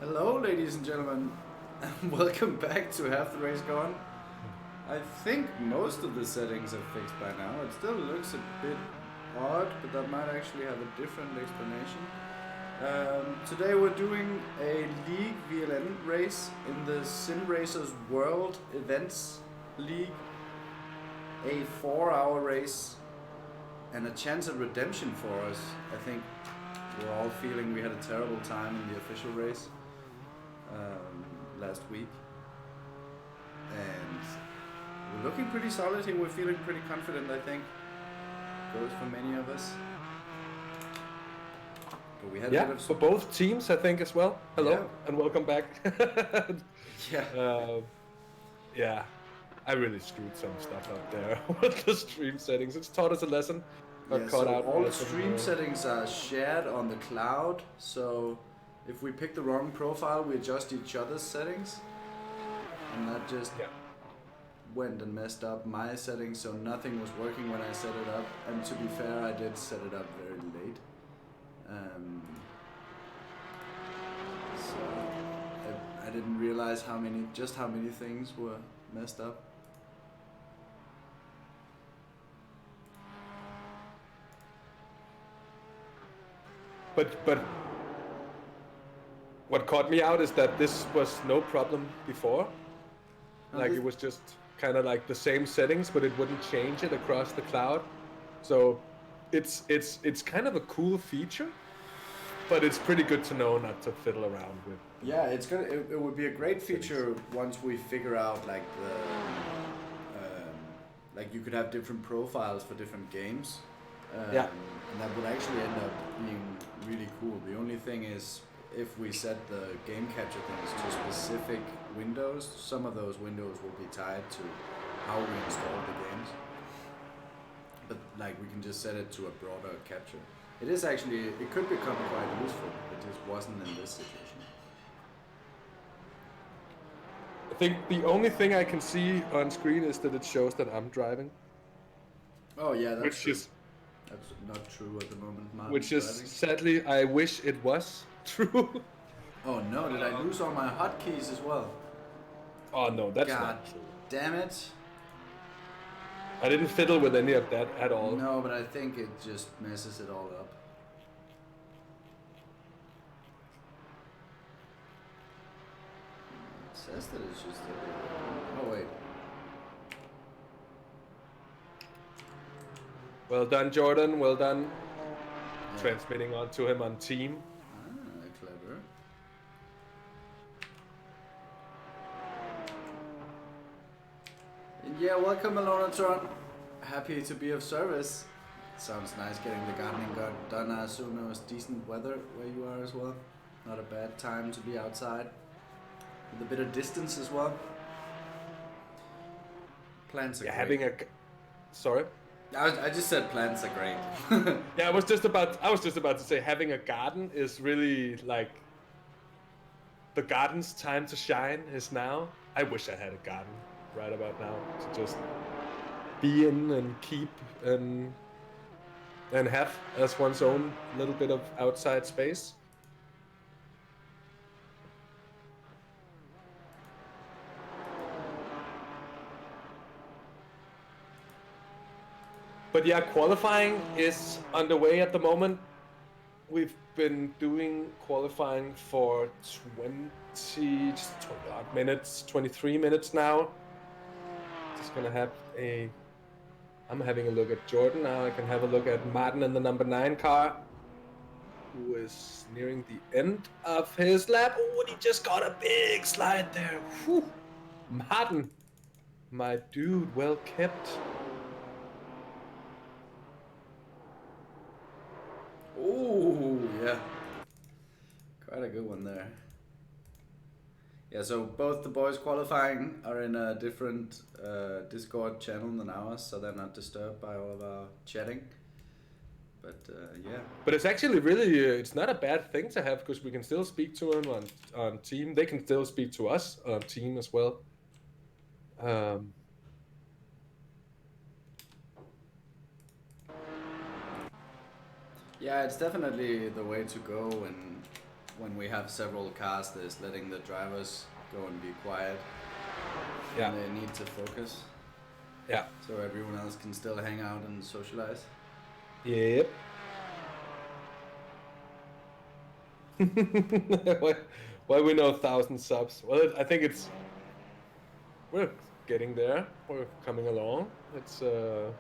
Hello, ladies and gentlemen. Welcome back to Have the Race Gone. I think most of the settings are fixed by now. It still looks a bit odd, but that might actually have a different explanation. Today we're doing a League VLN race in the SimracersWorld Events League. A 4-hour race and a chance at redemption for us. I think we're all feeling we had a terrible time in the official race last week, and we're looking pretty solid here. We're feeling pretty confident, I think. Goes for many of us. But we had a bit of for both teams, I think, as well. Hello and welcome back. Yeah. I really screwed some stuff up there with the stream settings. It's taught us a lesson. All the stream settings are shared on the cloud, so if we pick the wrong profile, we adjust each other's settings, and that just went and messed up my settings, so nothing was working when I set it up. And to be fair, I did set it up very late, so I didn't realize how many things were messed up. But what caught me out is that this was no problem before. Like it was just kind of like the same settings, but it wouldn't change it across the cloud. So it's kind of a cool feature, but it's pretty good to know not to fiddle around with. Yeah, it's gonna. It would be a great feature once we figure out like the like you could have different profiles for different games. And that would actually end up being really cool. The only thing is, if we set the game capture things to specific windows, some of those windows will be tied to how we install the games. But like we can just set it to a broader capture. It is actually, it could become quite useful. It just wasn't in this situation. I think the only thing I can see on screen is that it shows that I'm driving. Oh yeah, that's true. That's not true at the moment, Martin. Which is, sadly, I wish it was true. Oh no, did I lose all my hotkeys as well? Oh no, that's not true. Damn it. I didn't fiddle with any of that at all. No, but I think it just messes it all up. It says that it's just oh wait. Well done, Jordan. Well done. Yeah. Transmitting onto him on team. Clever. And yeah, welcome, Alonatron. Happy to be of service. Sounds nice getting the gardening done. I assume it was decent weather where you are as well. Not a bad time to be outside. With a bit of distance as well. Plants are great. Having a... Sorry? I just said plants are great. Yeah, I was just about to say having a garden is really like the garden's time to shine is now. I wish I had a garden right about now to just be in and keep and have as one's own little bit of outside space. But yeah, qualifying is underway at the moment. We've been doing qualifying for 20 odd minutes, 23 minutes now. Just gonna have I'm having a look at Jordan now. I can have a look at Martin in the number 9 car, who is nearing the end of his lap. Oh, and he just got a big slide there. Whew. Martin, my dude, well kept. Oh, yeah. Quite a good one there. Yeah, so both the boys qualifying are in a different Discord channel than ours, so they're not disturbed by all of our chatting. But yeah. But it's actually really, it's not a bad thing to have, because we can still speak to them on team. They can still speak to us on team as well. Yeah, it's definitely the way to go, and when we have several cars, there's letting the drivers go and be quiet. Yeah. And they need to focus. Yeah. So everyone else can still hang out and socialize. Yep. why we know 1,000 subs? Well, I think we're getting there. We're coming along. It's we're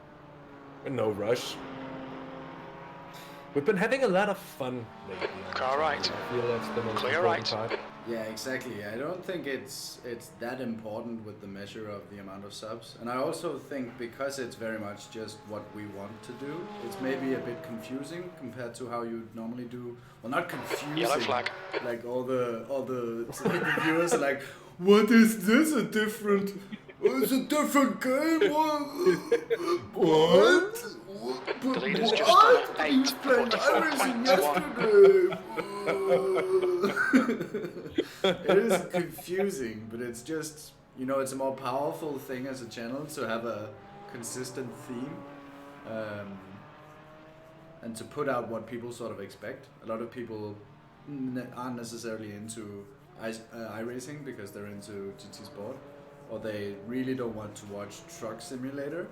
in no rush. We've been having a lot of fun lately. Car right. I feel that's the most Clear important right. part. Yeah, exactly. I don't think it's that important with the measure of the amount of subs. And I also think because it's very much just what we want to do, it's maybe a bit confusing compared to how you normally do. Well, not confusing. Yellow flag. Like all the viewers are like, what is this? A different? It's a different game. What? The leader's just on at 8, He's playing 44.1. yesterday. It is confusing, but it's just, you know, it's a more powerful thing as a channel to have a consistent theme, and to put out what people sort of expect. A lot of people aren't necessarily into iRacing because they're into GT Sport, or they really don't want to watch Truck Simulator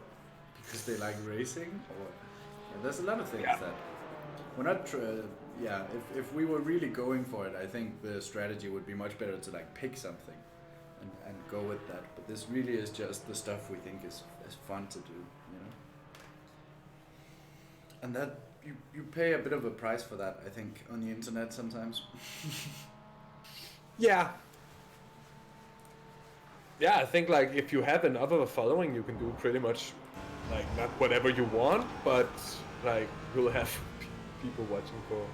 because they like racing, or there's a lot of things that we're not. If we were really going for it, I think the strategy would be much better to like pick something and go with that. But this really is just the stuff we think is fun to do, you know. And that you pay a bit of a price for that, I think, on the internet sometimes. Yeah. Yeah, I think like if you have enough of a following, you can do pretty much like not whatever you want, but like you'll have people watching for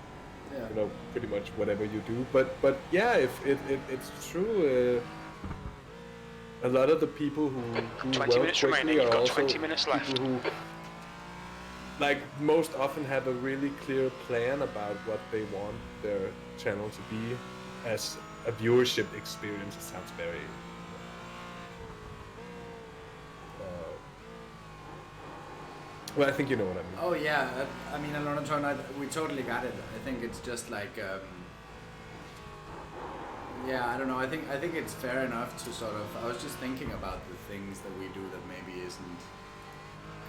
you know pretty much whatever you do. But yeah, if it's true, a lot of the people who do 20 well minutes quickly remaining. You've are got also 20 minutes left. people who like most often have a really clear plan about what they want their channel to be as a viewership experience. It sounds very well, I think you know what I mean. Oh yeah, I mean, we totally got it. I think it's just like, yeah, I don't know. I think it's fair enough to sort of. I was just thinking about the things that we do that maybe isn't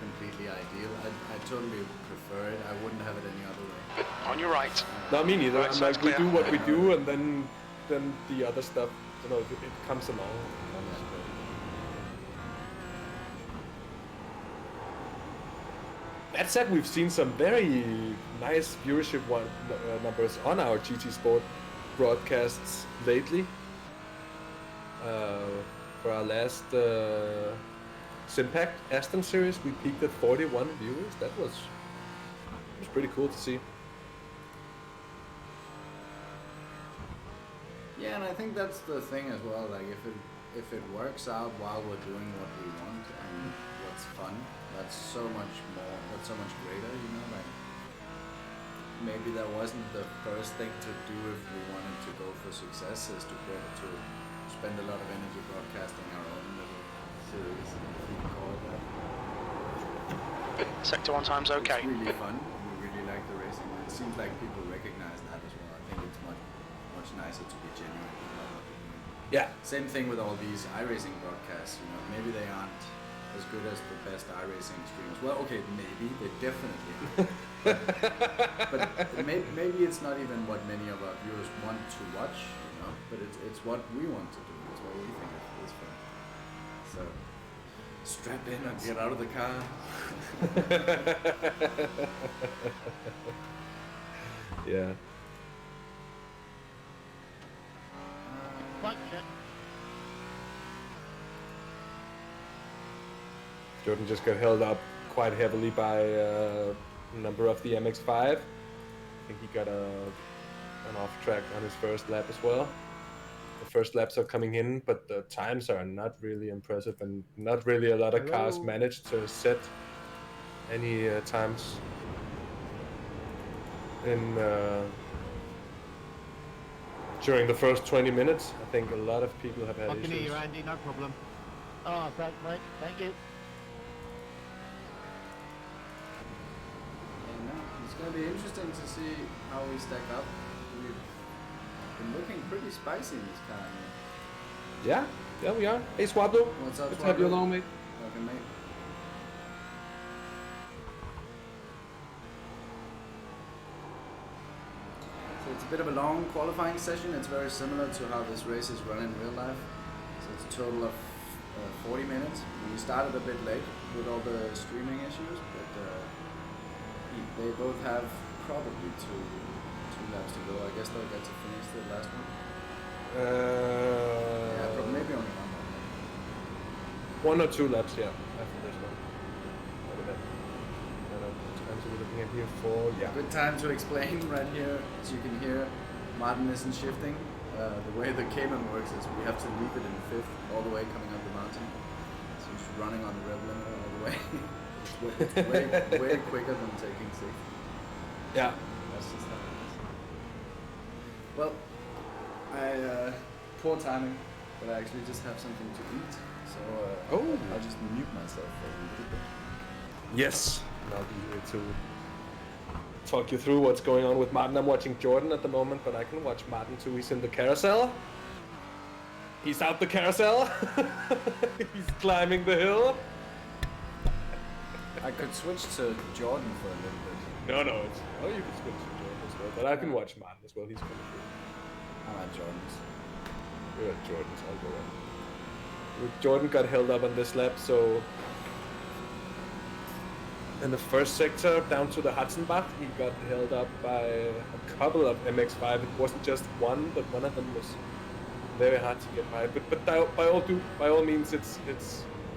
completely ideal. I totally prefer it. I wouldn't have it any other way. On your right. No, me neither. Right, I'm so like, it's we clear. do what we do, and then the other stuff, you know, it comes along. That said, we've seen some very nice viewership numbers on our GT Sport broadcasts lately. For our last Simpact Aston series, we peaked at 41 viewers. That was pretty cool to see. Yeah, and I think that's the thing as well. Like if it works out while we're doing what we want and what's fun, that's so much more. That's so much greater, you know. Like maybe that wasn't the first thing to do if we wanted to go for success, is to spend a lot of energy broadcasting our own little series, if you can call it that. Sector 1 time's okay. It's really fun. We really like the racing. It seems like people recognize that as well. I think it's much nicer to be genuine about what we're doing. Yeah. Same thing with all these iRacing broadcasts. You know, maybe they aren't as good as the best iRacing streamers. Well, okay, maybe they definitely aren't. but maybe it's not even what many of our viewers want to watch. You know, but it's what we want to do. It's what we think is fun. So strap in and get out of the car. Yeah. Jordan just got held up quite heavily by a number of the MX-5. I think he got an off track on his first lap as well. The first laps are coming in, but the times are not really impressive, and not really a lot of cars managed to set any times in during the first 20 minutes. I think a lot of people have had issues. I can hear you, Andy, no problem. Oh, thanks, mate. Thank you. It's going to be interesting to see how we stack up. been looking pretty spicy in this car. Yeah, we are. Hey, Swablo. What's up, Good to have you Swablo? along, mate. Welcome, mate. So it's a bit of a long qualifying session. It's very similar to how this race is run in real life. So it's a total of 40 minutes. We started a bit late with all the streaming issues, but they both have probably two laps to go. I guess they'll get to finish the last one. Yeah, probably maybe only one more. One or two laps, yeah, after this one. Look at that. Times we're looking at here for, yeah. Good time to explain right here. As you can hear, Martin isn't shifting. The way the Cayman works is we have to leave it in fifth all the way coming up the mountain. So it's running on the rev limiter all the way. It's way quicker than taking sixth. Yeah. That's just how it is. Well, poor timing, but I actually just have something to eat. So I'll just mute myself for a little bit. Yes. And I'll be here to talk you through what's going on with Martin. I'm watching Jordan at the moment, but I can watch Martin too. He's in the carousel. He's out the carousel. He's climbing the hill. I could switch to Jordan for a little bit. No, you can switch to Jordan as well, but I can watch Martin as well. He's coming through. I'm at Jordan's. We're at Jordan's. I'll go in. Jordan got held up on this lap, so in the first sector down to the Hudson-Bach, he got held up by a couple of MX-5. It wasn't just one, but one of them was very hard to get by. But by all means, it's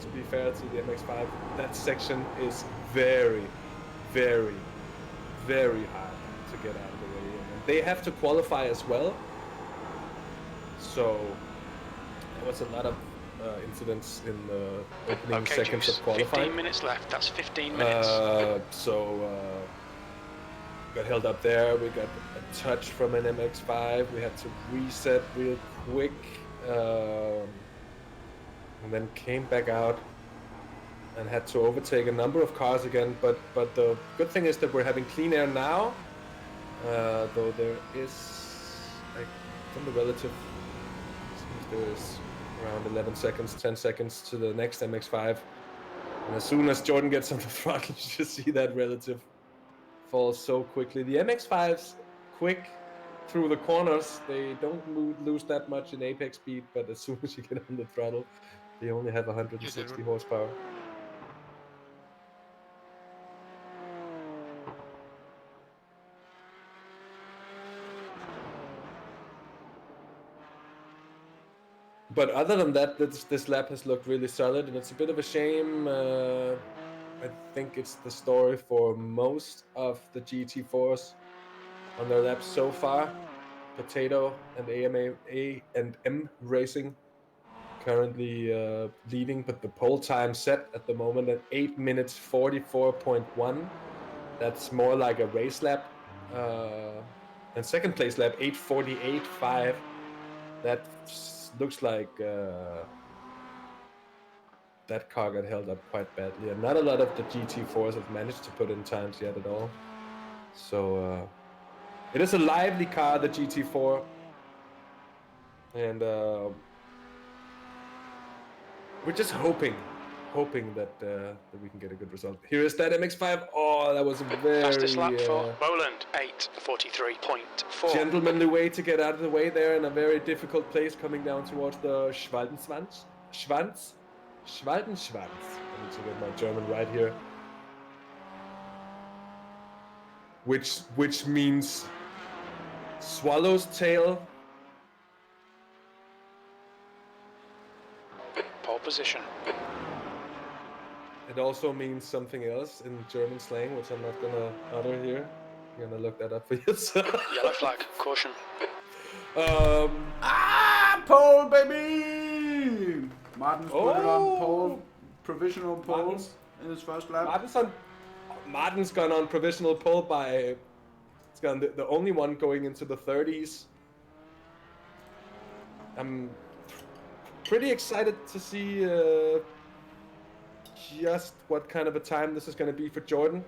to be fair to the MX-5, that section is very, very, very hard to get out of the way. And they have to qualify as well. So there was a lot of incidents in the opening seconds of qualifying. 15 minutes left. That's 15 minutes. Got held up there. We got a touch from an MX-5. We had to reset real quick, and then came back out and had to overtake a number of cars again. But the good thing is that we're having clean air now, though there is from the relative. There is around 11 seconds, 10 seconds to the next MX-5. And as soon as Jordan gets on the throttle, you just see that relative fall so quickly. The MX-5's quick through the corners. They don't lose that much in apex speed, but as soon as you get on the throttle, they only have 160 horsepower. But other than that, this lap has looked really solid, and it's a bit of a shame. I think it's the story for most of the GT4s on their laps so far. Potato and A&M Racing currently leading, but the pole time set at the moment at 8 minutes 44.1. That's more like a race lap. And second place lap 8:48.5. That looks like that car got held up quite badly, and not a lot of the GT4s have managed to put in times yet at all. So it is a lively car, the GT4, and we're just hoping that we can get a good result. Here is that MX-5. Oh, that was a very Fastest lap for Boland, 8:43.4. gentlemanly way to get out of the way there, in a very difficult place coming down towards the Schwanz. I need to get my German right here. Which means swallow's tail. Pole position. It also means something else in German slang, which I'm not gonna utter here. You're gonna look that up for yourself. Yellow flag, caution. Pole, baby! Martin's put it on pole, provisional pole in his first lap. Martin's gone on provisional pole by, it's gone the only one going into the 30s. I'm pretty excited to see just what kind of a time this is going to be for Jordan.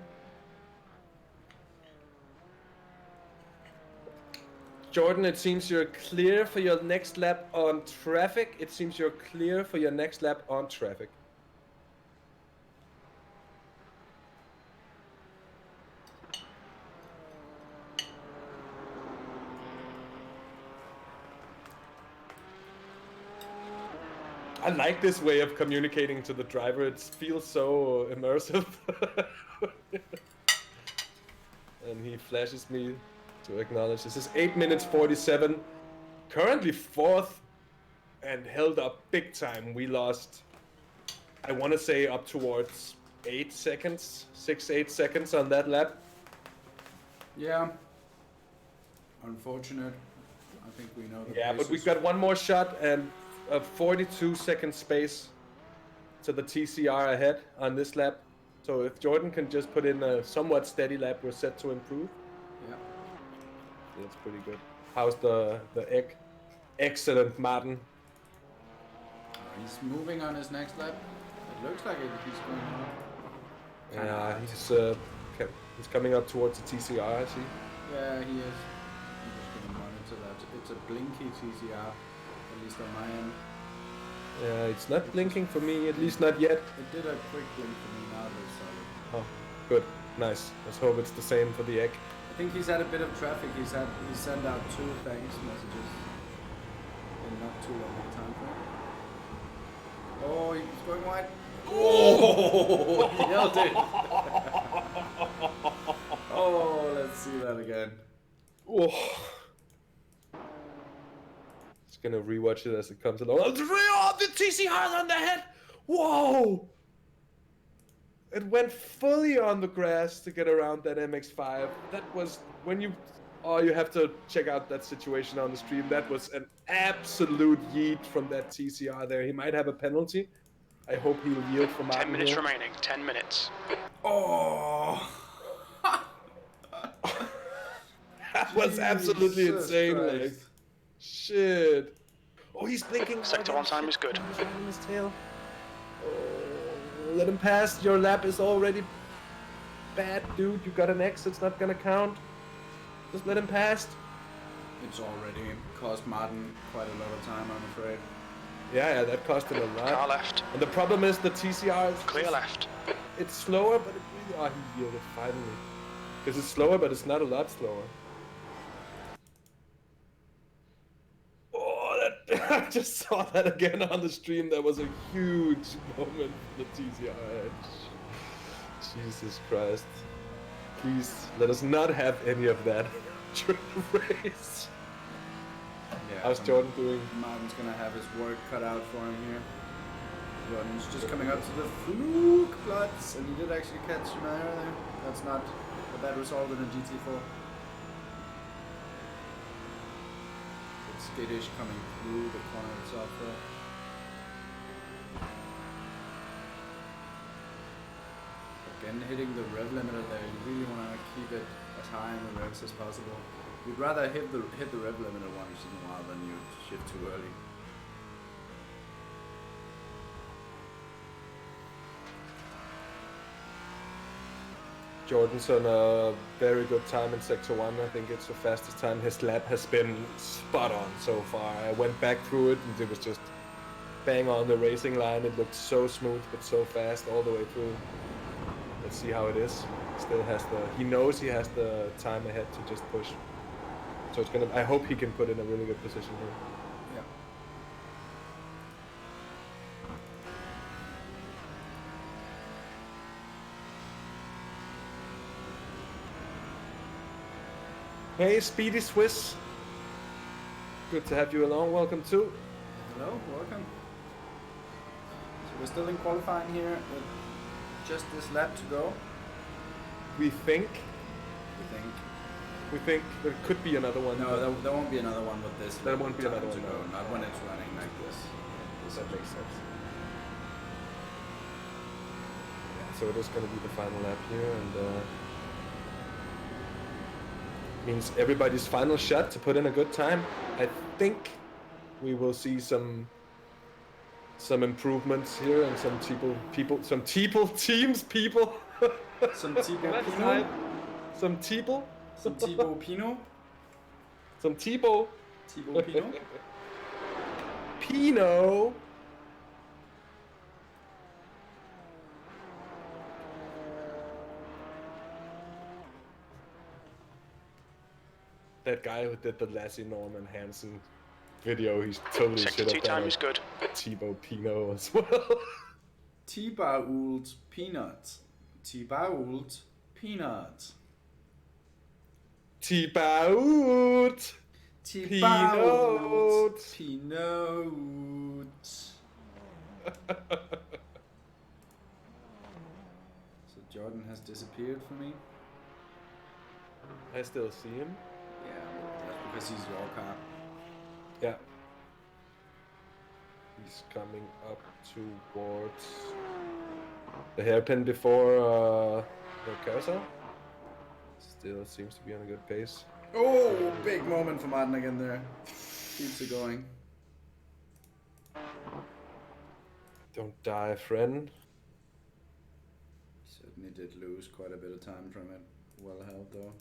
Jordan, it seems you're clear for your next lap on traffic. It seems you're clear for your next lap on traffic. I like this way of communicating to the driver. It feels so immersive. And he flashes me to acknowledge. This is 8 minutes 47. Currently fourth and held up big time. We lost, I want to say, up towards 8 seconds, 6-8 seconds on that lap. Yeah. Unfortunate. I think we know the Yeah, but we places. got one more shot and a 42-second space to the TCR ahead on this lap. So if Jordan can just put in a somewhat steady lap, we're set to improve. Yeah. That's pretty good. How's the egg? Excellent, Martin. He's moving on his next lap. It looks like he's going on. Yeah, he's coming up towards the TCR, I see. Yeah, he is. I'm just gonna monitor that. It's a blinky TCR, at least on my end. Yeah, it's not blinking for me, at least not yet. It did a quick blink for me, now it's solid. Oh, good, nice. Let's hope it's the same for the egg. I think he's had a bit of traffic. He's sent out 2 thanks messages in not too long a time frame. Oh, he's going wide. Oh, he held it. Oh, let's see that again. Oh. Just gonna rewatch it as it comes along. Oh, the TCR's on the head! Whoa! It went fully on the grass to get around that MX-5. That was when you... Oh, you have to check out that situation on the stream. That was an absolute yeet from that TCR there. He might have a penalty. I hope he'll yield for Martin 10 minutes here. remaining, 10 minutes. Oh. That was absolutely Jesus insane, Christ. like... Shit. Oh, he's blinking. Sector 1 time is good. On his tail. Oh, let him pass. Your lap is already bad, dude. You got an X. It's not gonna count. Just let him pass. It's already cost Martin quite a lot of time, I'm afraid. Yeah, that cost him a Car lot. left. And the problem is the TCR is Clear just- left. It's slower, but it really... Oh, he yielded finally. Because it's slower, but it's not a lot slower. Oh, that... I just saw that again on the stream. That was a huge moment for the TCR edge. Jesus Christ. Please, let us not have any of that during the race. Yeah, How's Jordan doing? Martin's gonna have his work cut out for him here. Jordan's just coming up to the fluke plots, and he did actually catch Shimera there. That's not a bad result in a GT4. It's skittish coming through the corner itself though. Again, hitting the rev limiter there, you really want to keep it as high in the revs as possible. You'd rather hit the rev limiter once in a while than you shift too early. Jordan's on a very good time in Sector 1. I think it's the fastest time. His lap has been spot on so far. I went back through it and it was just bang on the racing line. It looked so smooth but so fast all the way through. Let's see how it is. Still has he knows he has the time ahead to just push. So it's gonna, I hope he can put in a really good position here. Yeah. Hey, Speedy Swiss. Good to have you along. Welcome too. Hello, welcome. So we're still in qualifying here with just this lap to go. We think there could be another one. No, there won't be another one with this. There won't be time another to one, go. no. Not when it's running like this. That makes sense. Yeah, so it is going to be the final lap here, and means everybody's final shot to put in a good time. I think we will see some improvements here and some some Some Thibaut Pinot. Some people. Some Thibaut Pinot. Some Thibaut. Thibaut Pinot. Pinot. That guy who did the Lassie Norman Hansen video, he's totally Sector 2 time is good. Thibaut Pinot as well. Thibaut Peanuts. Thibaut Peanuts. Thibaut. Thibaut Pinot. So Jordan has disappeared for me. I still see him. Yeah, that's because he's your car. Yeah. He's coming up towards the hairpin before the carousel. Still seems to be on a good pace. Oh, big moment for Martin again there. Keeps it going. Don't die, friend. Certainly did lose quite a bit of time from it. Well held though.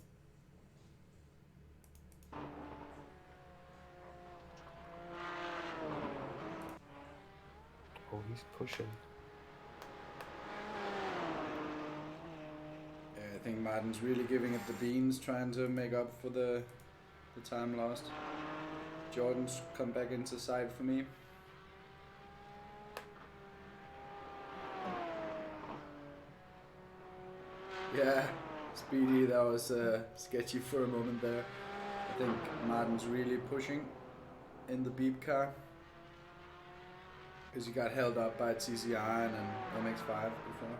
Oh, he's pushing. Yeah, I think Martin's really giving it the beans, trying to make up for the time lost. Jordan's come back into sight for me. Yeah, Speedy, that was sketchy for a moment there. I think Martin's really pushing in the beep car. Because he got held up by TCR and MX-5 before.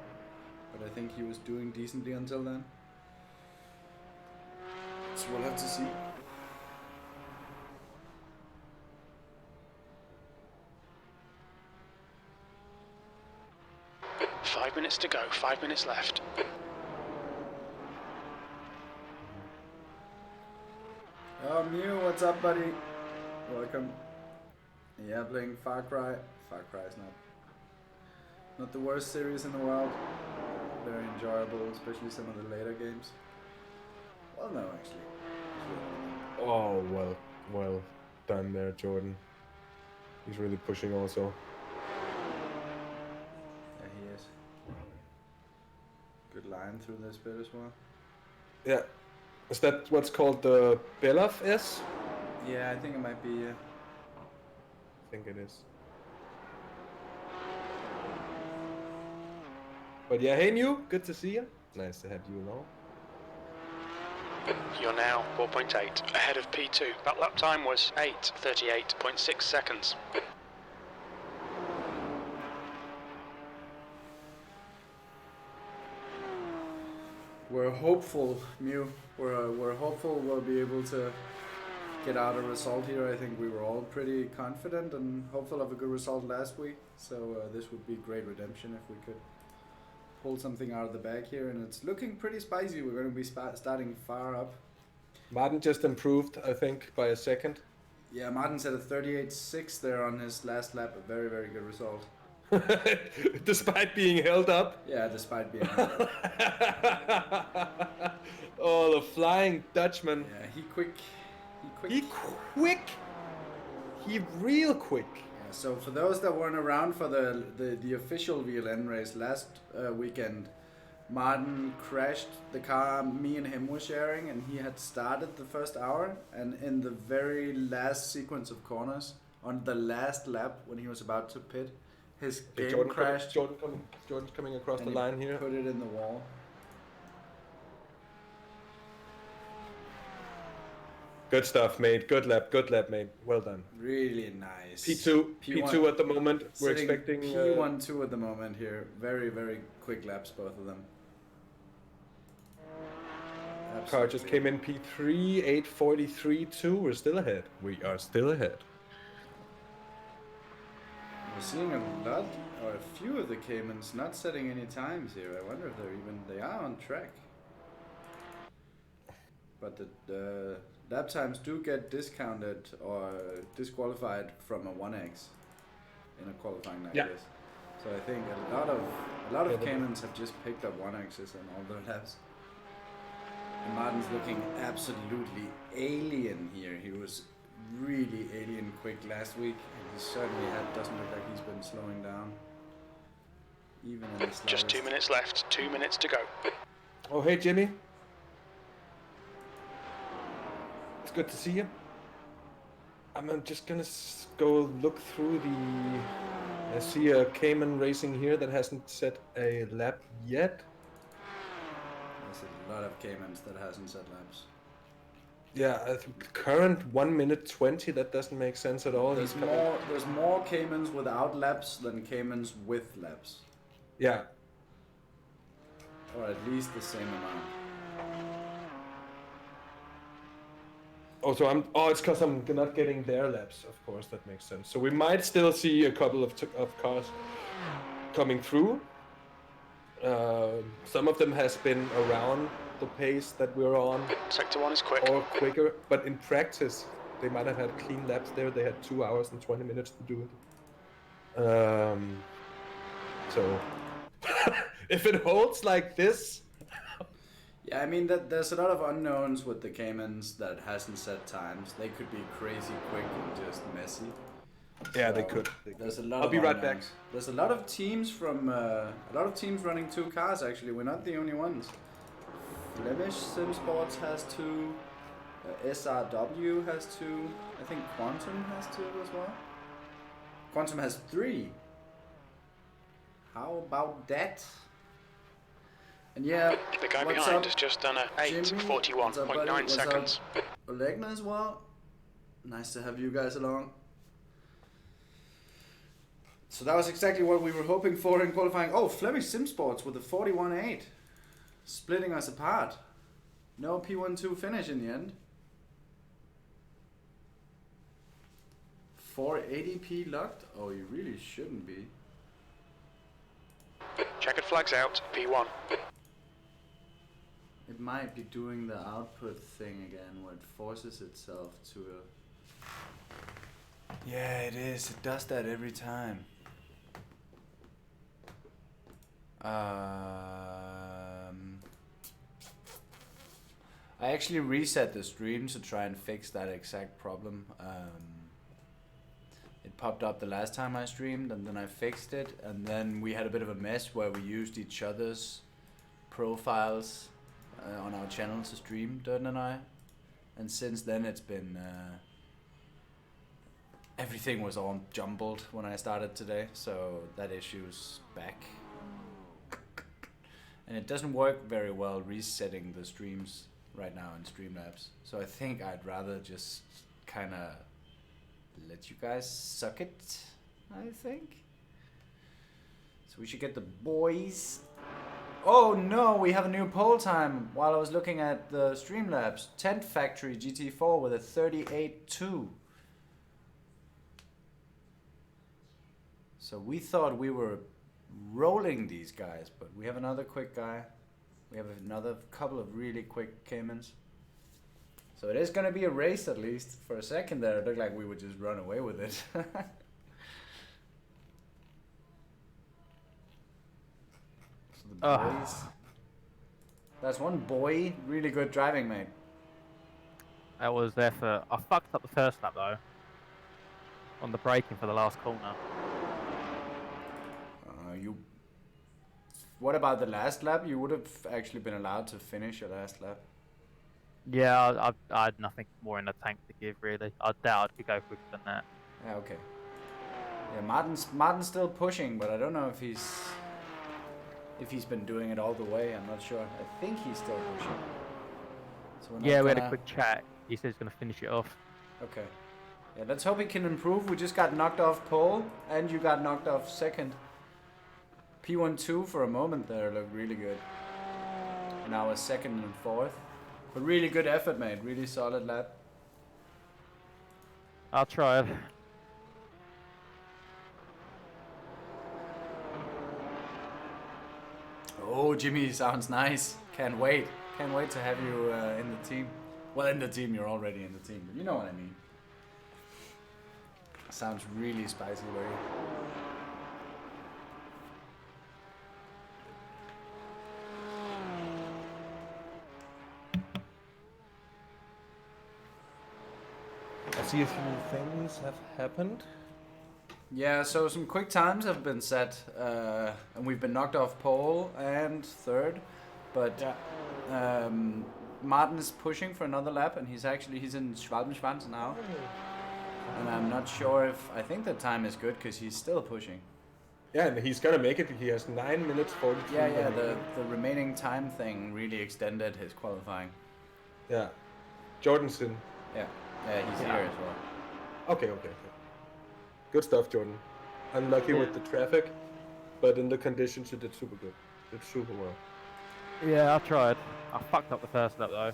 But I think he was doing decently until then. So we'll have to see. Five minutes to go, 5 minutes left. Oh, Mew, what's up, buddy? Welcome. Yeah, playing Far Cry. Far Cry is not the worst series in the world. Very enjoyable, especially some of the later games. Well, no, actually. Oh, well done there, Jordan. He's really pushing also. Yeah, he is. Good line through this bit as well. Yeah. Is that what's called the Belov S? Yeah, I think it might be, yeah. I think it is. But yeah, hey New, good to see you. Nice to have you along. You're now 4.8 ahead of P2. That lap time was 8:38.6 seconds. We're hopeful, Mew. We're hopeful we'll be able to get out a result here. I think we were all pretty confident and hopeful of a good result last week. So this would be great redemption if we could pull something out of the bag here. And it's looking pretty spicy. We're going to be starting far up. Martin just improved, I think, by a second. Yeah, Martin said a 38.6 there on his last lap. A very, very good result. Despite being held up. Yeah, despite being held up. Oh, the Flying Dutchman. Yeah, he quick. He real quick. Yeah, so for those that weren't around for the official VLN race last weekend, Martin crashed the car me and him were sharing, and he had started the first hour, and in the very last sequence of corners, on the last lap when he was about to pit, his game crashed. Jordan's coming across the line here. Put it in the wall. Good stuff, mate. Good lap, mate. Well done. Really nice. P2 at the moment. We're expecting P1, 2 at the moment here. Very, very quick laps, both of them. Car just came in P3, 8:43.2. We're still ahead. We are still ahead. We're seeing a lot, or a few of the Caymans not setting any times here. I wonder if they are on track. But the lap times do get discounted or disqualified from a 1x in a qualifying like this. So I think a lot of Caymans have just picked up 1x's in all their laps. And Martin's looking absolutely alien here. He was really alien quick last week, and he certainly doesn't look like he's been slowing down. Even in the slightest. Just 2 minutes left, 2 minutes to go. Oh, hey, Jimmy. It's good to see you. I'm just gonna go look through the... I see a Cayman racing here that hasn't set a lap yet. There's a lot of Caymans that hasn't set laps. Yeah, I think current 1 minute 20, that doesn't make sense at all. There's more Caymans without laps than Caymans with laps. Yeah. Or at least the same amount. Oh, so it's because I'm not getting their laps, of course, that makes sense. So we might still see a couple of cars coming through. Some of them has been around the pace that we're on. Sector 1 is quick. Or quicker, but in practice, they might have had clean laps there. They had 2 hours and 20 minutes to do it. So, if it holds like this... Yeah, I mean, there's a lot of unknowns with the Caymans that hasn't set times. They could be crazy quick and just messy. Yeah, So they could. There's a lot. I'll of be right unknowns. back. There's a lot of teams from running 2 cars. Actually, we're not the only ones. Flemish Sim Sports has 2. SRW has 2. I think Quantum has 2 as well. Quantum has 3. How about that? And yeah, The guy what's behind up, has just done a Jimmy? What's up, buddy? 8:41.9 What's seconds. up, Olegna as well. Nice to have you guys along. So that was exactly what we were hoping for in qualifying. Oh, Flemish Sim Sports with a 41.8. Splitting us apart. No P12 finish in the end. 480p locked? Oh, you really shouldn't be. Checkered flags out, P1. It might be doing the output thing again where it forces itself to a... Yeah, it is. It does that every time. I actually reset the stream to try and fix that exact problem. It popped up the last time I streamed, and then I fixed it, and then we had a bit of a mess where we used each other's profiles on our channel to stream, Durden and I. And since then it's been... everything was all jumbled when I started today, so that issue's back. And it doesn't work very well resetting the streams right now in Streamlabs. So I think I'd rather just kind of let you guys suck it, I think. So we should get the boys. Oh no, we have a new poll time while I was looking at the Streamlabs. Tent Factory GT4 with a 38.2. So we thought we were rolling these guys, but we have another quick guy. We have another couple of really quick Caymans. So it is going to be a race, at least. For a second there, it looked like we would just run away with it. So the boys. That's one boy. Really good driving, mate. I was there for... I fucked up the first lap, though. On the braking for the last corner. What about the last lap? You would have actually been allowed to finish your last lap. Yeah, I had nothing more in the tank to give, really. I doubt I could go quicker than that. Yeah, okay. Yeah, Martin's still pushing, but I don't know if he's been doing it all the way. I'm not sure. I think he's still pushing. So yeah, we had a quick chat. He said he's going to finish it off. Okay. Yeah, let's hope he can improve. We just got knocked off pole, and you got knocked off second. P12 for a moment there looked really good. And now a second and fourth. But really good effort, mate. Really solid lap. I'll try it. Oh, Jimmy sounds nice. Can't wait. Can't wait to have you in the team. Well, in the team, you're already in the team, but you know what I mean. Sounds really spicy, buddy. see a few things have happened. Yeah, so some quick times have been set, and we've been knocked off pole and third, but Martin is pushing for another lap, and he's in Schwalbenschwanz now, and I'm not sure I think the time is good because he's still pushing. Yeah, and he's gonna make it. He has 9 minutes 43. Yeah, the remaining time thing really extended his qualifying. Yeah, Jordan's in. Yeah, he's here as well. Okay. Good stuff, Jordan. Unlucky with the traffic, but in the conditions you did super good. Did super well. Yeah, I tried. I fucked up the first lap though.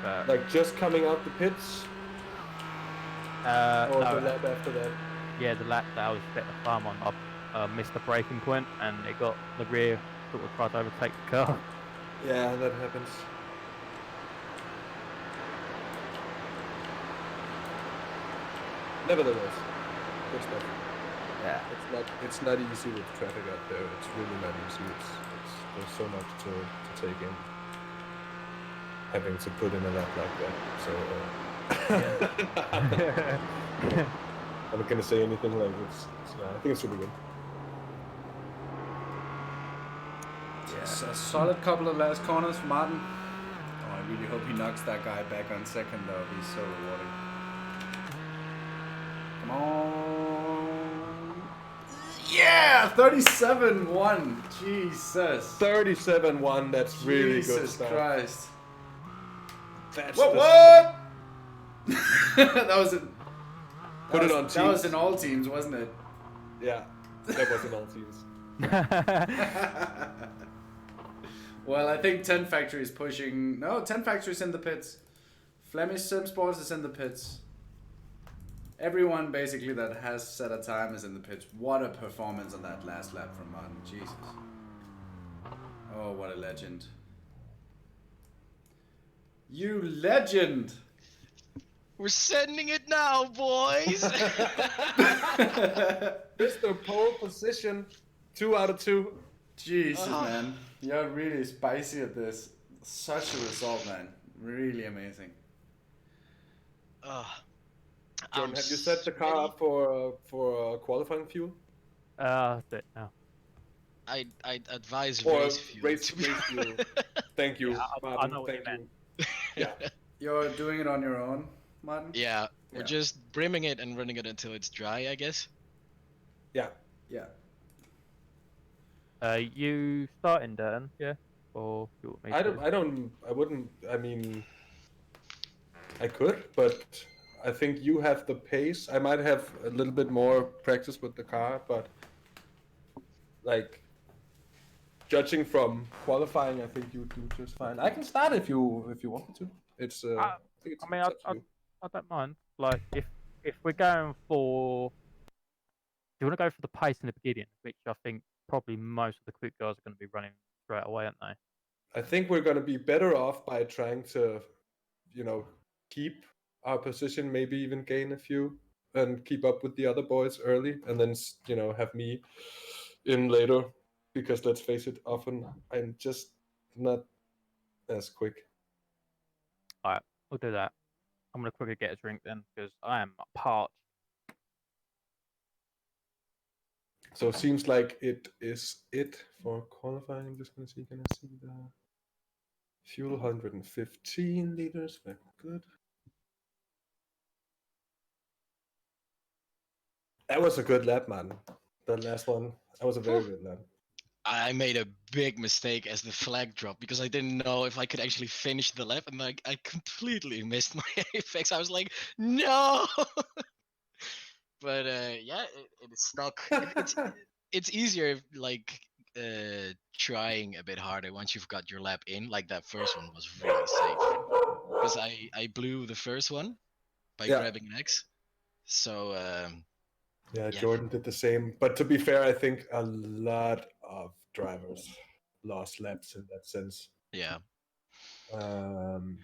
But, Like just coming out the pits, or no, the lap after that? yeah, the lap that I was setting the farm on, I missed the braking point and it got the rear sort of tried to overtake the car. Yeah, that happens. Nevertheless, good stuff. Yeah. It's not easy with traffic out there. It's really not easy. There's so much to take in. Having to put in a lap like that. So I'm not gonna say anything like this. I think it's super good. Yes, a solid couple of last corners for Martin. Oh, I really hope he knocks that guy back on second. That would be so rewarding. Come on. Yeah, 37-1. Jesus. 37-1. That's really good Jesus stuff. Christ. That's What? That was in. Put it on teams. That was in all teams, wasn't it? Yeah, that was in all teams. Well, I think 10 Factory is pushing. No, 10 Factory is in the pits. Flemish Sim Sports is in the pits. Everyone basically that has set a time is in the pits. What a performance on that last lap from Martin. Jesus. Oh, what a legend. You legend! We're sending it now, boys! Mr. Pole position, 2 out of 2. Jesus, man. You're really spicy at this. Such a result, man. Really amazing. Jordan, have you set the car up for qualifying fuel? That's it now. I'd advise Or race fuel. Thank you, Yeah, Martin. I know what you Thank meant. you. Yeah. You're doing it on your own, Martin? Yeah, we're just brimming it and running it until it's dry, I guess. Yeah. Yeah. You starting, Dan? Yeah? Or you want me I mean, I could, but I think you have the pace. I might have a little bit more practice with the car, but like judging from qualifying, I think you do just fine. I can start if you want me to. It's I think it's I mean, up to you. I don't mind. Like, if we're going for, you want to go for the pace in the beginning, which I think probably most of the quick guys are going to be running straight away, aren't they? I think we're going to be better off by trying to, keep our position, maybe even gain a few, and keep up with the other boys early, and then have me in later. Because let's face it, often I'm just not as quick. All right, we'll do that. I'm going to quickly get a drink then, because I am parched. So it seems like it is it for qualifying. I'm just going to see, can I see the fuel? 115 liters, very good. That was a good lap, man. The last one, that was a very good lap. I made a big mistake as the flag dropped because I didn't know if I could actually finish the lap, and I completely missed my apex. I was like, no! But yeah, it is stuck. It's easier if, like, trying a bit harder once you've got your lap in. Like that first one was really safe because I blew the first one by grabbing an X. So yeah, Jordan did the same. But to be fair, I think a lot of drivers lost laps in that sense. Yeah. And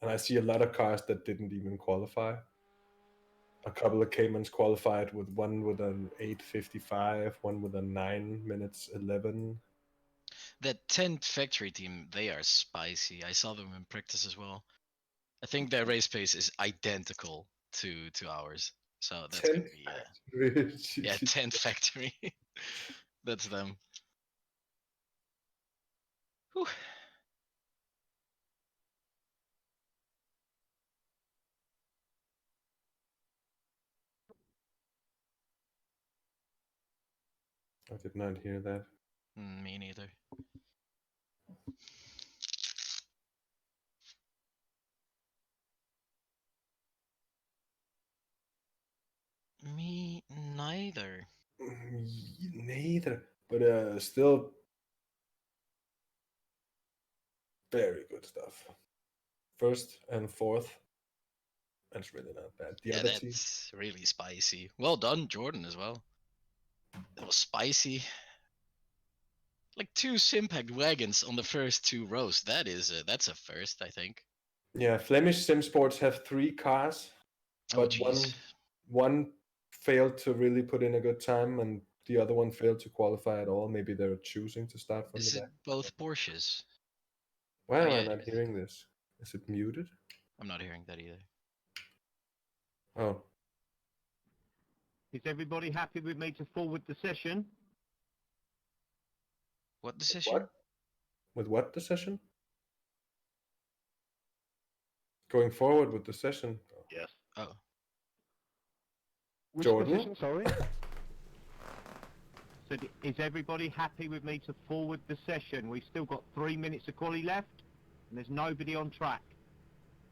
I see a lot of cars that didn't even qualify. A couple of Caymans qualified with one with an 8:55, one with a 9 minutes 11. That 10th factory team, they are spicy. I saw them in practice as well. I think their race pace is identical to ours, so that's 10 gonna be Really? yeah 10 factory. That's them. Whew. I did not hear that. Me neither. Me neither. Neither. But still very good stuff. First and fourth. That's really not bad. The Yeah, other team. that's really spicy. Well done, Jordan, as well. That was spicy. Like 2 Simpact wagons on the first 2 rows. That's a first, I think. Yeah, Flemish Sim Sports have 3 cars, Oh but jeez. one failed to really put in a good time, and the other one failed to qualify at all. Maybe they're choosing to start from Is the it back. both Porsches? Why Oh am yeah, I it not is. hearing this? Is it muted? I'm not hearing that either. Oh, Is everybody happy with me to forward the session? What decision? what? With what the session? Going forward with the session. Yes. Oh. Which Jordan? position, sorry? So is everybody happy with me to forward the session? We've still got 3 minutes of quali left, and there's nobody on track.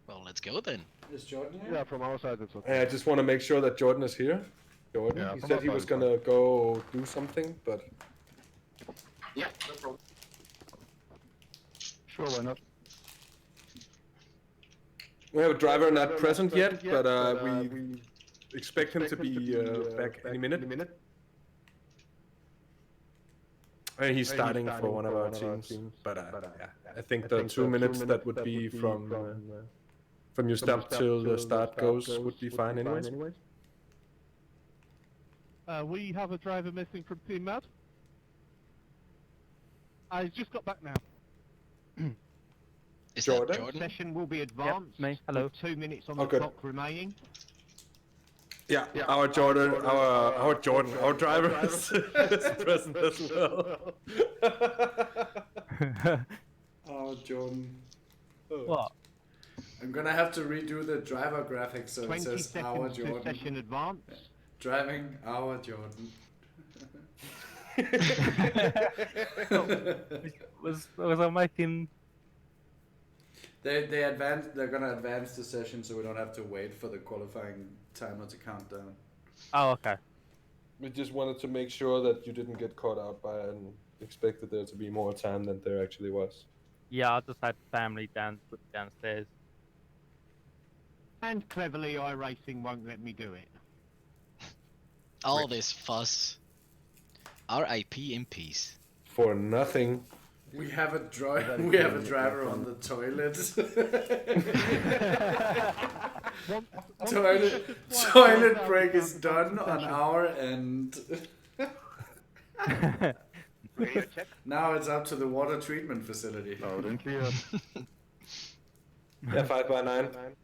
Well, let's go then. Is Jordan here? Yeah, from our side it's okay. I just want to make sure that Jordan is here. Jordan, Yeah, he from said our he was side, gonna go do something, but Yeah, no problem. Sure, why not? we have a driver not present yet, but we expect him to be back any minute. And he's starting for one of our teams, but yeah, I think the 2 minutes that would be from you stop till the start goes would be fine anyways. We have a driver missing from Team Mad. I just got back now. Is Jordan? that Jordan? Session will be advanced. me. Hello. With 2 minutes on Oh, the good. clock remaining. Yeah, our Jordan, our driver is present as well. Oh, Jordan. What? I'm gonna have to redo the driver graphics so it 20 says our seconds to Jordan. session advance. Driving our Jordan. was I making? They're gonna advance the session so we don't have to wait for the qualifying timer to count down. Oh, okay. We just wanted to make sure that you didn't get caught out by and expected there to be more time than there actually was. Yeah, I just had family downstairs. And cleverly, iRacing won't let me do it. All this fuss. RIP in peace. For nothing. We have a driver on the toilet. Toilet break is done on our end. Now it's up to the water treatment facility. Loud and clear. Yeah, 5x9.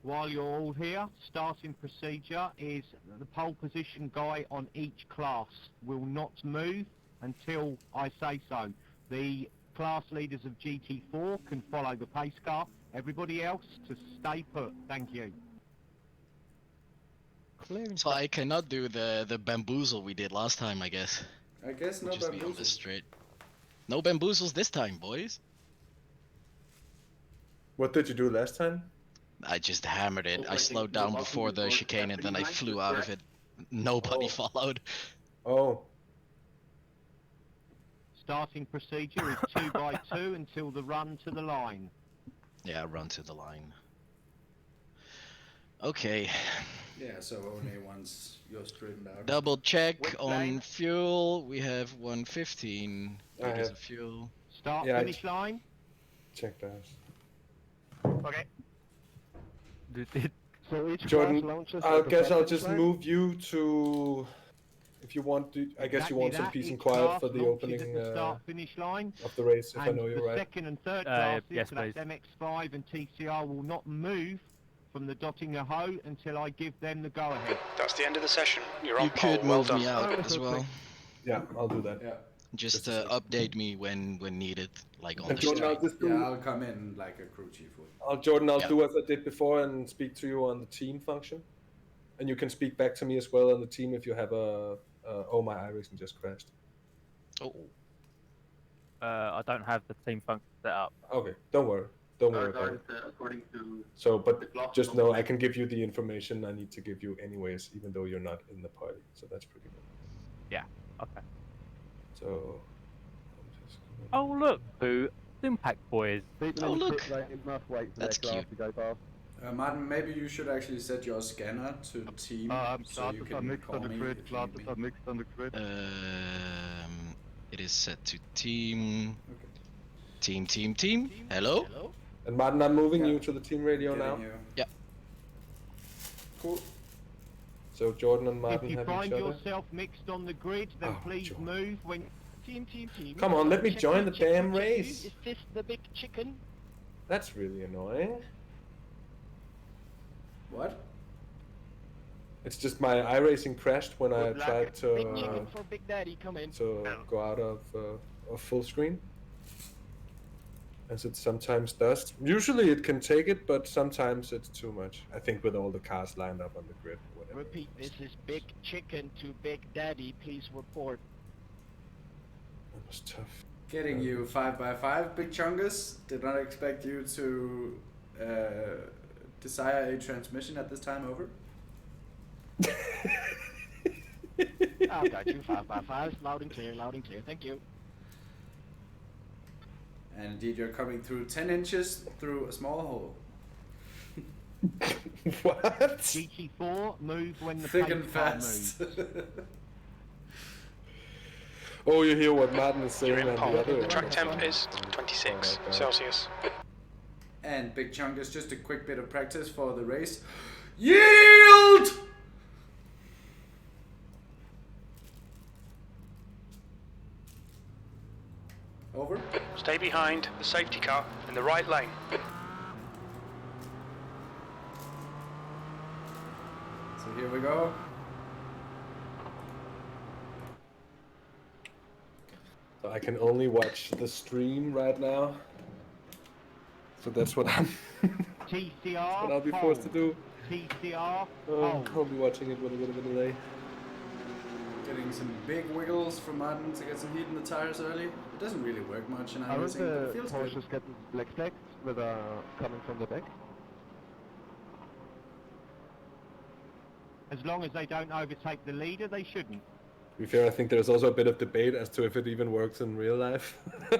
While you're all here, starting procedure is the pole position guy on each class will not move until I say so. The class leaders of GT4 can follow the pace car. Everybody else to stay put. Thank you. So I cannot do the bamboozle we did last time, I guess. I guess no We'll just be on the bamboozle. straight. No bamboozles this time, boys. What did you do last time? I just hammered it. I slowed down before the chicane and then I flew out of it. Nobody followed. Oh, Starting procedure is 2 by 2 until the run to the line. Yeah, run to the line. Okay. Yeah, so only once you're straightened out. Double check Which on lane? fuel. We have 115 liters of fuel. Start Yeah, finish line. check that. Okay. So each Jordan, class launches I at the guess I'll finish just line? move you to If you want to, I guess you Exactly want some that. peace and Each quiet class for the launches opening at the start-finish line. of the race, if I And know you're the right. second and third classes, yes, so that's please. MX-5 and TCR, will not move from the Dottinger Hoe until I give them the go-ahead. That's the end of the session. You're on You pole. could Well move done. me out as well. Yeah, I'll do that. Yeah. Just Just a sec. update me when needed, like on And the Jordan, I'll stream. just do. Yeah, I'll come in like a crew chief would. Jordan, I'll Yeah. do as I did before and speak to you on the team function, and you can speak back to me as well on the team if you have oh, my iRacing just crashed. Oh, I don't have the team function set up. Okay, don't worry about it. According to So, but just know I can give you the information I need to give you anyways, even though you're not in the party. So that's pretty good. Yeah. Okay. So, I'm just gonna... Oh look, who Impact Boys. Oh, look. must wait for That's their class cute. to go past. Martin, maybe you should actually set your scanner to team so you can call me if you need me. It is set to team. Team. Hello. And Martin, I'm moving Yeah. you to the team radio now. Getting you. Yeah. Cool. So Jordan and If Martin you have find each other. yourself mixed on the grid, then Oh, please Jordan. move when... Team. Come on, let me join the damn race. Is this the big chicken? That's really annoying. What? It's just my iRacing crashed when I Good luck. tried Big chicken to for Big Daddy, come in. go out of full screen, as it sometimes does. Usually it can take it, but sometimes it's too much. I think with all the cars lined up on the grid. Or whatever. Repeat, this is Big Chicken to Big Daddy, please report. That was tough. Getting you 5x5, Big Chungus. Did not expect you to desire a transmission at this time, over. I've got you, 5x5, loud and clear, thank you. And indeed, you're coming through 10 inches through a small hole. What? GT4, move when the Thick pace and car fast. moves. Oh, you hear what Martin is saying You're in on pole. the other end. Track temp is 26 Celsius. And Big Chungus, just a quick bit of practice for the race. Yield! Over. Stay behind the safety car in the right lane. So here we go. So I can only watch the stream right now. So that's what I'm. TCR, what I'll be forced to do. TCR, I'll be watching it with a bit of a delay. Getting some big wiggles from Martin to get some heat in the tires early. It doesn't really work much in Are iRacing, but the it feels Porsches good. getting black flags with coming from the back? As long as they don't overtake the leader, they shouldn't. To be fair, I think there's also a bit of debate as to if it even works in real life. Yeah,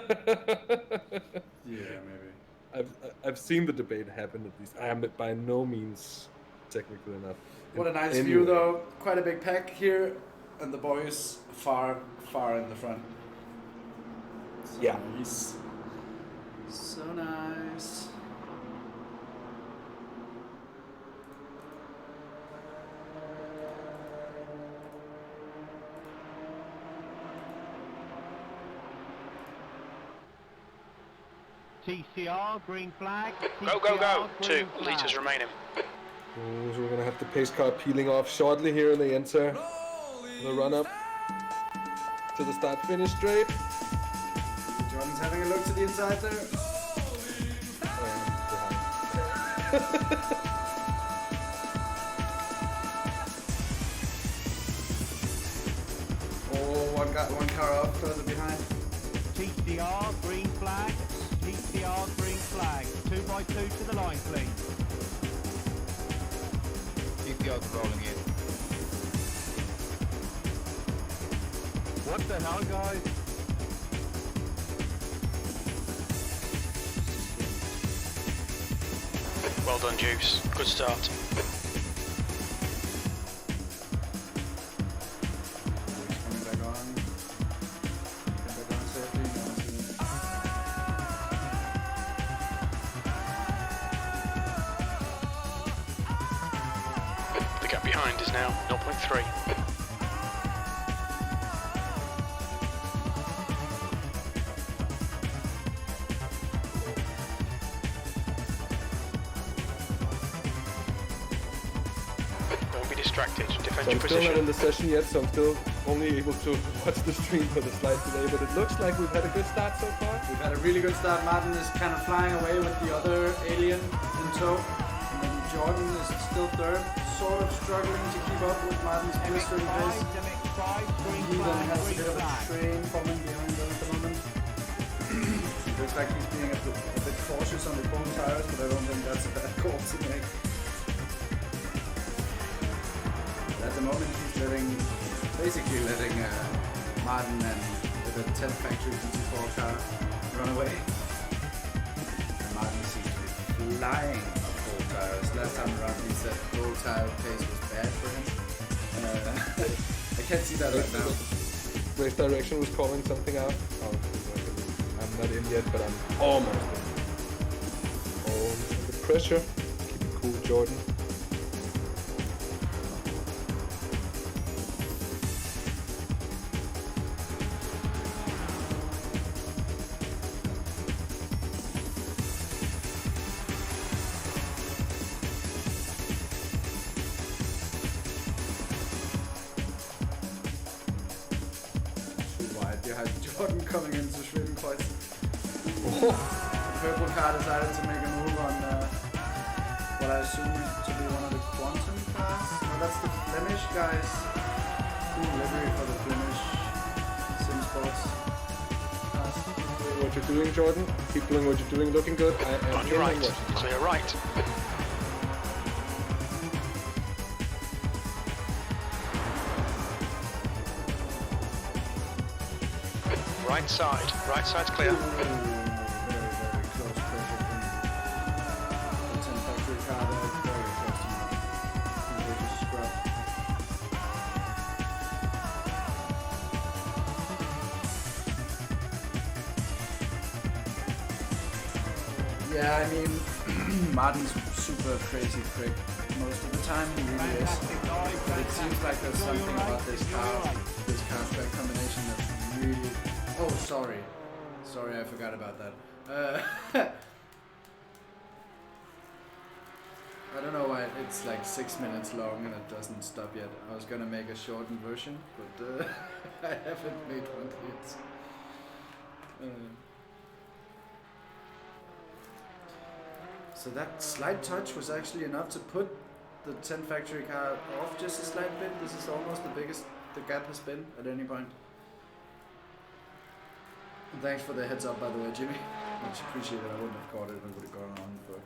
maybe. I've seen the debate happen at least. I am by no means technical enough. What a nice Anyway. view though. Quite a big pack here. And the boys far in the front. So Yeah. nice. So nice. TCR, green flag. Go. TCR, 2 green flag. litres remaining. Oh, so we're gonna have the pace car peeling off shortly here in the enter the run up to the start finish straight. Jordan's having a look to the inside there. One car off, further behind. TCR, green flag. TCR, green flag. 2x2 to the line, please. TCR's rolling in. What the hell, guys? Well done, Juice. Good start. Coming back on. Get back on safely. The gap behind is now 0.3. distracted. Defend So your I'm still not position. in the session yet, so I'm still only able to watch the stream for the slight delay, but it looks like we've had a good start so far. We've had a really good start. Martin is kind of flying away with the other alien in tow. And then Jordan is still third, sort of struggling to keep up with Martin's blistering pace. MX-5, He then has a bit of a train following behind him at the moment. Looks like he's being a bit cautious on the chrome tires, but I don't think that's a bad call to make. At the moment, he's basically letting Martin and the 10 factory GT4 car run away. And Martin seems to be flying on cold tires. Last time around, he said cold tire pace was bad for him. I can't see that right now. Race Direction was calling something out. Oh, I'm not in yet, but I'm almost in. Almost under pressure. Keep it cool, Jordan. Jordan coming into Schwindenkreuz. The purple car decided to make a move on what I assume to be one of the quantum cars. Well, that's the Flemish guys. Cool livery for the Flemish Sim Sports cars. Keep doing what you're doing, Jordan. Keep doing what you're doing. Looking good. I am On your right. watching. Clear right. Right side. Right side's clear. Very, very close pressure from the 10 factory car there. Very close to me. They just scrub. Yeah, I mean, Martin's super crazy quick most of the time. He really is. But it seems like there's something about this car track combination that's really. Oh, sorry. Sorry, I forgot about that. I don't know why it's like 6 minutes long and it doesn't stop yet. I was gonna make a shortened version, but I haven't made one yet. So that slight touch was actually enough to put the 10 factory car off just a slight bit. This is almost the biggest the gap has been at any point. And thanks for the heads up, by the way, Jimmy. Much appreciated. I wouldn't have caught it and would have gone on for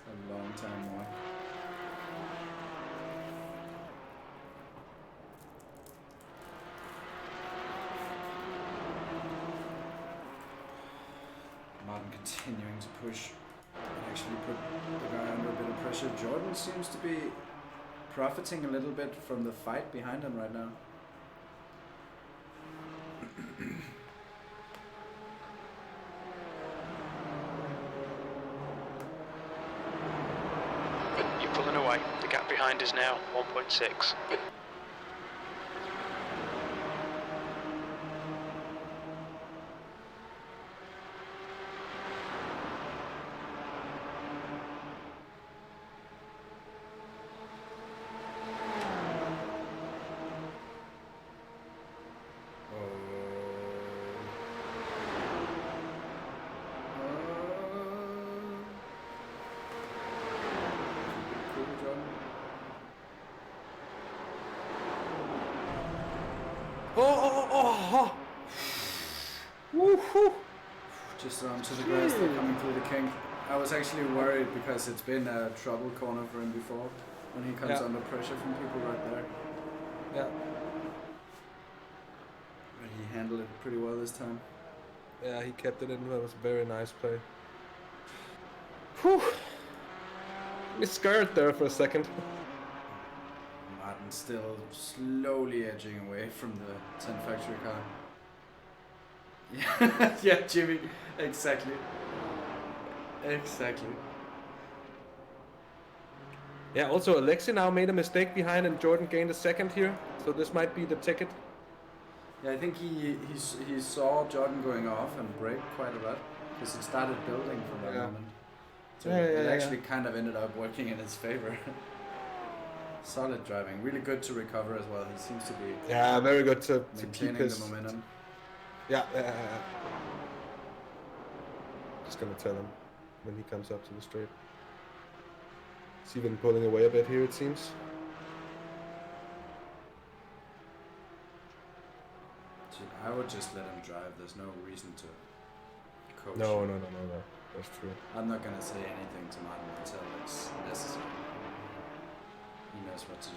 a long time more. Martin continuing to push and actually put the guy under a bit of pressure. Jordan seems to be profiting a little bit from the fight behind him right now. You're pulling away. The gap behind is now 1.6. Just onto the grass, they're coming through the kink. I was actually worried because it's been a trouble corner for him before when he comes under pressure from people right there. Yeah. But he handled it pretty well this time. Yeah, he kept it in. That was a very nice play. Whew. We scared there for a second. Martin still slowly edging away from the 10 factory car. Yeah, yeah, Jimmy, exactly. Exactly. Yeah, also Alexi now made a mistake behind and Jordan gained a second here. So this might be the ticket. Yeah, I think he saw Jordan going off and brake quite a lot because it started building from that moment. So it actually kind of ended up working in his favor. Solid driving, really good to recover as well. He seems to be Yeah, very good to keep maintaining his the momentum. Yeah. Just gonna tell him when he comes up to the straight. He's even pulling away a bit here, it seems. I would just let him drive. There's no reason to coach. No. him. That's true. I'm not gonna say anything to Martin until it's necessary. He knows what to do.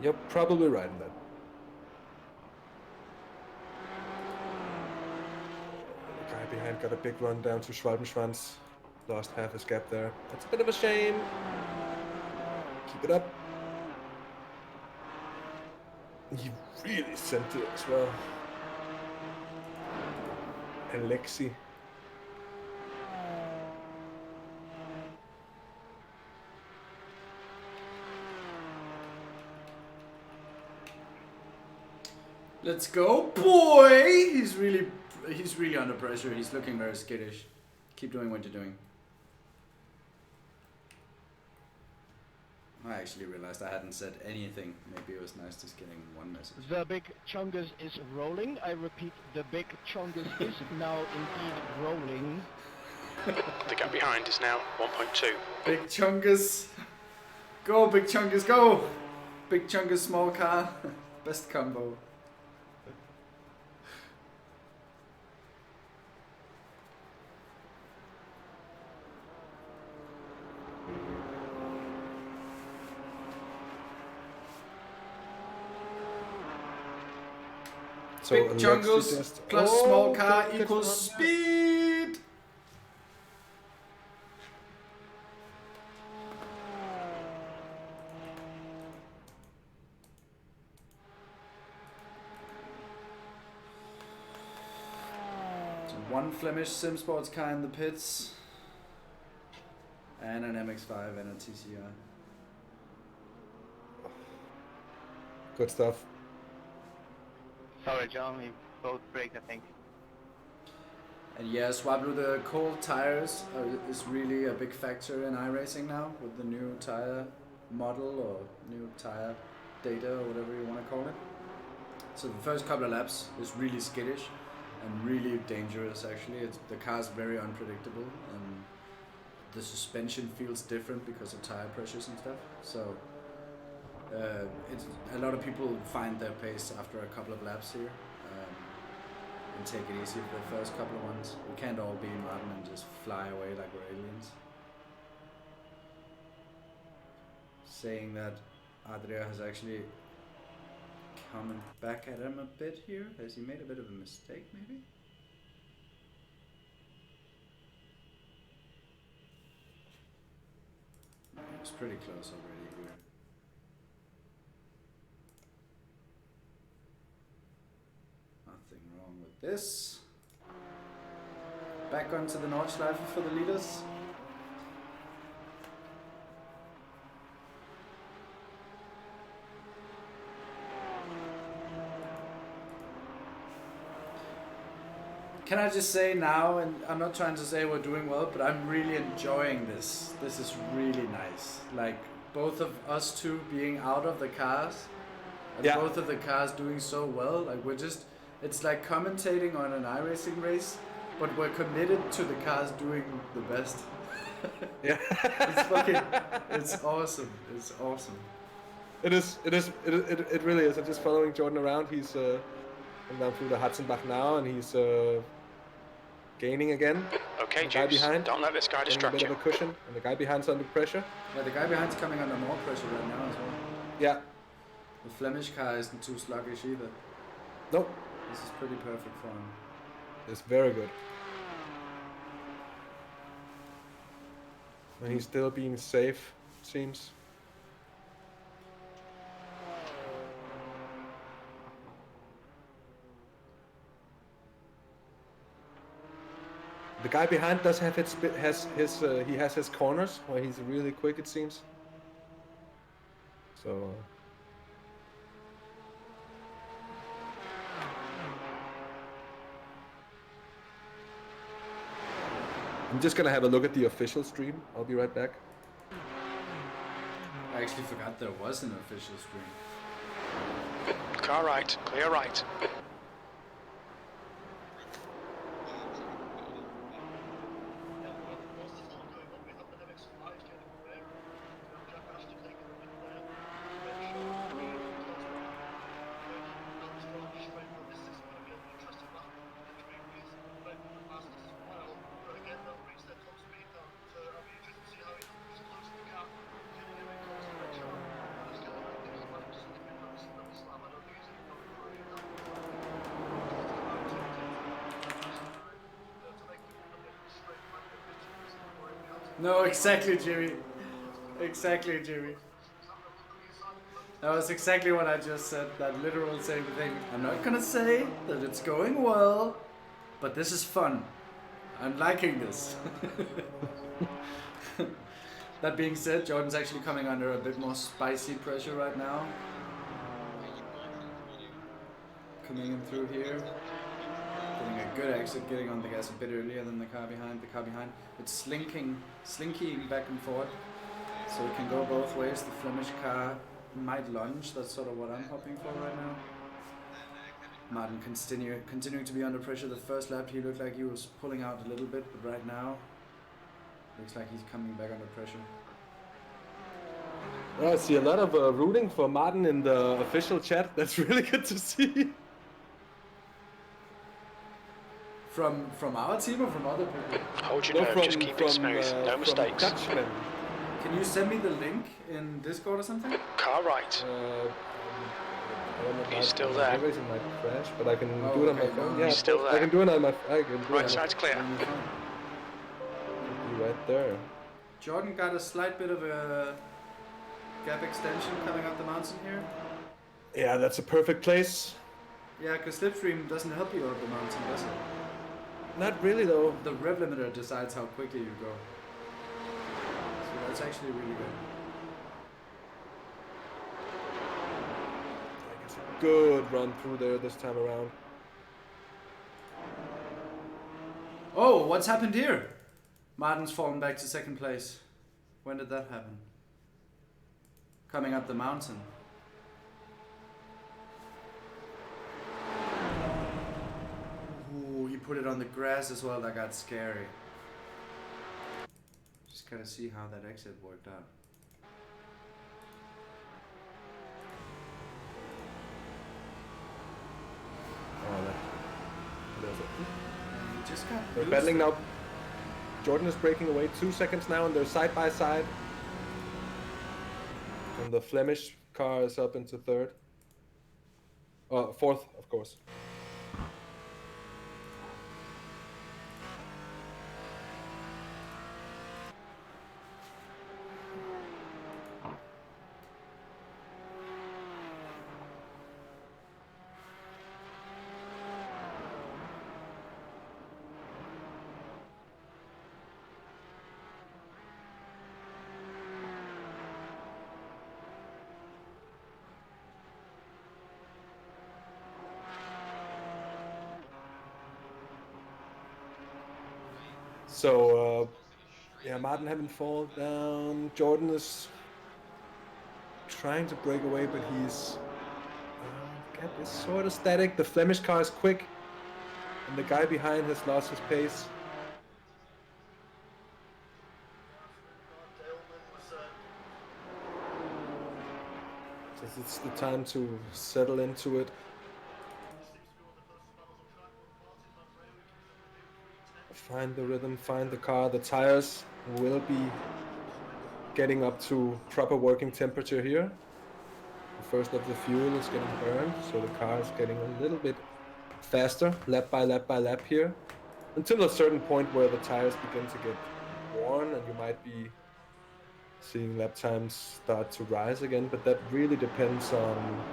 You're probably right in that. The guy behind got a big run down to Schwalbenschwanz. Lost half his gap there. That's a bit of a shame. Keep it up. He really sent it as well. Alexi. Let's go, boy! He's really under pressure. He's looking very skittish. Keep doing what you're doing. I actually realized I hadn't said anything. Maybe it was nice just getting one message. The big Chungus is rolling. I repeat, the big Chungus is now indeed rolling. The gap behind is now 1.2. Big Chungus. Go, Big Chungus, go! Big Chungus, small car. Best combo. So Big Alexi jungles just- plus Oh, small car good equals run. speed. So one Flemish sim sports car in the pits, and an MX-5 and a TCR. Good stuff. Sorry, John, we both break, I think. And yeah, Swablu, the cold tires is really a big factor in iRacing now with the new tire model or new tire data or whatever you want to call it. So the first couple of laps is really skittish and really dangerous actually. The car's very unpredictable and the suspension feels different because of tire pressures and stuff. So a lot of people find their pace after a couple of laps here. And take it easy for the first couple of ones. We can't all be Martin and just fly away like we're aliens. Saying that, Adria has actually come back at him a bit here. Has he made a bit of a mistake maybe? No, he was pretty close already here. Nothing wrong with this. Back onto the Nordschleife for the leaders. Can I just say now, and I'm not trying to say we're doing well, but I'm really enjoying this. This is really nice. Like, both of us two being out of the cars, and Yeah. both of the cars doing so well. Like, we're just, it's like commentating on an iRacing race, but we're committed to the cars doing the best. Yeah. It's awesome. It's awesome. It really is. I'm just following Jordan around. He's going down through the Hudson-Bach now, and he's gaining again. Okay, The guy Juice, behind. don't let this guy Getting a distract bit you. of a cushion, and the guy behind's under pressure. Yeah, the guy behind's coming under more pressure right now as well. Yeah. The Flemish car isn't too sluggish either. Nope. This is pretty perfect for him. It's very good. And he's still being safe, seems. The guy behind does have he has his corners where he's really quick, it seems. So. I'm just gonna have a look at the official stream. I'll be right back. I actually forgot there was an official stream. Car right, clear right. No, exactly, Jimmy. Exactly, Jimmy. That was exactly what I just said, that literal same thing. I'm not gonna say that it's going well, but this is fun. I'm liking this. That being said, Jordan's actually coming under a bit more spicy pressure right now. Coming in through here. Getting a good exit, getting on the gas a bit earlier than the car behind. The car behind, it's slinking back and forth. So it can go both ways. The Flemish car might lunge. That's sort of what I'm hoping for right now. Martin continuing to be under pressure. The first lap he looked like he was pulling out a little bit, but right now looks like he's coming back under pressure. Well, I see a lot of rooting for Martin in the official chat. That's really good to see. From our team or from other people? Hold your nerve, just keep it smooth, no mistakes. Dutchman. Can you send me the link in Discord or something? Car right. He's still there. iRacing might crash, but I can do it on my phone. Yeah, he's still there. I can do it on my Right side's clear. Be right there. Jordan got a slight bit of a gap extension coming up the mountain here. Yeah, that's a perfect place. Yeah, because slipstream doesn't help you up the mountain, does it? Not really though. The rev limiter decides how quickly you go. So that's actually really good. I guess a good run through there this time around. Oh, what's happened here? Martin's fallen back to second place. When did that happen? Coming up the mountain. Ooh, he put it on the grass as well. That got scary. Just gotta see how that exit worked out. Oh, He just got they're battling now. Jordan is breaking away 2 seconds now, and they're side by side. And the Flemish car is up into third. Fourth, of course. So, yeah, Martin having fall down. Jordan is trying to break away, but he's gap is sort of static. The Flemish car is quick, and the guy behind has lost his pace. So it's the time to settle into it. Find the rhythm, find the car. The tires will be getting up to proper working temperature here. The first of the fuel is getting burned, so the car is getting a little bit faster, lap by lap by lap here, until a certain point where the tires begin to get worn, and you might be seeing lap times start to rise again, but that really depends on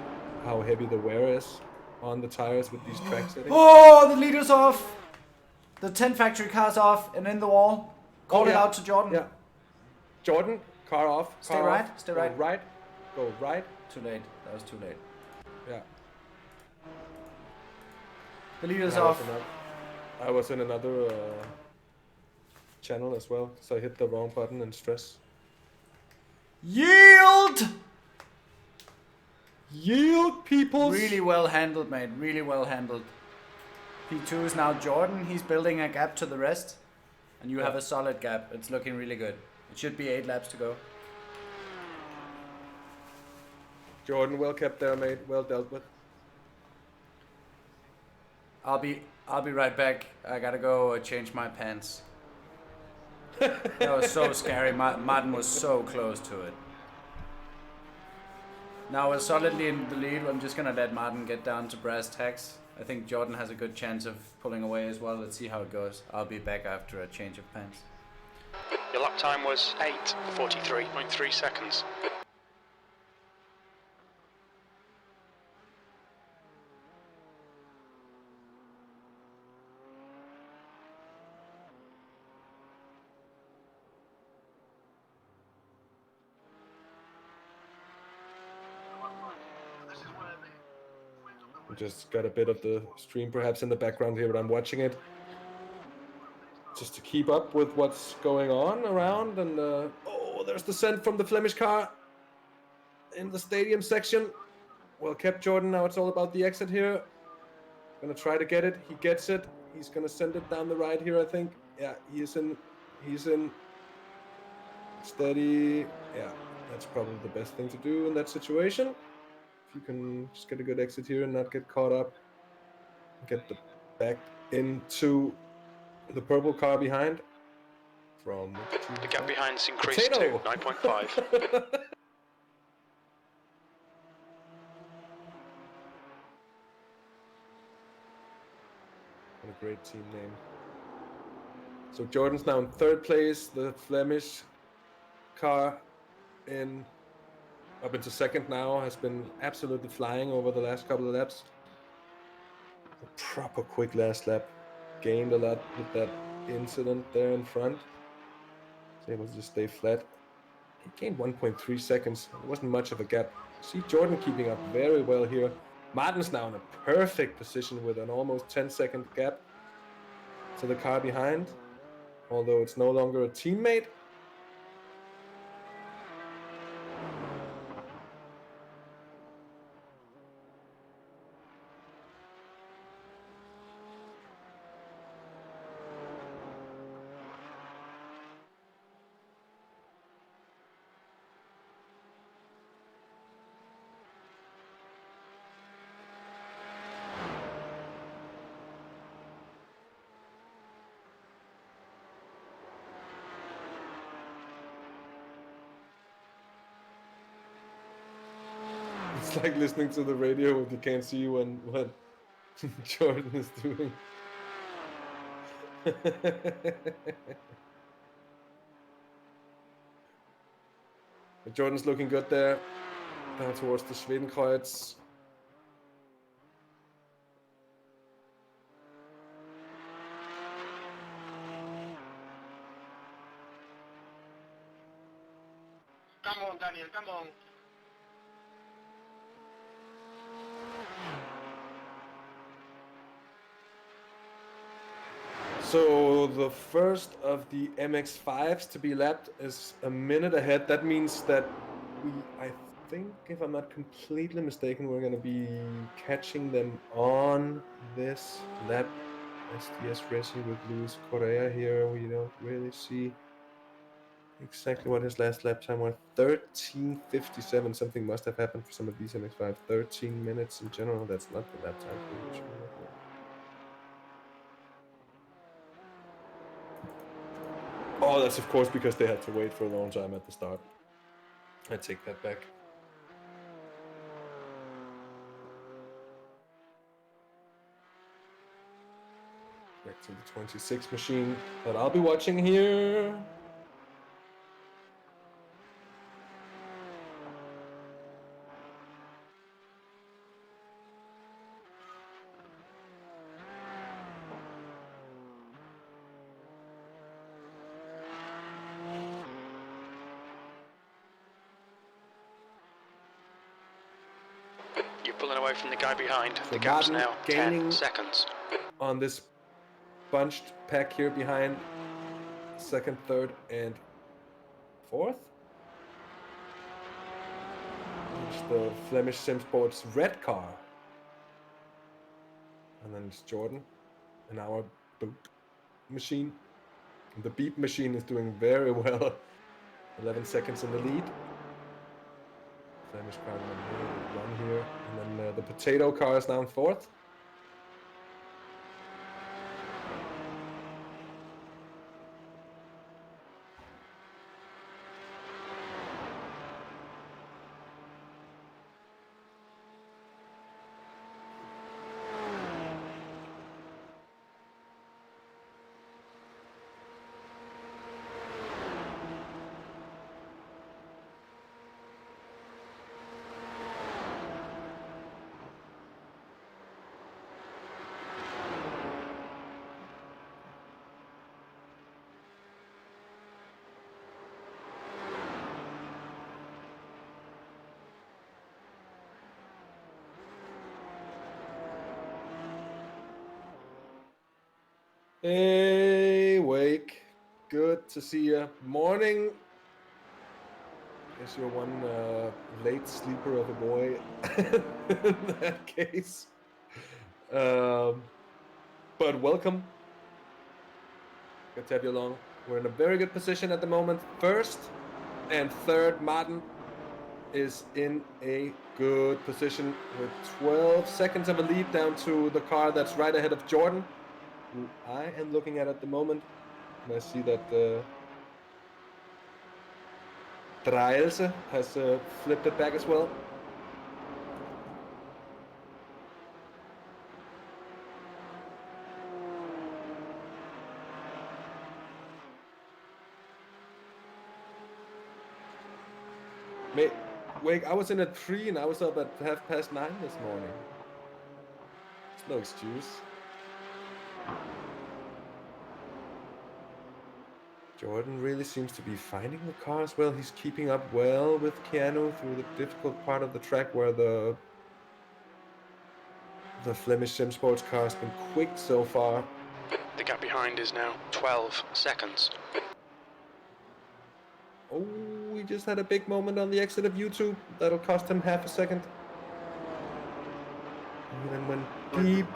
how heavy the wear is on the tires with these track settings. Oh, the leader's off! The 10 factory cars off and in the wall. Call it out to Jordan. Yeah. Jordan, car off. Stay car right, off, stay go right. right. Go right. Too late. That was too late. Yeah. The leader's And off. I was in another channel as well, so I hit the wrong button in stress. Yield! Yield, people! Really well handled, mate. Really well handled. P2 is now Jordan. He's building a gap to the rest. And you have a solid gap. It's looking really good. It should be 8 laps to go. Jordan, well kept there, mate. Well dealt with. I'll be right back. I gotta go change my pants. That was so scary. Martin was so close to it. Now we're solidly in the lead. I'm just gonna let Martin get down to brass tacks. I think Jordan has a good chance of pulling away as well. Let's see how it goes. I'll be back after a change of pants. Your lap time was 8:43.3 seconds. Just got a bit of the stream perhaps in the background here, but I'm watching it just to keep up with what's going on around. And oh, there's the scent from the Flemish car in the stadium section. Well kept, Jordan. Now it's all about the exit here. Gonna try to get it. He gets it. He's gonna send it down the right here, I think. Yeah, he's in. Steady. Yeah, that's probably the best thing to do in that situation. You can just get a good exit here and not get caught up. Get the back into the purple car behind. From The gap behind's increased to 9.5. What a great team name. So Jordan's now in 3rd place. The Flemish car up into 2nd now, has been absolutely flying over the last couple of laps. A proper quick last lap. Gained a lot with that incident there in front. Was able to just stay flat. He gained 1.3 seconds. It wasn't much of a gap. See Jordan keeping up very well here. Martin's now in a perfect position with an almost 10-second gap to the car behind. Although it's no longer a teammate. It's like listening to the radio if you can't see what Jordan is doing. Jordan's looking good there. Down towards the Schwedenkreuz. Come on, Daniel, come on. So the first of the MX-5s to be lapped is a minute ahead. That means that I think, if I'm not completely mistaken, we're going to be catching them on this lap. SDS Racing with Luis Correa here. We don't really see exactly what his last lap time was. 13:57. Something must have happened for some of these MX-5. 13 minutes in general. That's not the lap time for which we're looking at. Oh, that's of course because they had to wait for a long time at the start. I take that back. Back to the 26 machine that I'll be watching here. pulling away from the guy behind. So The gap's Martin now gaining 10 seconds. on this bunched pack here behind second, third, and fourth. It's the Flemish Sim Sports red car. And then it's Jordan and our boot machine. The beep machine is doing very well. 11 seconds in the lead. Flemish car run here. And then the potato car is down fourth. Hey, Wake. Good to see you. Morning. Guess you're one late sleeper of a boy in that case. But welcome. Good to have you along. We're in a very good position at the moment. First and third, Martin is in a good position with 12 seconds of a lead down to the car that's right ahead of Jordan, who I am looking at the moment. And I see that Traelse has flipped it back as well. Wake, I was in at 3 and I was up at 9:30 this morning. It's no excuse. Jordan really seems to be finding the car as well. He's keeping up well with Keanu through the difficult part of the track where the Flemish Sim Sports car has been quick so far. The gap behind is now 12 seconds. Oh, we just had a big moment on the exit of YouTube. That'll cost him half a second. And then went deep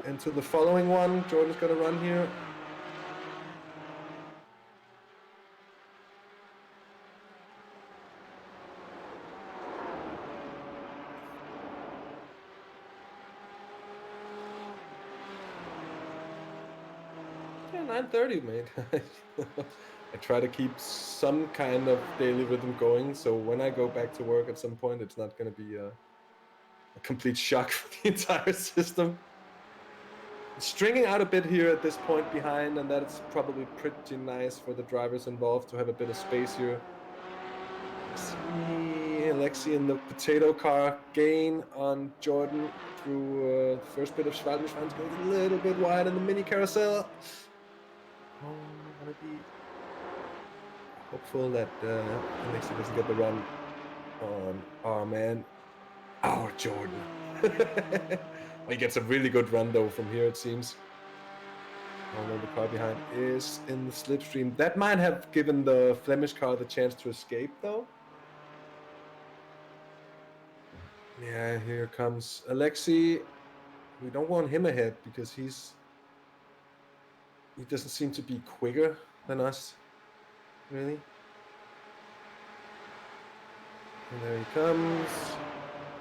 into the following one. Jordan's gonna run here. Yeah, 9:30, mate. I try to keep some kind of daily rhythm going, so when I go back to work at some point, it's not going to be a complete shock for the entire system. Stringing out a bit here at this point behind, and that's probably pretty nice for the drivers involved to have a bit of space here. See Alexi in the potato car gain on Jordan through the first bit of Schwalbenschwanz, going a little bit wide in the mini carousel. Oh, I'm gonna be hopeful that Alexi doesn't get the run on our man, our Jordan. Well, he gets a really good run though from here, it seems. Although the car behind is in the slipstream. That might have given the Flemish car the chance to escape though. Yeah, here comes Alexi. We don't want him ahead because he doesn't seem to be quicker than us, really. And there he comes.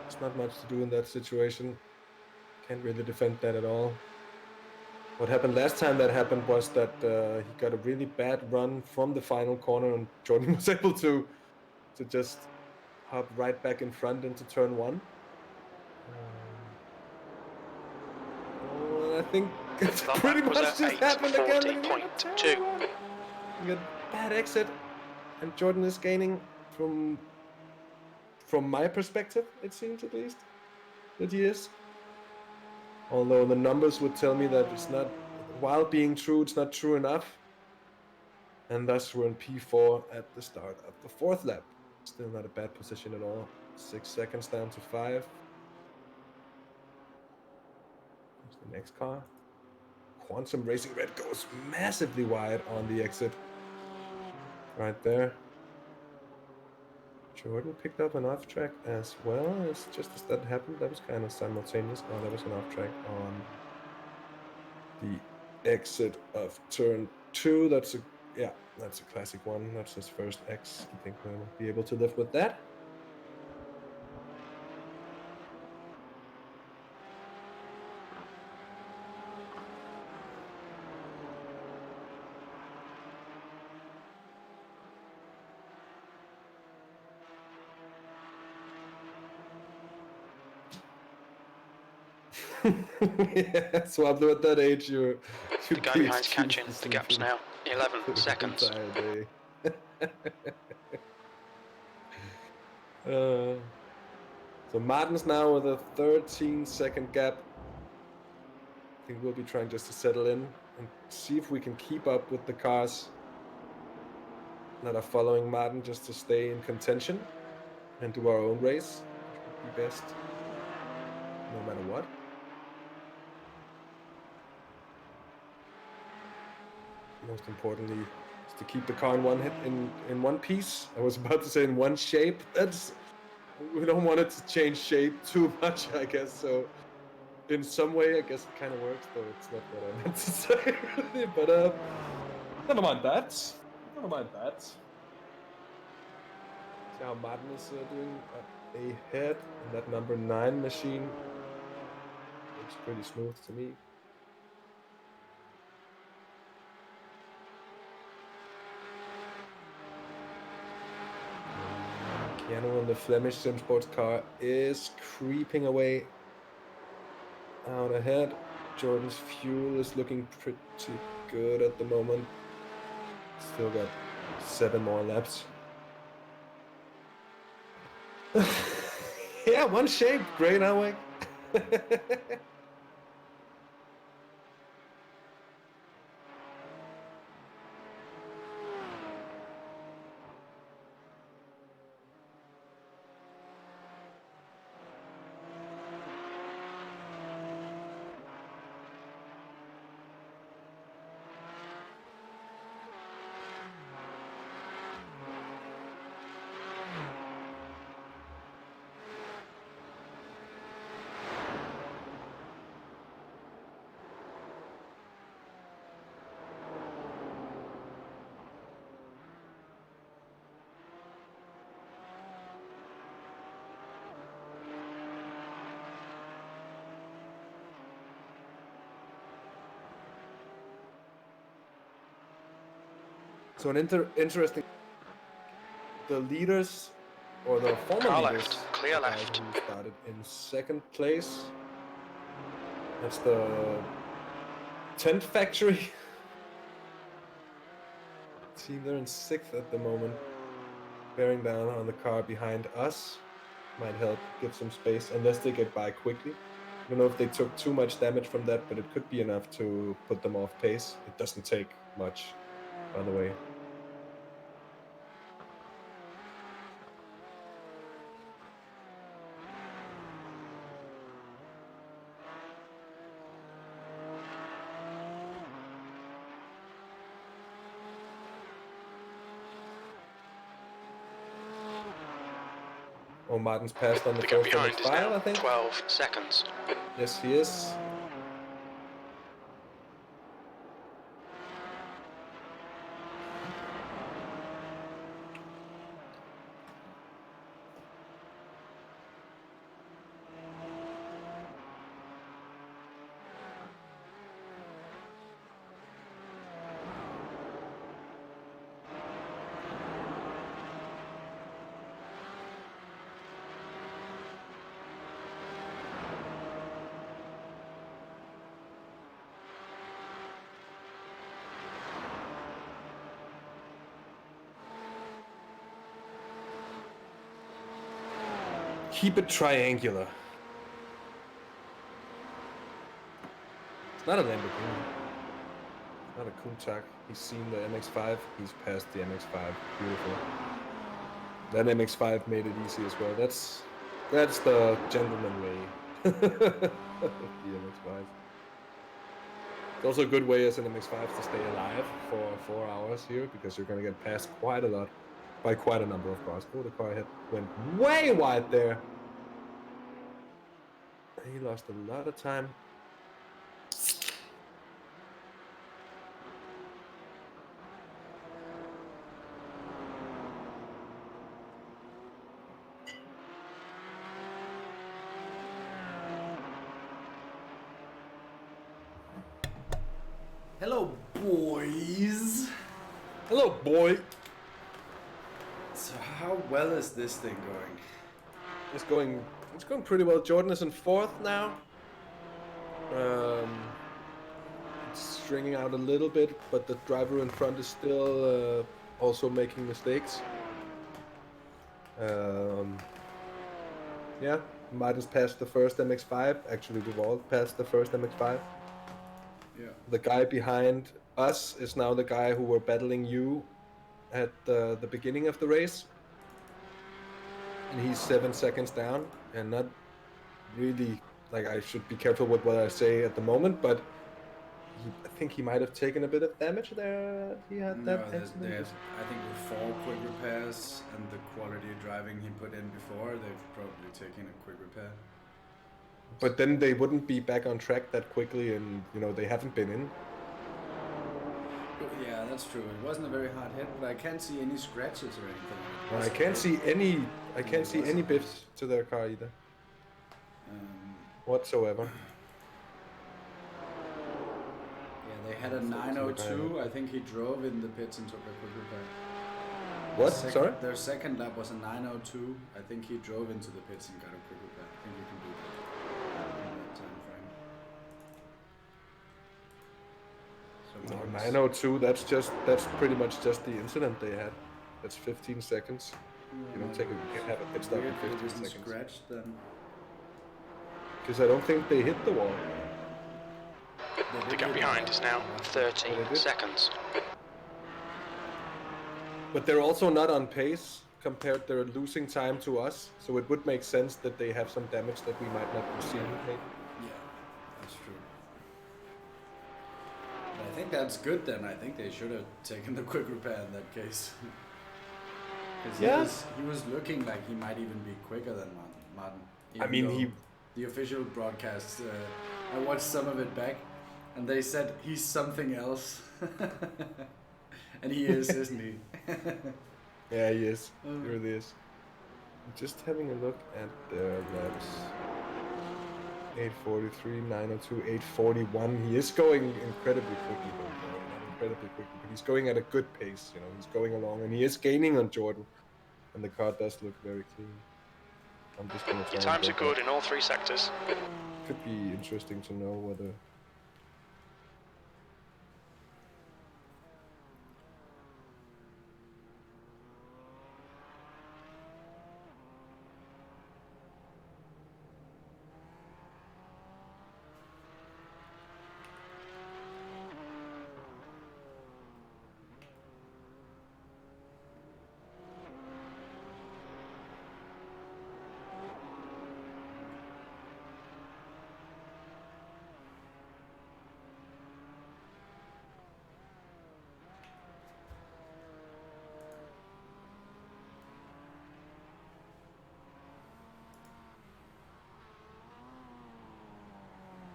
There's not much to do in that situation. Can't really defend that at all. What happened last time that happened was that he got a really bad run from the final corner and Jordan was able to just hop right back in front into turn 1. I think it's pretty much just happened again. 40.2. We got bad exit, and Jordan is gaining from my perspective, it seems at least, that he is. Although the numbers would tell me that it's not, while being true, it's not true enough. And thus we're in P4 at the start of the 4th lap. Still not a bad position at all. 6 seconds down to 5. The next car. Quantum Racing Red goes massively wide on the exit. Right there. Jordan picked up an off track as well. It's just as that happened, that was kind of simultaneous. Oh, that was an off track on the exit of turn 2. That's a classic one. That's his first X. I think we'll be able to live with that. Yeah, Swablu, at that age, you The guy behind's catching. The gap's now 11 seconds. So Martin's now with a 13-second gap. I think we'll be trying just to settle in and see if we can keep up with the cars that are following Martin, just to stay in contention and do our own race, which would be best no matter what. Most importantly is to keep the car in one piece. I was about to say in one shape. We don't want it to change shape too much, I guess. So in some way, I guess it kind of works, though it's not what I meant to say, really. But never mind that. Never mind that. See how Martin is doing ahead, and that number 9 machine looks pretty smooth to me. Keanu in the Flemish Sim Sports car is creeping away out ahead. Jordan's fuel is looking pretty good at the moment. Still got 7 more laps. Yeah, one shape. Great, Away. So an interesting, the leaders, or the former Car leaders, left, clear left. Who started in 2nd place. That's the Tent Factory team. They're in 6th at the moment, bearing down on the car behind us. Might help give some space, unless they get by quickly. I don't know if they took too much damage from that, but it could be enough to put them off pace. It doesn't take much, by the way. Oh, Martin's passed on the gap first behind is now MX-5, I think. 12 seconds. Yes, he is. Keep it triangular. It's not a Lamborghini. It's not a Countach. He's seen the MX-5. He's passed the MX-5. Beautiful. That MX-5 made it easy as well. That's the gentleman way of the MX-5. It's also a good way as an MX-5 to stay alive for 4 hours here, because you're gonna get passed quite a lot by quite a number of cars. Oh, the car ahead went way wide there. He lost a lot of time. Hello, boys. Hello, boy. So how well is this thing going? It's going pretty well. Jordan is in 4th now. It's stringing out a little bit, but the driver in front is still also making mistakes. Yeah, Martin's passed the first MX-5. Actually, we've all passed the first MX-5. Yeah. The guy behind us is now the guy who were battling you at the beginning of the race. And he's 7 seconds down, and not really, like, I should be careful with what I say at the moment, but I think he might have taken a bit of damage there. He had that accident. There's, I think with 4 quick repairs and the quality of driving he put in before, they've probably taken a quick repair. But then they wouldn't be back on track that quickly, and you know they haven't been in. Yeah, that's true. It wasn't a very hard hit, but I can't see any scratches or anything. I can't see any. I can't see any biffs to their car either, whatsoever. Yeah, they had a 902. I think he drove in the pits and took a quick repair. What? Sorry? Their second lap was a 902. I think he drove into the pits and got a quick repair. I think you can do that in that time frame. So No, 902. That's pretty much just the incident they had. That's 15 seconds. You don't take a, you can have a pit stop in 15 seconds. Scratched then. Because I don't think they hit the wall. The gap behind is now 13 seconds. But they're also not on pace compared. They're losing time to us, so it would make sense that they have some damage that we might not be seeing. Maybe. Yeah, that's true. But I think that's good then. I think they should have taken the quick repair in that case. Because he was looking like he might even be quicker than Martin. I mean, the official broadcast, I watched some of it back, and they said he's something else. And he is, isn't he? Yeah, he is. He really is. I'm just having a look at the laps. 843, 902, 841. He is going incredibly quickly, though. Not incredibly quickly, but he's going at a good pace. You know, he's going along, and he is gaining on Jordan. And the car does look very clean. I'm just gonna try. Your times are good in all 3 sectors. Could be interesting to know whether.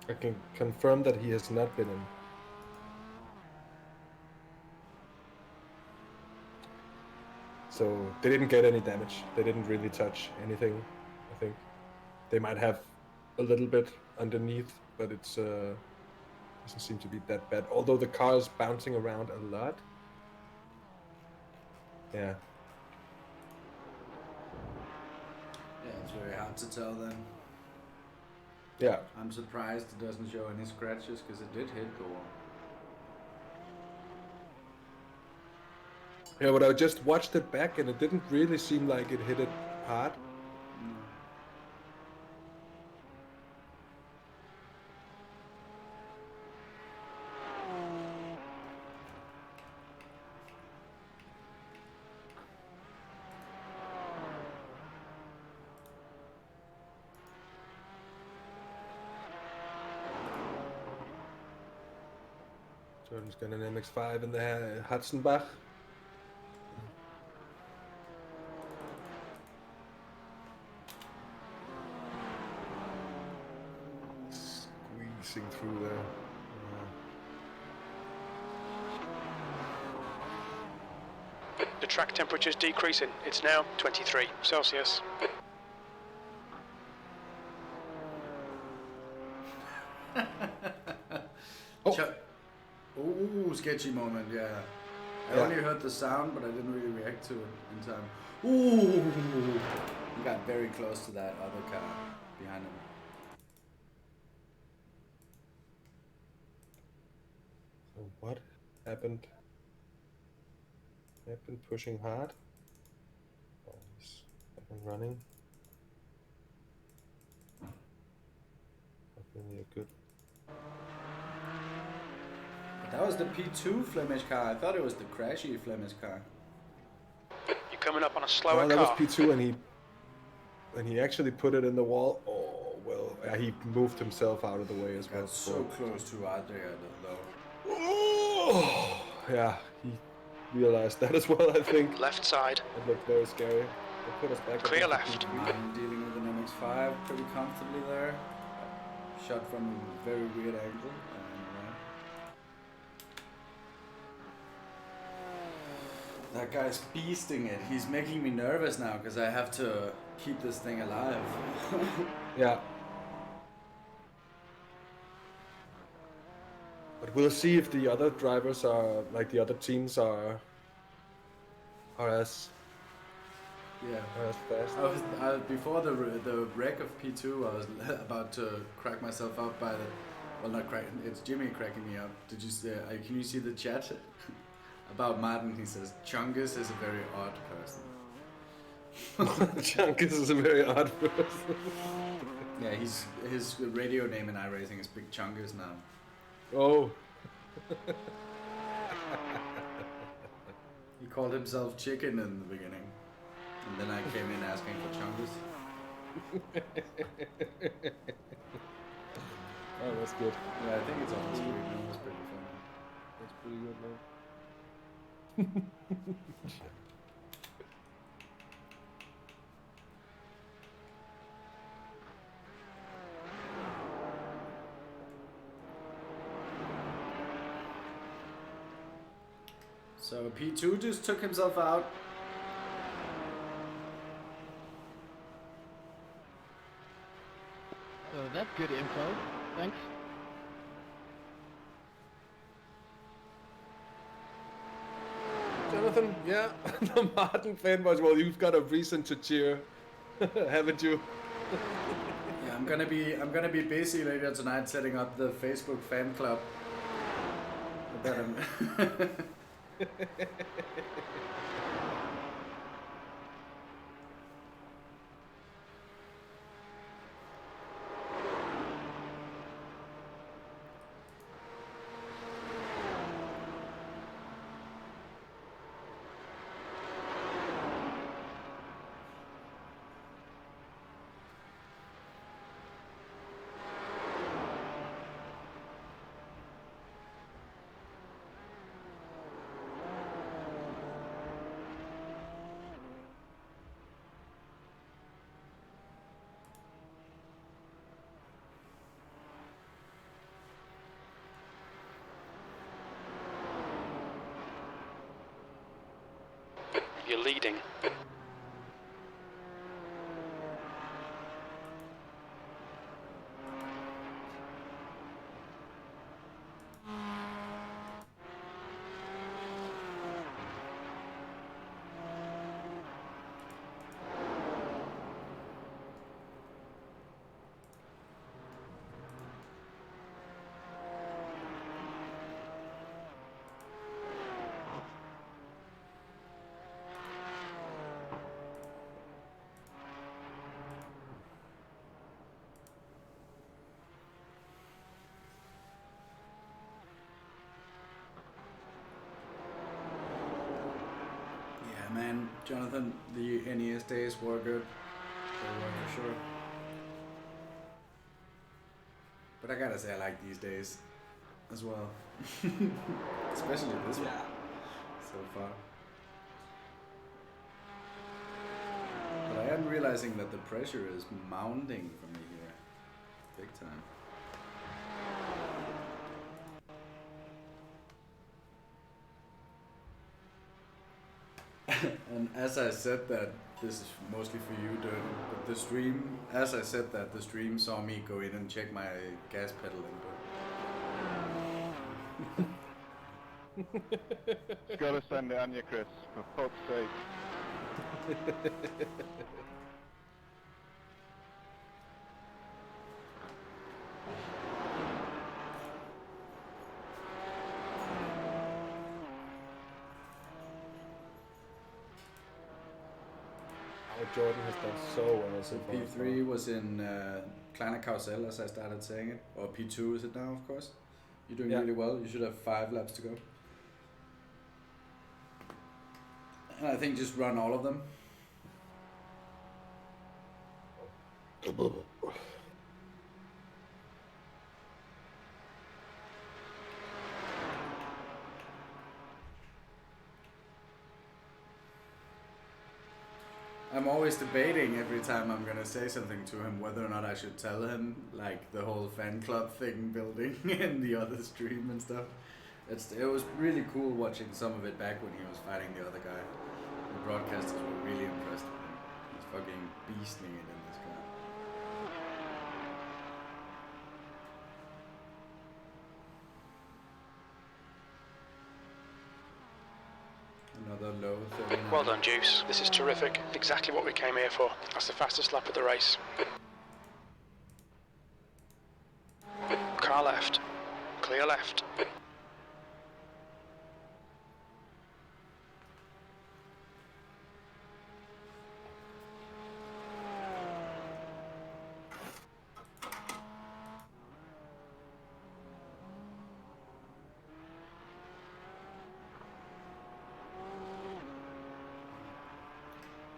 I can confirm that he has not been in. So they didn't get any damage. They didn't really touch anything, I think. They might have a little bit underneath, but it's doesn't seem to be that bad. Although the car is bouncing around a lot. Yeah. Yeah, it's very hard to tell then. Yeah. I'm surprised it doesn't show any scratches because it did hit the wall. Yeah, but I just watched it back and it didn't really seem like it hit it hard. Jordan's got an MX-5 in the Hudson-Bach. Squeezing through there. The track temperature's decreasing. It's now 23 Celsius. Ooh, sketchy moment, yeah. I Yeah. only heard the sound, but I didn't really react to it in time. Ooh! He got very close to that other car behind him. So what happened? I've been pushing hard. Oh, he's up and running. Not really a good. But that was the P2 Flemish car. I thought it was the crashy Flemish car. You're coming up on a slower Well, that car. was P2, and he actually put it in the wall. Oh well, he moved himself out of the way as well. Got so close to Adria though. Oh, yeah, he realized that as well. I think Left side. it looked very scary. They put us back. Clear up to left. P3. I'm dealing with an MX-5 pretty comfortably there. Shot from a very weird angle. That guy's beasting it. He's making me nervous now because I have to keep this thing alive. Yeah. But we'll see if the other drivers are like the other teams are as fast. Before the wreck of P2, I was about to crack myself up by the. Well, not crack. It's Jimmy cracking me up. Did you see? Can you see the chat about Martin? He says Chungus is a very odd person. Chunkus is a very odd person. Yeah, his radio name in iRacing is Big Chungus now. Oh. He called himself Chicken in the beginning, and then I came in asking for Chungus. Oh, that's good. Yeah, I think it's on the screen. That was pretty funny. That's pretty good, man. So P2 just took himself out. That's good info. Thanks. Jonathan, yeah, the Martin fanboys. Well, you've got a reason to cheer, haven't you? Yeah, I'm gonna be busy later tonight setting up the Facebook fan club. But You're leading. yeah, man, Jonathan, the NES days were good. They were for sure. But I gotta say, I like these days. as well. Especially this one so far. But I am realizing that the pressure is mounting for me here. Big time. And as I said that, this is mostly for you, Durden, but the stream, as I said that, the stream saw me go in and check my gas pedal input. Gotta send it on you, Chris, for fuck's sake. Jordan has done so well so far. P3 was in Kleiner Carousel, as I started saying it, or P2 is it now, of course. You're doing really well. You should have 5 laps to go. And I think just run all of them. I'm always debating every time I'm gonna say something to him whether or not I should tell him, like the whole fan club thing building in the other stream and stuff. It was really cool watching some of it back when he was fighting the other guy. The broadcasters were really impressed with him. He's fucking beasting it in this car. Another low 39. Well done, Juice. This is terrific. Exactly what we came here for. That's the fastest lap of the race. Car left. Clear left.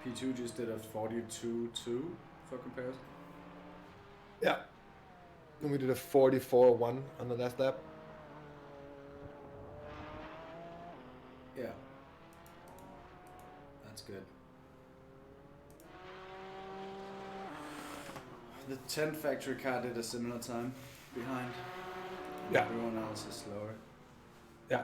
P2 just did a 42.2 for comparison. Yeah. And we did a 44.1 on the last lap. Yeah. That's good. The 10 factory car did a similar time behind. Yeah. Everyone else is slower. Yeah.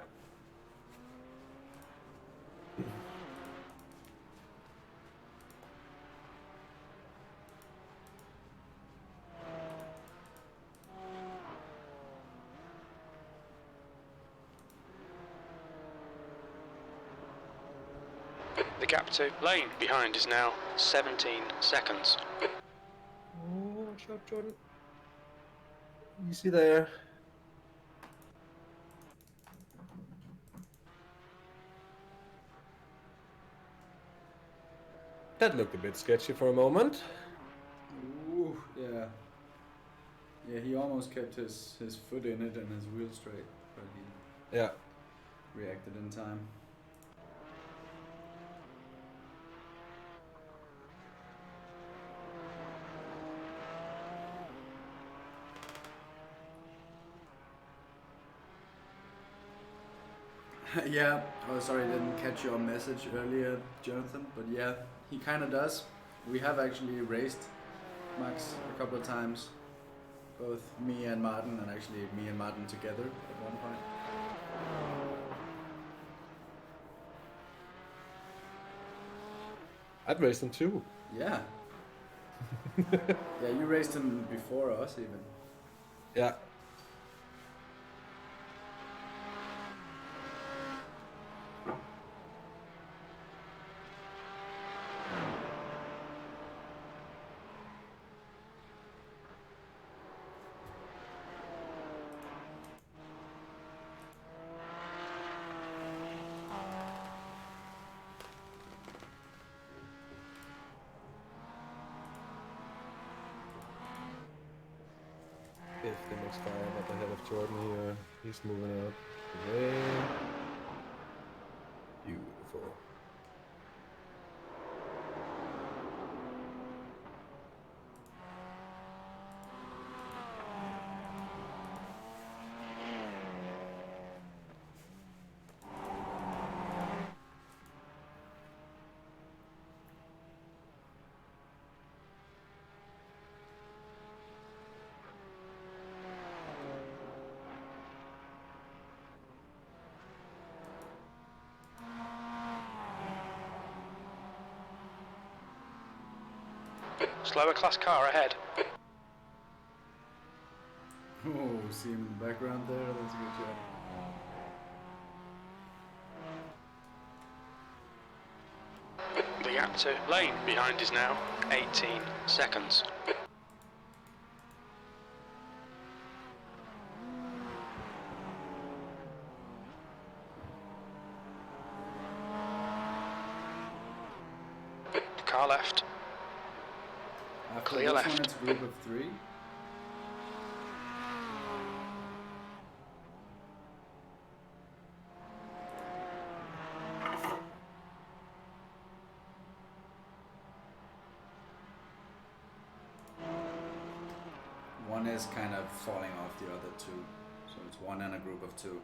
The gap to lane behind is now 17 seconds. Oh, shot, Jordan. Easy there. That looked a bit sketchy for a moment. Ooh, yeah. Yeah, he almost kept his foot in it and his wheel straight, but he reacted in time. Yeah, oh sorry, I didn't catch your message earlier, Jonathan, but yeah, he kind of does. We have actually raced Max a couple of times, both me and Martin, and actually me and Martin together at one point. I'd raced him too. Yeah. Yeah, you raced him before us even. Yeah. If the next guy up ahead of Jordan here, he's moving out the way. Beautiful. Slower class car ahead. Oh, see him in the background there. That's a good job. The gap to lane behind is now 18 seconds. Car left. After Clear this left. one, it's a group of 3. One is kind of falling off the other 2, so it's 1 and a group of 2.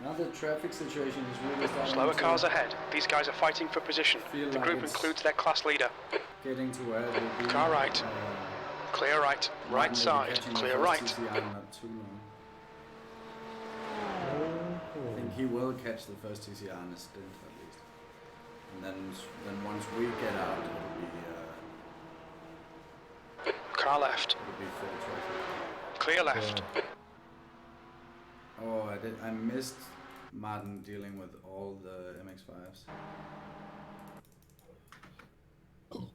Now the traffic situation is really starting Slower to cars ahead. These guys are fighting for position. feel The like group it's includes their class leader. getting to where it will be. Car right. Clear right. Right maybe side. catching the Clear first right. TCR in not too long. I think he will catch the first TCR in a stint at least. And then once we get out, Car left. it'll be full traffic. Clear left. Oh, I missed Martin dealing with all the MX-5s. Oh.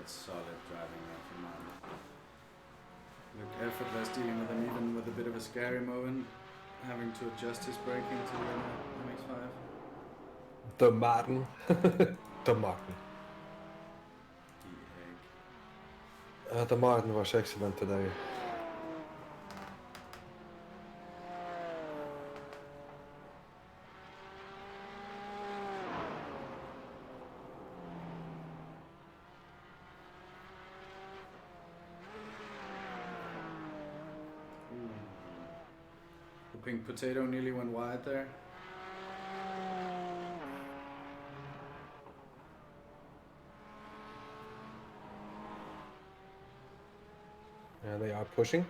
Solid driving there from Martin. Looked effortless dealing with him, even with a bit of a scary moment, having to adjust his braking to the MX-5. The Martin. The Martin. The egg. The Martin was excellent today. Pink potato nearly went wide there. Yeah, they are pushing.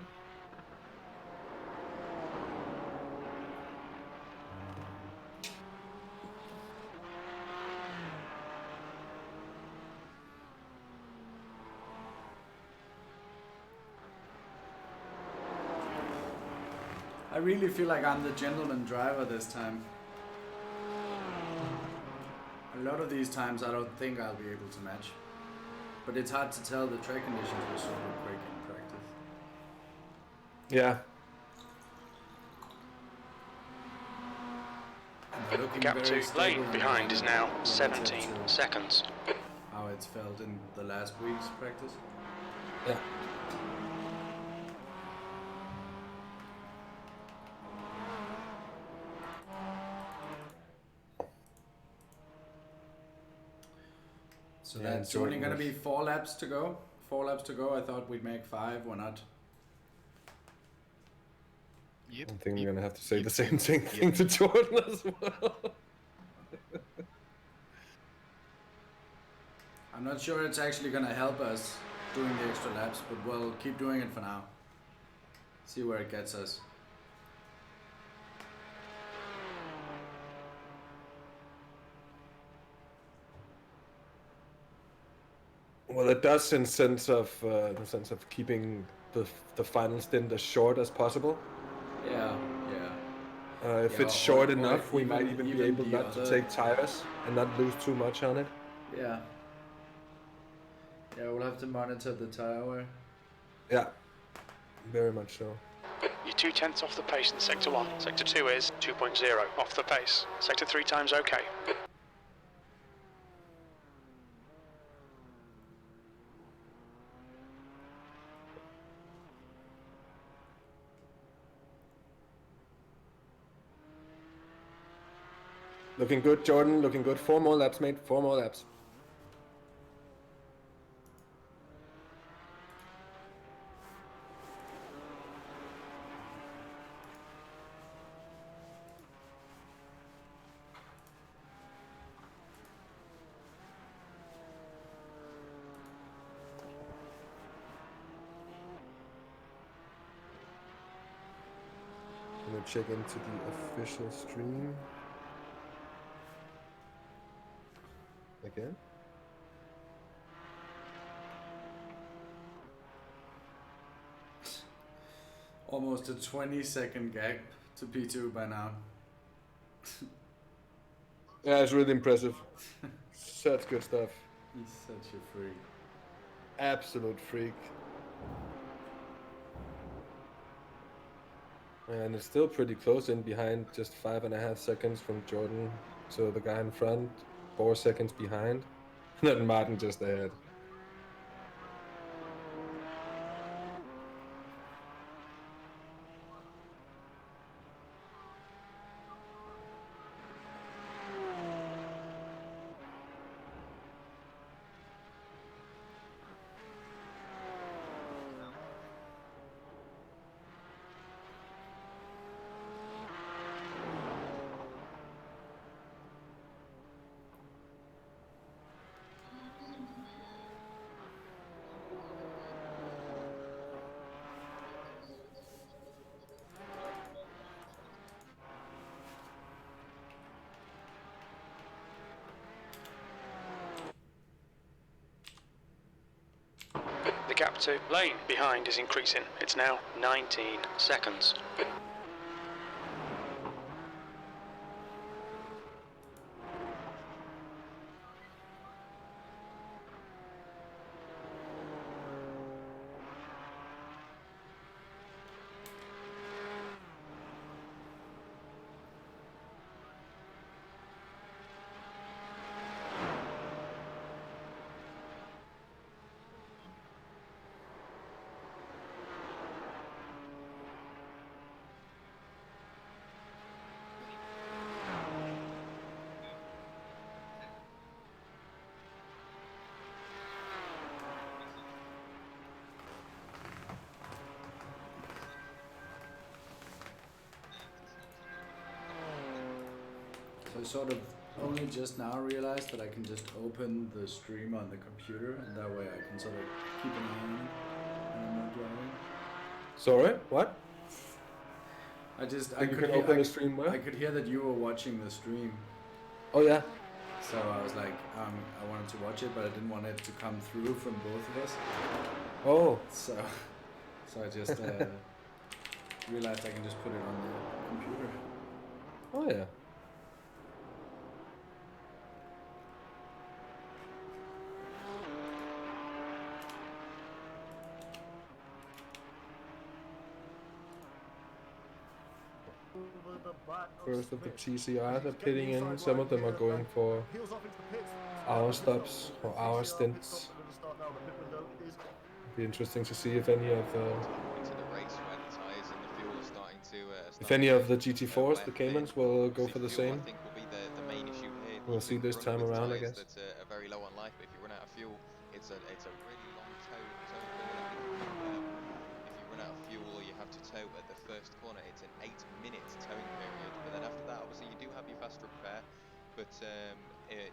I really feel like I'm the gentleman driver this time. A lot of these times I don't think I'll be able to match. But it's hard to tell, the track conditions were super quick in practice. Yeah. The gap to lane behind is now 17 seconds. How it's felt in the last week's practice. Yeah. So that's only going to be 4 laps to go. 4 laps to go. I thought we'd make 5. Why not? I think we're gonna have to say the same thing to Jordan as well. I'm not sure it's actually going to help us doing the extra laps, but we'll keep doing it for now. See where it gets us. Well, it does in the sense of keeping the final stint as short as possible. Yeah. If Yeah, it's short or enough, we might even be able the not to other- take tires and not lose too much on it. Yeah. Yeah, we'll have to monitor the tire wear. Yeah, very much so. You're 2/10 off the pace in Sector 1. Sector 2 is 2.0 off the pace. Sector 3 times okay. Looking good, Jordan. Looking good. 4 more laps, mate. 4 more laps. I'm gonna check into the official stream again. Almost a 20-second gap to P2 by now. Yeah, it's really impressive. Such good stuff. He's such a freak. Absolute freak. And it's still pretty close in behind, just 5.5 seconds from Jordan to the guy in front, 4 seconds behind. And then Martin just ahead. The gap to lane behind is increasing. It's now 19 seconds. So I sort of only just now realized that I can just open the stream on the computer, and that way I can sort of keep an eye on it when I'm not driving. Sorry, what? I You can open the stream where? I could hear that you were watching the stream, Oh yeah. so I was like, I wanted to watch it, but I didn't want it to come through from both of us. Oh. So I just realized I can just put it on the computer. Oh yeah. First of the TCR are pitting in, some of them are going for hour stops or hour stints. Be interesting to see if any of the GT4s, the Caymans, will go for the same. We'll see this time around, I guess. That are very low on life, but if you run out of fuel, it's a really long tow period. If you run out of fuel or you have to tow at the first corner, it's an 8-minute towing period. But then after that, obviously you do have your fast repair. But if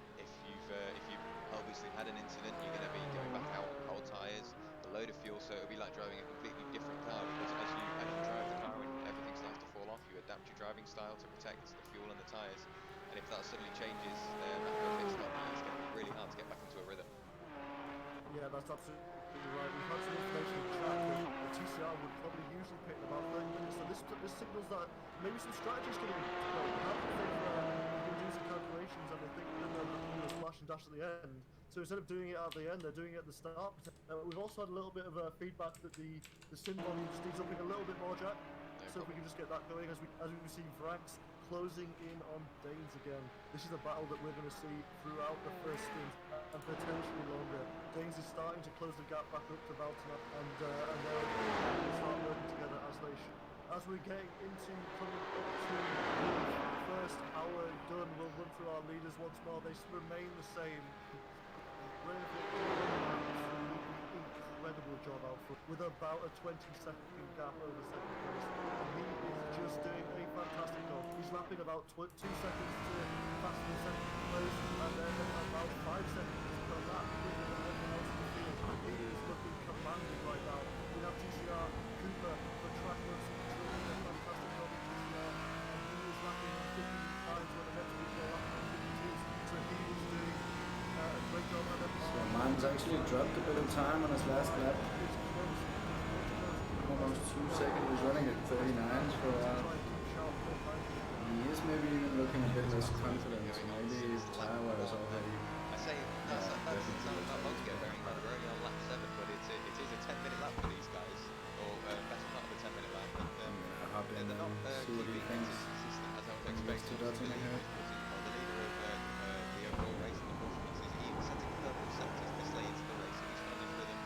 you've obviously had an incident, you're going to be going back out on cold tyres, a load of fuel, so it'll be like driving a completely different car, because as you drive the car and everything starts to fall off, you adapt your driving style to protect the fuel and the tyres. And if that suddenly changes after a pit stop, it's going to be really hard to get back into a rhythm. Yeah, that's absolutely right. We've had some information on track that the TCR would probably usually pick in about 30 minutes. So this signals that maybe some strategy's going to be you can do some calculations, and I think then they'll do a splash and dash at the end. So instead of doing it at the end, they're doing it at the start. We've also had a little bit of feedback that the sim volume just needs upping a little bit more, Jack. So if we can just get that going, as we see Franks closing in on Danes again. This is a battle that we're going to see throughout the first stint and potentially longer. Danes is starting to close the gap back up to Valtena, and they'll start working together as they should. As we're getting into coming up to the first hour done, we'll run through our leaders once more. They remain the same. Incredible job out front with about a 20-second gap over second place, and he is just doing a fantastic job. He's lapping about 2 seconds to faster than second place, and then about 5 seconds to lap quicker than everyone else in the field. He is looking commanding right now. We have TCR, Cooper, the track looks doing a fantastic job in TCR, and he is lapping at 50 times when the next people are lapping at 52s, so he is doing a great job on that. So Man's actually dropped a bit of time on his last lap. Almost 2 seconds. He's running at 39s for a while. He is maybe even looking a bit less confident. So maybe his tire wears already. I say that doesn't sound that long ago. Bearing in mind we're only on lap 7, but it is a 10-minute lap for these guys, or better part of a 10-minute lap. And hop in they're not see what he keeping thinks. as consistent as I would expect. To Dutton ahead. The leader of the overall race in the performance is even setting purple sectors this late into the race, and he's finding rhythm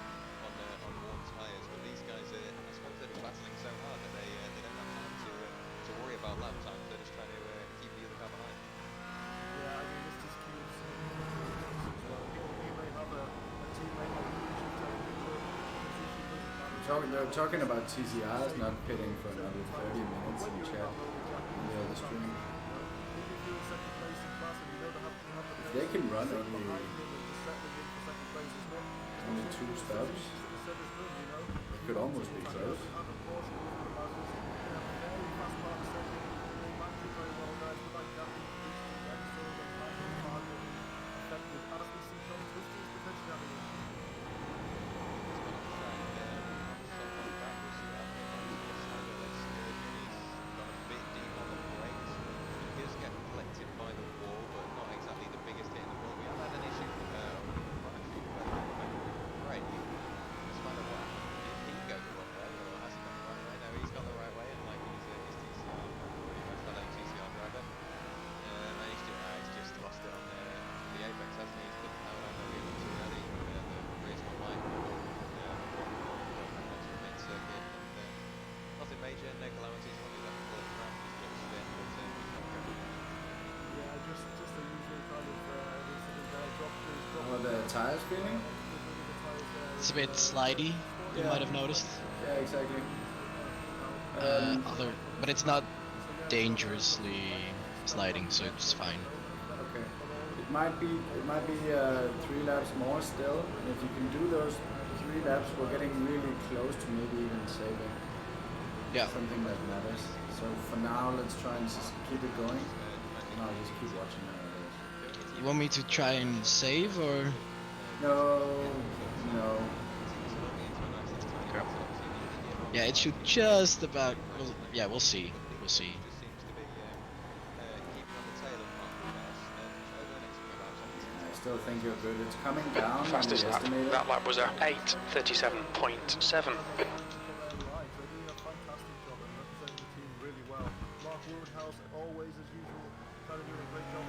on warm tyres. But these guys, I suppose they're just battling so hard that they don't have time to worry about lap time. They're just trying to keep the other car behind. Yeah, I mean, this just keeps he may have a teammate on They're talking about TCRs not pitting for another 30 minutes in chat in the other stream. If they can run only 2 stops, it could almost be close. How are the tires feeling? It's a bit slidey, you might have noticed. Yeah, exactly. But it's not dangerously sliding, so it's fine. Okay. It might be 3 laps more still, and if you can do those 3 laps, we're getting really close to maybe even saving. Yeah. Something that matters. So for now, let's try and just keep it going. And I'll just keep watching how it is. You want me to try and save, or? No. Yeah, it should just about. Well, yeah, we'll see. We'll see. I still think you're good. It's coming down. Fastest lap. That lap was a 8:37.7.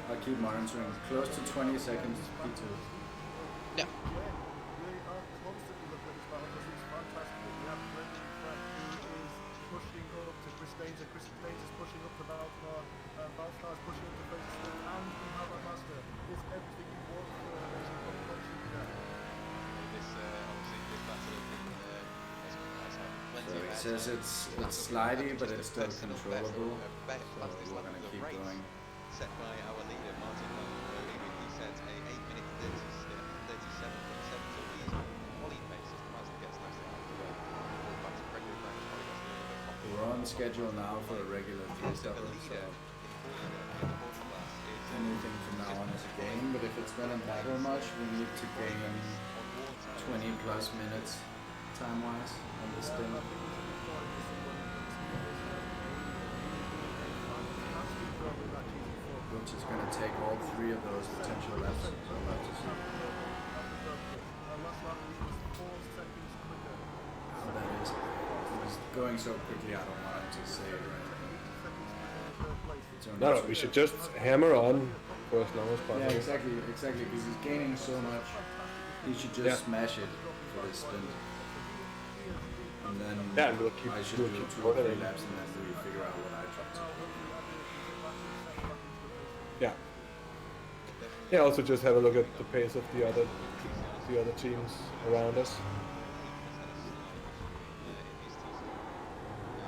I'll keep monitoring. Close to 20 seconds, P2. Yeah. So he says it's slidey, but it's still controllable. So we're gonna keep going. Set by our leader Martin he set a 8-minute 37.7, so he's quality pace as Mazda gets nicely out of the way. Back to regular range, probably gets a little bit of We're on schedule now for a regular 3-stopper, so anything from now on is a gain, but if it's gonna matter much, we need to gain 20 plus minutes time-wise on this stint. Which is going to take all 3 of those potential laps. So we'll have to see. How that is. He's going so quickly, I don't want him to say it right. No, we should just hammer on for as long as possible. Yeah, exactly, because he's gaining so much. He should just smash it for this stint. And then we'll keep, I should do 2 or 3 laps and then we figure out what I try to do. Yeah. Yeah, also just have a look at the pace of the other teams around us.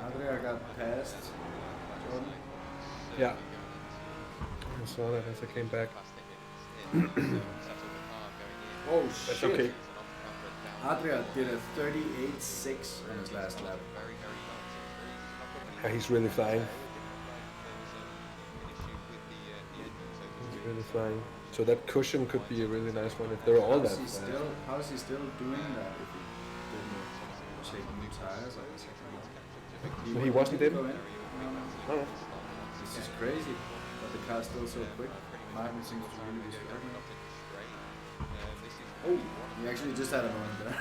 Adria got past Jordan. Yeah. I saw that as I came back. Oh That's shit. okay. Adria did a 38.6 on his last lap. Yeah, he's really flying. He's really flying. So that cushion could be a really nice one if they're all that fast. How is he still doing that if he didn't take new tires on the second lap? He wasn't in? Go in? No. This is crazy, but the car's still so quick. Martin seems to really be struggling. Oh, he actually just had a moment there.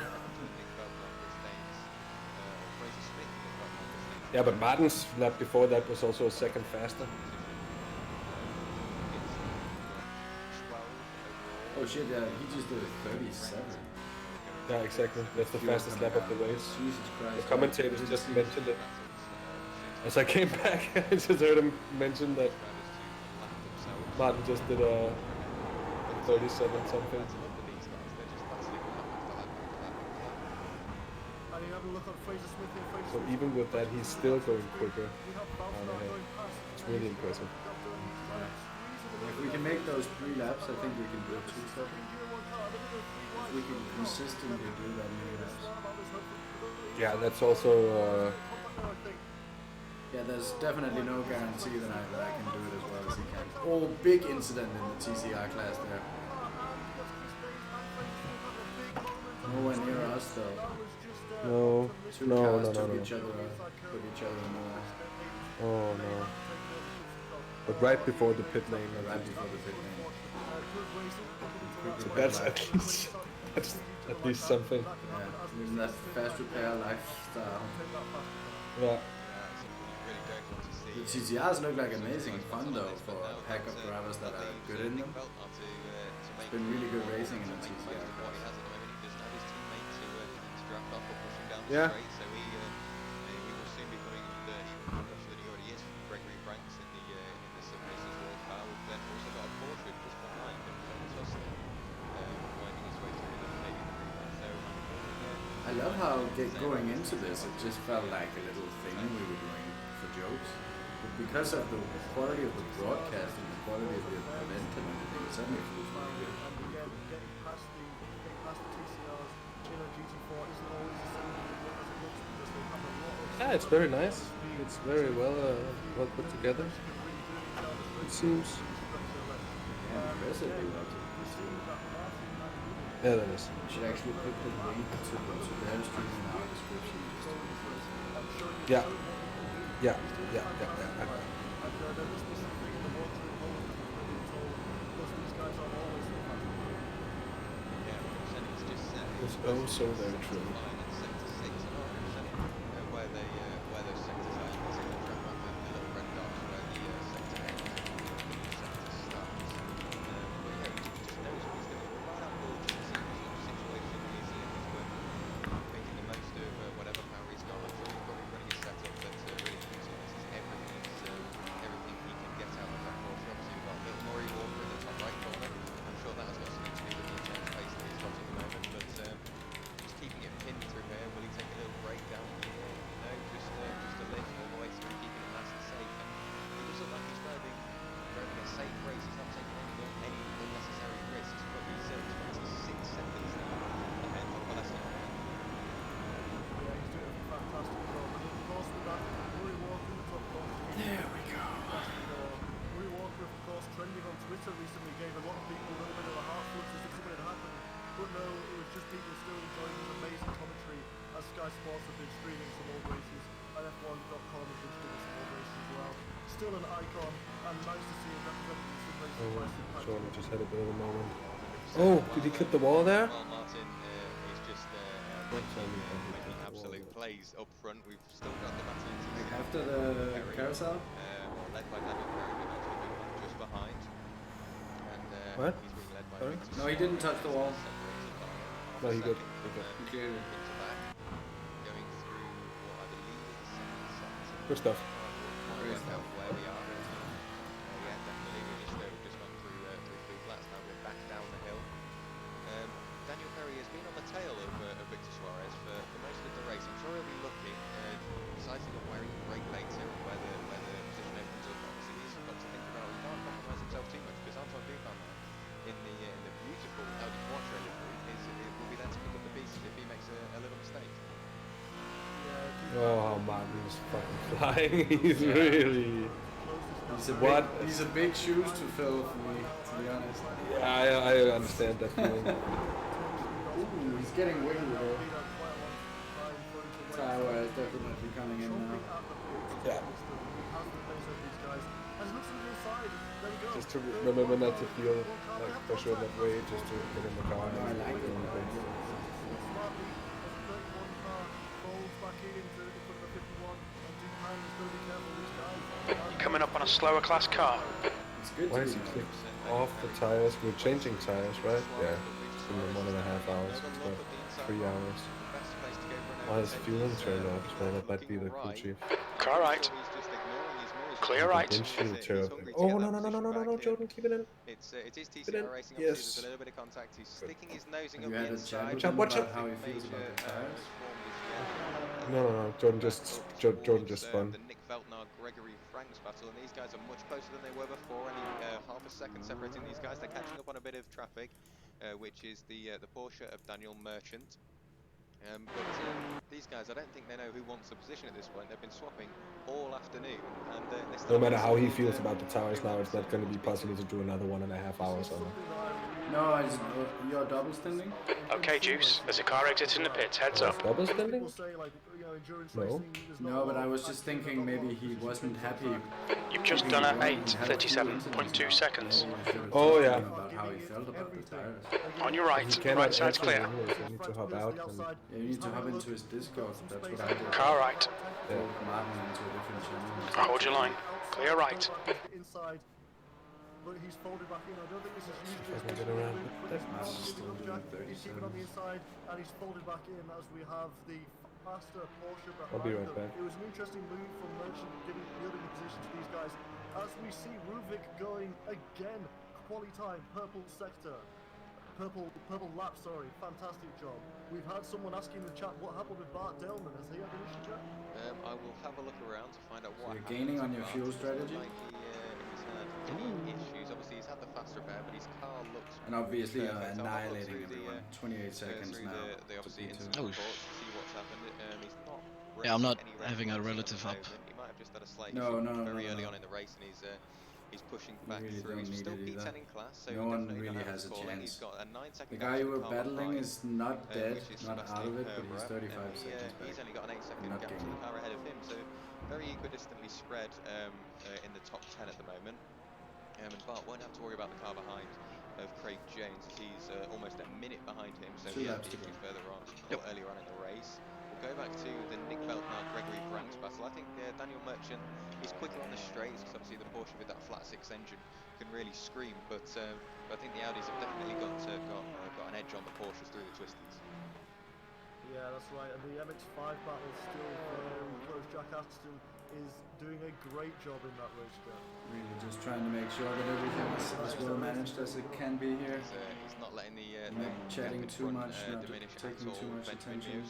Yeah, but Martin's lap before that was also a second faster. Oh shit, yeah, he just did a 37. Yeah, exactly. That's the fastest lap of the race. Jesus Christ. The commentators just mentioned it. As I came back, I just heard him mention that Martin just did a 37 something. So even with that, he's still going quicker. It's really impressive. If we can make those 3 laps, I think we can do it 2 seconds. If we can consistently do that many laps. Yeah, that's also. Yeah, there's definitely no guarantee that I can do it as well as he can. Oh, big incident in the TCR class there. Nowhere near us though. No, Two cars took each other put each other in the last. Oh no. But right before the pit lane. Right before the pit lane. So that's at least something. Yeah, isn't that fast repair lifestyle? Yeah. The TCRs look like amazing fun though for a pack of drivers that are good in them. It's been really good racing in the TCR class. Yeah. I love how going into this, it just felt like a little thing we were doing for jokes. But because of the quality of the broadcast and the quality of the event and everything, it suddenly feels really good. Getting past the TCRs in a GT4 isn't always the same as it looks because they have a lot of... Yeah, it's very nice. It's very well put together. It seems. Yeah, impressively well. Yeah, that is. We should actually put the link to their stream in our description. Yeah. Yeah. It's also very true. Sky Sports have been streaming some old races, and F1.com has been streaming some old races as well. Still an icon, and nice to see him representing the sim racing by Sim Jordan just had a bit of a moment. Oh, did he clip the wall there? Well, Martin is just making absolute plays up front. We've still got the battle into After the carousel? led by Daniel Perry, who's actually been just behind. And What? he's being led by Sorry? Victor No, he didn't touch the wall. No, he good. Clearly. Into back, going through what I believe is the second sector. Good stuff. Work out where we are. Yeah, definitely. We've just gone through three flats. Now we're back down the hill. Daniel Perry has been on the tail of Victor Suarez for most of the race. I'm sure he'll be looking, deciding on where he can brake later and where the position opens up. Obviously, he's got to think about he can't compromise himself too much because Anton Dupin in the beautiful Audi Quattro livery it will be there to pick up the pieces if he makes a little mistake. Oh, Martin's fucking flying. He's really. These are big shoes to fill for me, to be honest. Yeah, I understand that feeling. Ooh, he's getting winged though. Taiwa is definitely coming in now. Yeah. Just to remember not to feel like pressure in that way, just to get in the car and I like it. You're coming up on a slower class car. It's good Why to is be he clicked off the tires? We're changing tires, right? Yeah. It's been 1.5 hours. It's not 3 hours. Why is fueling turned off as well? That might be the crew chief. Car right. Clear right. Windshield tear. Oh, no, Jordan, keep it in. It is Keep it in. TCR Racing. Obviously, Yes. there's a little bit of contact. He's sticking his nosing Have up you the had a chat inside. with him Watch about out. how he feels about the tires? No. Jordan just spun. The Nick Veltnar Gregory Franks battle, and these guys are much closer than they were before. Only half a second separating these guys. They're catching up on a bit of traffic, which is the Porsche of Daniel Merchant. But these guys, I don't think they know who wants the position at this point. They've been swapping all afternoon, and they still No matter how he feels about the tires now, it's not going to be possible to do another 1.5 hours on it. No, you're double standing? Okay, Juice. There's a car exiting the pits. Heads up. Double spending? No. No, but I was just thinking maybe he wasn't happy. You've just done a 8:37.2 seconds. Oh, yeah. About how he felt about the tires. On your right. He cannot Right side's exit clear. anyways. I need to hop out. And Yeah, you need to hop into his Discord. That's what I did. Car right. Pull Martin into a different channel. Hold your line. Clear right. Inside, but he's folded back in. I don't think this is usually If I can get around with that. He's keeping on the inside, and he's folded back in as we have the faster Porsche behind I'll be right them. back. It was an interesting move from Merchant giving yielding the position to these guys. As we see Ruvik going again, quality time, purple sector. Purple lap, sorry, fantastic job. We've had someone asking in the chat what happened with Bart Delman. Has he had an issue yet? I will have a look around to find out what you're gaining on your fuel strategy? Like he's had any issues. Obviously, he's had the faster pair, but his car looks. And obviously perfect. annihilating I'll look everyone. 28 seconds through now. the obviously to instant Oh, reports to see what's happened. He's not. Yeah, I'm not any having a red relative flags up. at the moment. He might have just had a slight No, issue no, very no, early no. on in the race, and he's pushing back really through. don't He's still need it P10 either. in class, so No he one definitely really not has a calling. chance. He's got a 9-second The guy you were gap to battling Carl is not dead, which is not out of it, but he's Sebastian 35 and seconds back. he's only got an 8-second Not gap to the gaining. car ahead of him, so very equidistantly spread in the top 10 at the moment. And Bart won't have to worry about the car behind of Craig Jones, as he's almost a minute behind him, so he has to be further on or earlier on in the race. We'll go back to the Nick Veltnar Gregory Franks battle. I think Daniel Merchant is quicker on the straights because obviously the Porsche with that flat 6 engine can really scream, but I think the Audis have definitely got an edge on the Porsches through the twisties. Yeah, that's right. And the MX-5 battle is still very close. Jack Aston is doing a great job in that race car. Really just trying to make sure that everything is as well managed as it can be here. He's not letting the Not chatting too much, not diminish taking too much attention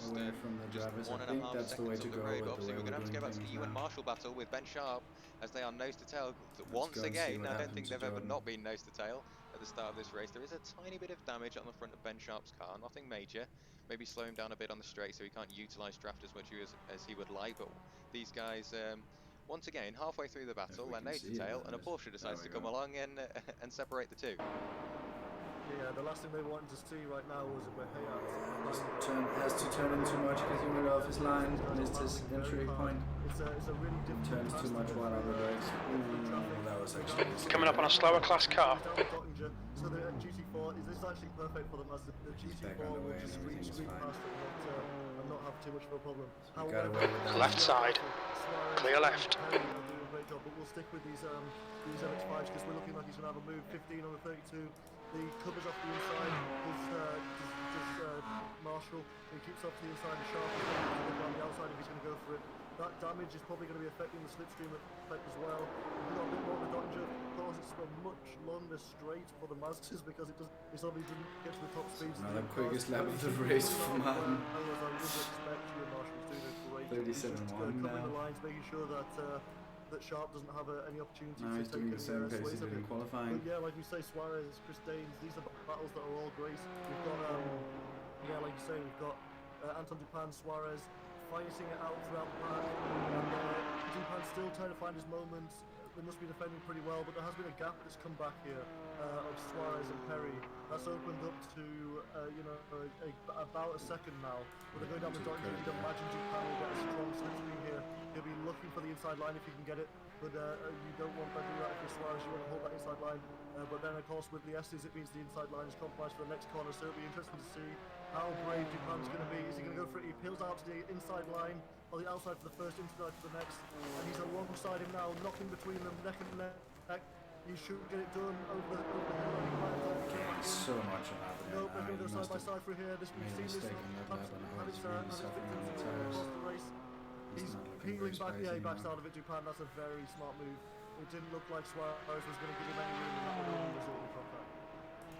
away from the drivers. I think that's the way to go with the way Obviously, we're we're going to have to doing go back to the things Ewan now. Marshall battle with Ben Sharp as they are nose to tail once go and see again. what I don't happens think to they've ever Jordan. not been nose to tail at the start of this race. There is a tiny bit of damage on the front of Ben Sharp's car, nothing major. Maybe slow him down a bit on the straight so he can't utilise draft as much as he would like. But these guys, once again, halfway through the battle, they're nose to tail, and a Porsche decides to come along and separate the two. Yeah, the last thing they wanted to see right now was where Has to turn in too much because he went off his line, missed his entry point. It's a really difficult Turns too much while on the brakes. That was actually Coming up on a slower class car. So the GT4 is actually perfect for them as the GT4 will just scream past and not have too much of a problem. Left side. Clear left. Great job, but we'll stick with these MX-5s because we're looking like he's going to have a move 15 on the 32. The covers off the inside, does Marshall, he keeps off to the inside, the sharp is on the outside if he's going to go for it. That damage is probably going to be affecting the slipstream effect as well. We've got a bit more of a Dodger, of course it's a much longer straight for the Mazdas because it obviously didn't get to the top speeds. Now the quickest lap of the race for Martin. 37.1 now. Covering the lines, making sure that that Sharp doesn't have any opportunity to take doing the same pace he did in qualifying. But yeah, like we say, Suarez, Chris Danes, these are battles that are all great. We've got, yeah, like you say, we've got Anton Dupin, Suarez fighting it out throughout the pack, and Dupin's still trying to find his moments. They must be defending pretty well, but there has been a gap that's come back here of Suarez and Perry. That's opened up to you know, about a second now. When they go down the dot, you can imagine Dupin will get a strong slipstream here. He'll be looking for the inside line if he can get it, but you don't want to do that if you're Suarez. You want to hold that inside line. But then, of course, with the S's, it means the inside line is compromised for the next corner. So it'll be interesting to see how brave Dupin's going to be. Is he going to go for it? He peels out to the inside line, or the outside for the first, inside for the next. And he's alongside him now, knocking between them, neck and neck. You should get it done over the hill. So much of happening. Nope, they're going to go side by side through here. This we've seen this. He's peeling back. Yeah, he backs out of it. Dupin. That's a very smart move. It didn't look like Suarez was going to give him any room in that result from that.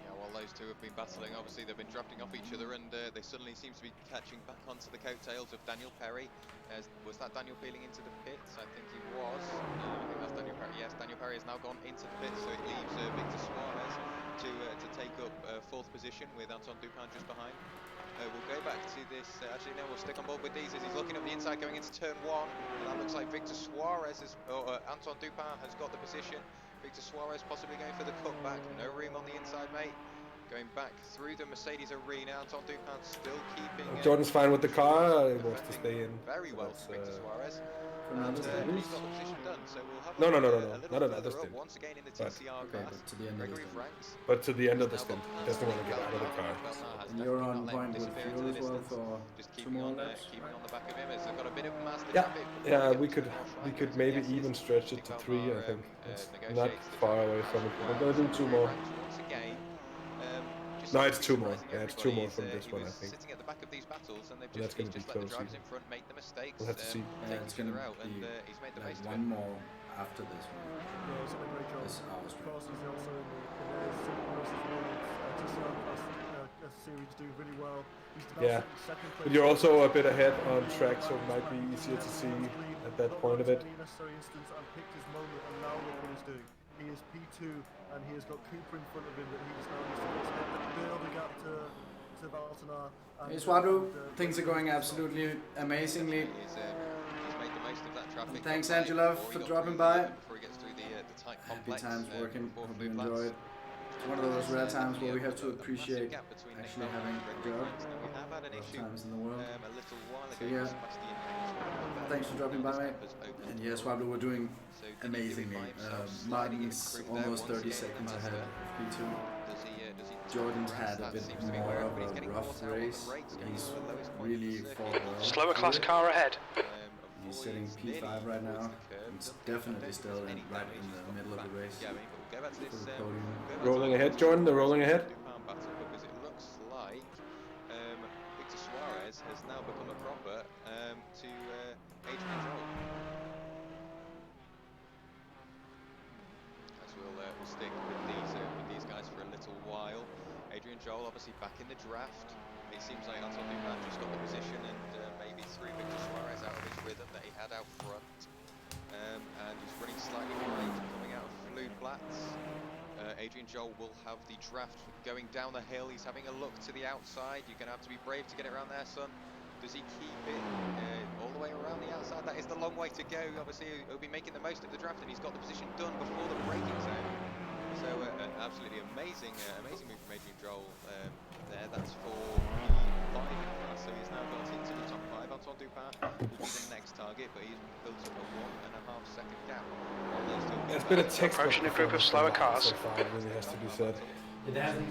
Yeah, while those two have been battling, obviously they've been drafting off each other, and they suddenly seem to be catching back onto the coattails of Daniel Perry. Was that Daniel peeling into the pits? I think he was. I think that's Daniel Perry. Yes, Daniel Perry has now gone into the pits, so it leaves Victor Suarez to take up fourth position with Anton Dupin just behind. We'll go back to this. Actually, no, we'll stick on board with these as he's looking up the inside going into turn one. And that looks like Victor Suarez Anton Dupin has got the position. Victor Suarez possibly going for the cutback. No room on the inside, mate. Going back through the Mercedes arena. Anton Dupin still keeping. Jordan's fine with the car. He wants to stay in. Very well for Victor Suarez. And he's got the position done, so we'll have No, once again in the TCR class. Gregory Franks. But to the end of the stint, he doesn't want to get out of the car. And you're on point with fuel as well for two more laps. Keeping on the back of him as they've got a bit of Mazda traffic. Yeah, we could maybe even stretch it to 3. I think it's not far away from it. We're gonna do 2 more. No, it's 2 more. Yeah, it's 2 more from this one, I think. Sitting at the back of these battles, and they've That's going to be just let the close. drivers in front make the mistakes. We'll have to see. Yeah, it's going to be he's made the like most of one it. more after this one. Yeah, he's done a great job. This hour straight. Of course, he's also in the SimracersWorld TCR class series doing really well. He's Yeah, second place. but you're also a bit ahead on track, so it might be easier to see at that point of it. Necessary instance and picked his moment, and now look what he's doing. He is P2, and he has got Cooper in front of him that he just now needs to build a gap to Valtanar. Hey Swadu, things are going absolutely amazingly. He's made the most of that traffic. Thanks Angela for dropping by. Before he gets through the tight Happy complex. times working, before hope you blue enjoyed. flats. It's one of those rare times where we have to appreciate Gap between actually Nick having Bowden a and job. Franks. Now, we have had an Those issue times in the world. a little while So ago. yeah, Sebastian Vettel. thanks for dropping by, mate. And yes, Swablu, we're doing So did he do it amazingly. by himself, sliding it Martin's through there almost once 30 again, seconds the ahead Mazda. of P2. Does he Jordan's had a that bit seems to be more where of everybody's a getting rough caught out on the race. brakes, and He's the lowest point really of the fought circuit. well. Slower class car ahead. He's sitting P5 right now. He's definitely still right in the middle of the race. Yeah, I mean, but we'll go back to this. For the podium. Go back Rolling to ahead, Jordan. They're rolling ahead. Dupin battle, because it looks like Victor Suarez has now become a cropper to Adrian Joel. As we'll stick with these guys for a little while. Adrian Joel obviously back in the draft. It seems like Anton Dupin just got the position and maybe threw Victor Suarez out of his rhythm that he had out front. And he's running slightly wide coming out of Blue Flats. Adrian Joel will have the draft going down the hill. He's having a look to the outside. You're going to have to be brave to get it around there, son. Does he keep it all the way around the outside? That is the long way to go. Obviously, he'll be making the most of the draft, and he's got the position done before the braking zone. So, an absolutely amazing move from Adrian Joel. here, but he's built up a 1.5 second gap. On those two It's been a textbook Approaching a group of performance slower from Martin cars. so far, it really has to be said. It hasn't.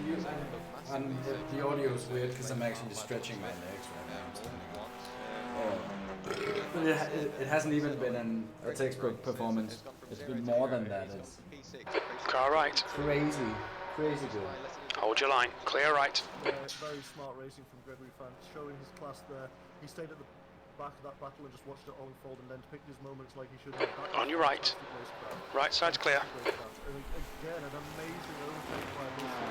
The audio is weird because I'm actually stretching my legs right now. I'm standing up. But it hasn't even been a textbook performance. It's been more than that. It's Car right. crazy good. Hold your line. Clear right. Very smart racing from Gregory France, showing his class there. He stayed at the back of that battle and just watched it all unfold and then picked his moments like he should have. On your right. Right side's clear. And again, an amazing overtake by this to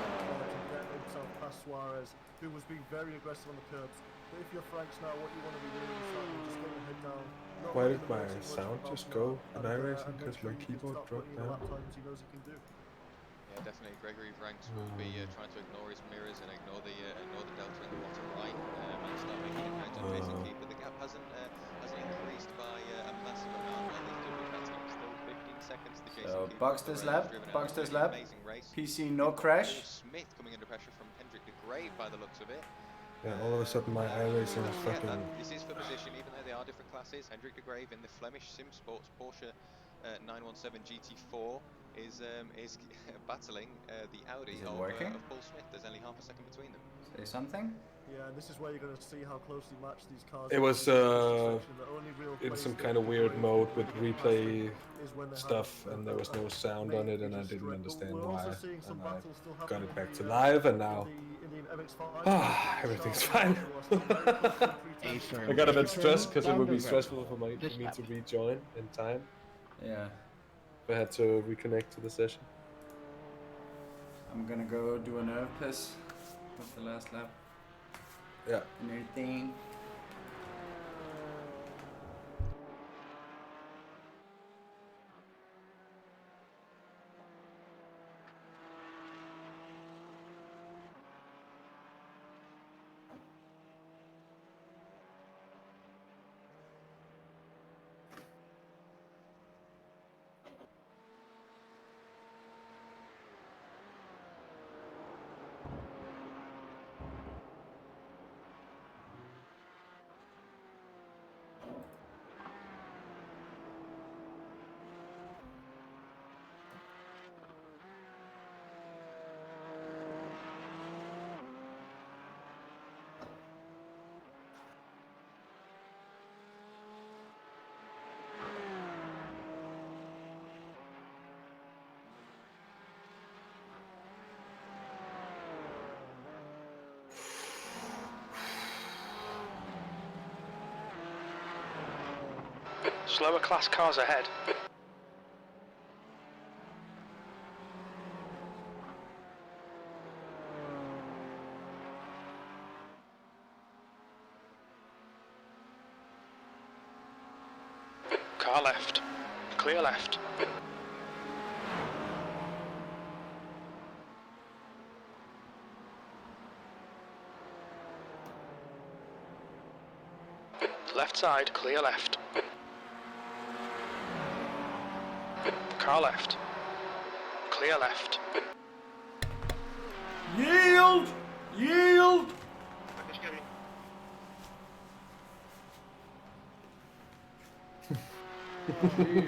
get himself past Suarez, who was being very aggressive on the curbs. But if you're Franks now, what you want to be doing is starting just getting your head down. Why did my sound just go in iRacing? Because my keyboard dropped down. He knows he can do. Yeah, definitely. Gregory Franks will be trying to ignore his mirrors and ignore the delta in the bottom right and start making it count basically. But the gap hasn't increased by a massive amount. Well, he's doing better. Still 15 seconds to Jason. So Buxter's lap. PC no crash. Smith coming under pressure from Hendrik de Grey by the looks of it. Yeah, all of a sudden my iRacing is fucking... This is for position, even though they are different classes. Hendrik de Grey in the Flemish Sim Sports Porsche 917 GT4 is battling the Audi of Paul Smith. There's only half a second between them. Say something? Yeah, and this is where you're going to see how closely matched these cars It was in some kind of weird mode with replay stuff, and there was no sound on it, and I didn't understand why. And I got it back to live, and now everything's fine. I got a bit stressed because it would be stressful for me to rejoin in time. Yeah. I had to reconnect to the session. I'm gonna go do a nerve piss with the last lap. Yeah. And everything. Slower class cars ahead. Car left. Clear left. Left side, clear left. Car left. Clear left. Yield! Yield!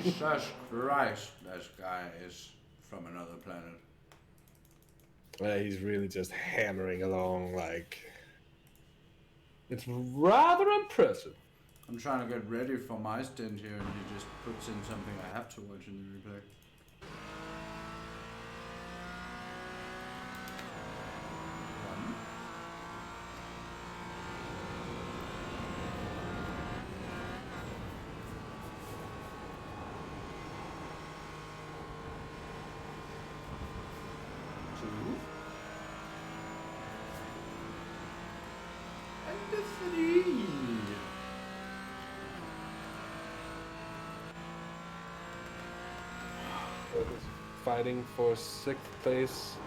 Jesus Christ, this guy is from another planet. Yeah, he's really just hammering along like... It's rather impressive. I'm trying to get ready for my stint here and he just puts in something I have to watch in the replay. Fighting for 6th place.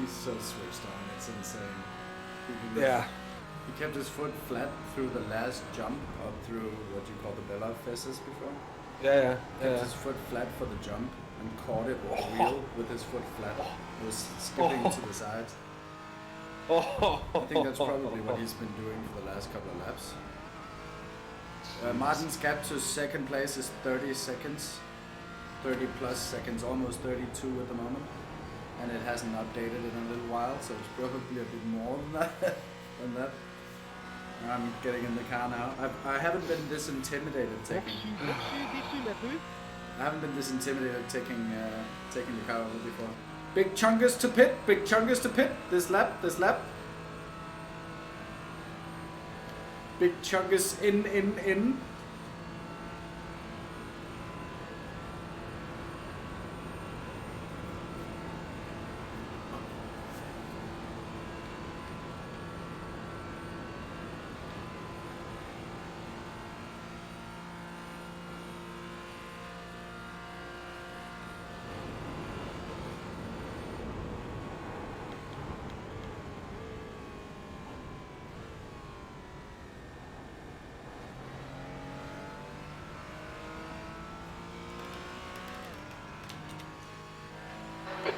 He's so switched on. It's insane. Yeah. He kept his foot flat through the last jump up through what you call the Bella Fesses before. Yeah. Kept his foot flat for the jump and caught it with the wheel with his foot flat. It was skipping to the sides. I think that's probably what he's been doing for the last couple of laps. Martin's gap to second place is 30 seconds. 30 plus seconds, almost 32 at the moment. And it hasn't updated in a little while, so it's probably a bit more than that. I'm getting in the car now. I haven't been this intimidated taking. I haven't been this intimidated taking the car over before. Big Chungus to pit. Big Chungus to pit. This lap. Big Chungus in.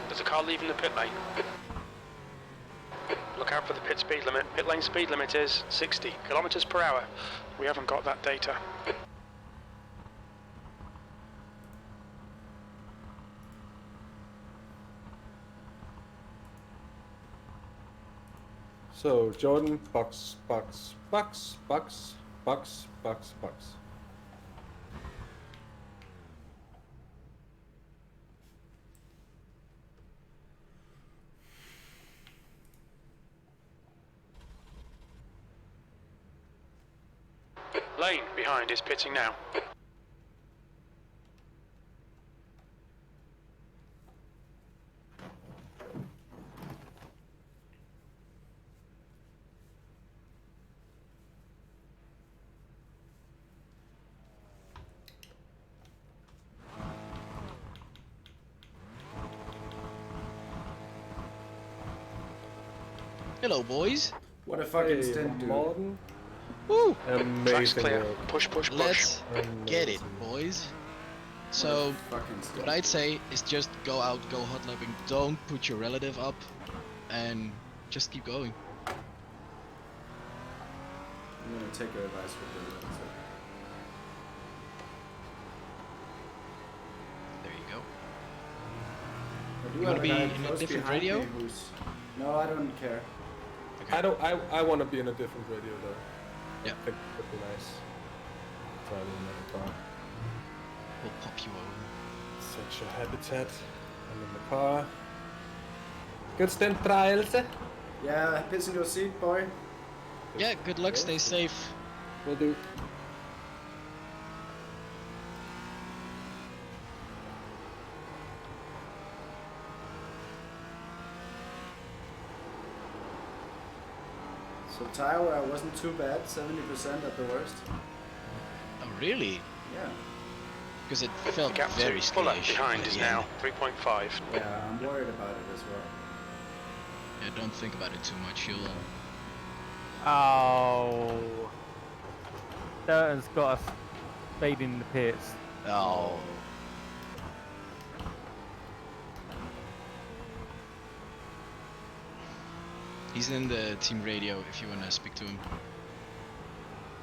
There's a car leaving the pit lane. Look out for the pit speed limit. Pit lane speed limit is 60 kilometers per hour. We haven't got that data. So Jordan, box. Lane behind is pitting now. Hello, boys. What a fucking stint, dude. Martin. Woo! Track's Amazing clear. work. Push. Let's get it, boys. So, Fucking stint. what I'd say is just go out, go hot lapping. Don't put your relative up, and just keep going. I'm gonna take your advice with this. There you go. I do You have wanna be guy in a close different behind radio? me who's- No, I don't care. I want to be in a different radio though. Yeah. I think it would be nice. Driving another car. We'll pop you over. Such a habitat. I'm in the car. Good stint trials. Yeah, piss in your seat, boy. Yeah, good luck, stay safe. Will do. So tire wasn't too bad, 70% at the worst. Oh, really? Yeah. Because it felt Gap very to Fuller skittish behind at is the now end. 3.5. Yeah, I'm worried about it as well. Yeah, don't think about it too much, you'll... Oh. Durton's got us speed in the pits. Oh. He's in the team radio if you want to speak to him.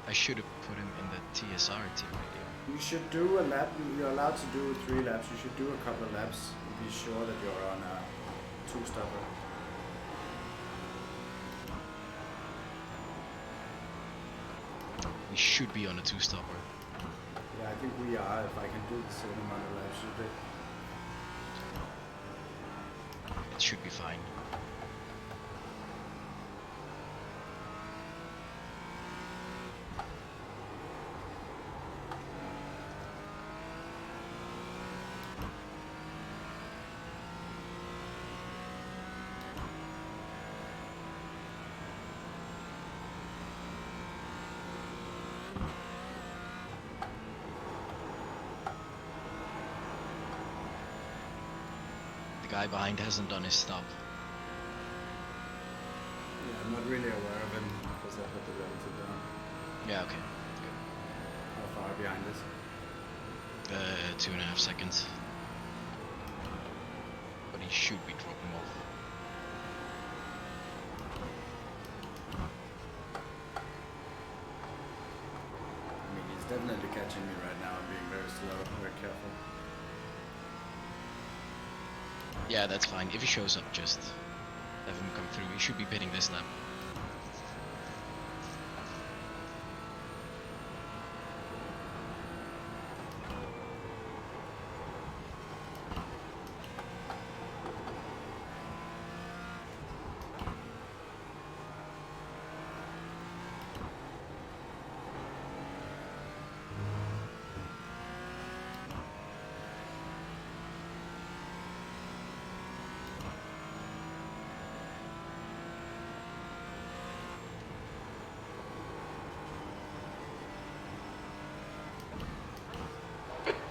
I should have put him in the TSR team radio. You should do a lap. You're allowed to do 3 laps. You should do a couple of laps and be sure that you're on a 2-stopper. We should be on a 2-stopper. Yeah, I think we are. If I can do the same amount of laps, should be. It should be fine. The guy behind hasn't done his stop. Yeah, okay. How far behind us? 2.5 seconds. But he should be dropping off. I mean, he's definitely catching me right now. I'm being very slow, very careful. Yeah, that's fine. If he shows up, just have him come through. He should be pitting this lap.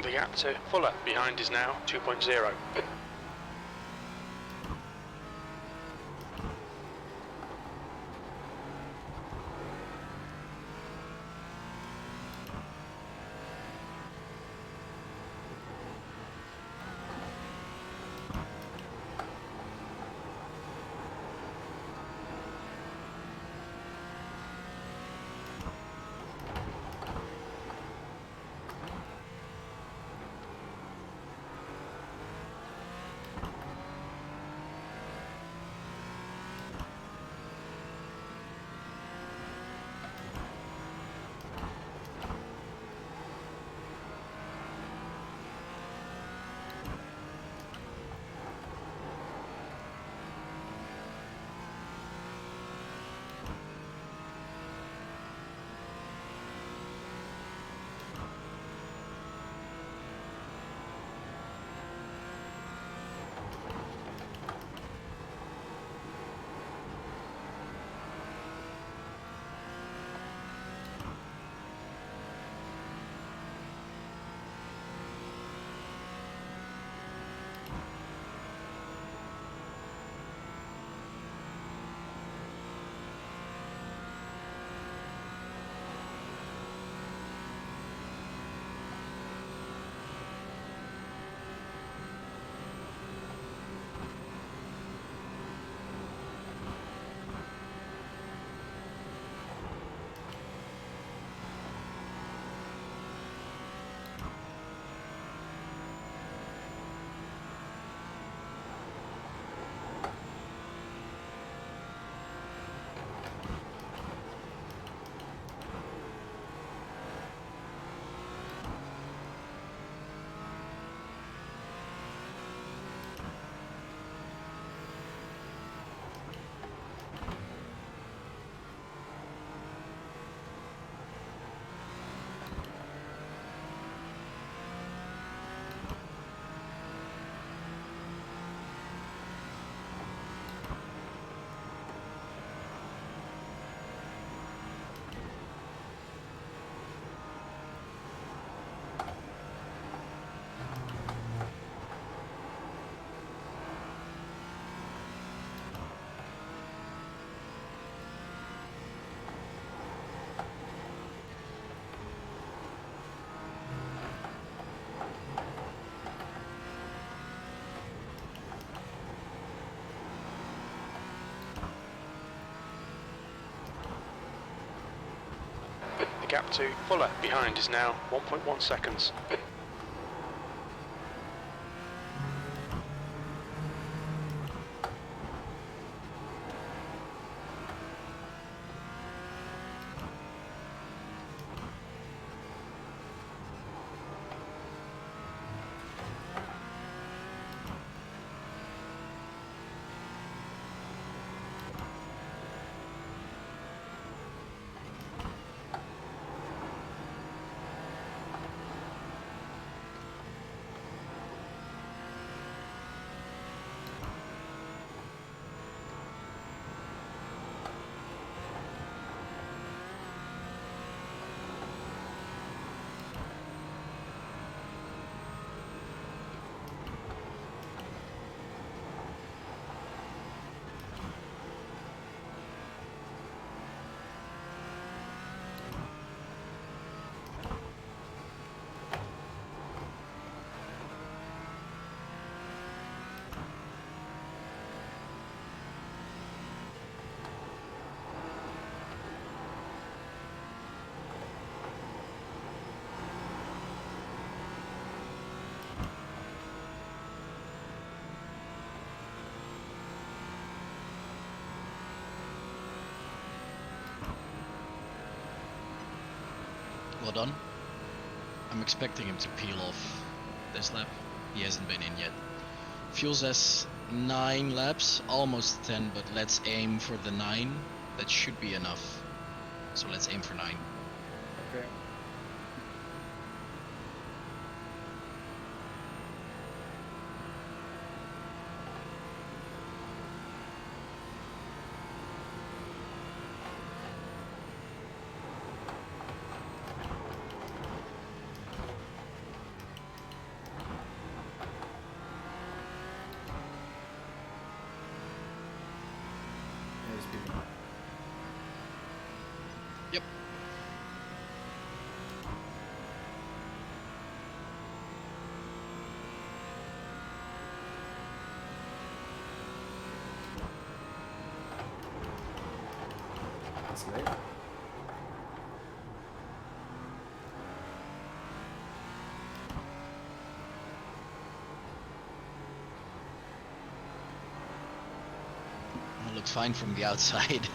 The gap to Fuller behind is now 2.0. The gap to Fuller behind is now 1.1 seconds. spot on. I'm expecting him to peel off this lap. He hasn't been in yet. Fuel says 9 laps, almost 10, but let's aim for the 9. That should be enough. So let's aim for 9. Okay. Yep. It's late. It looks fine from the outside.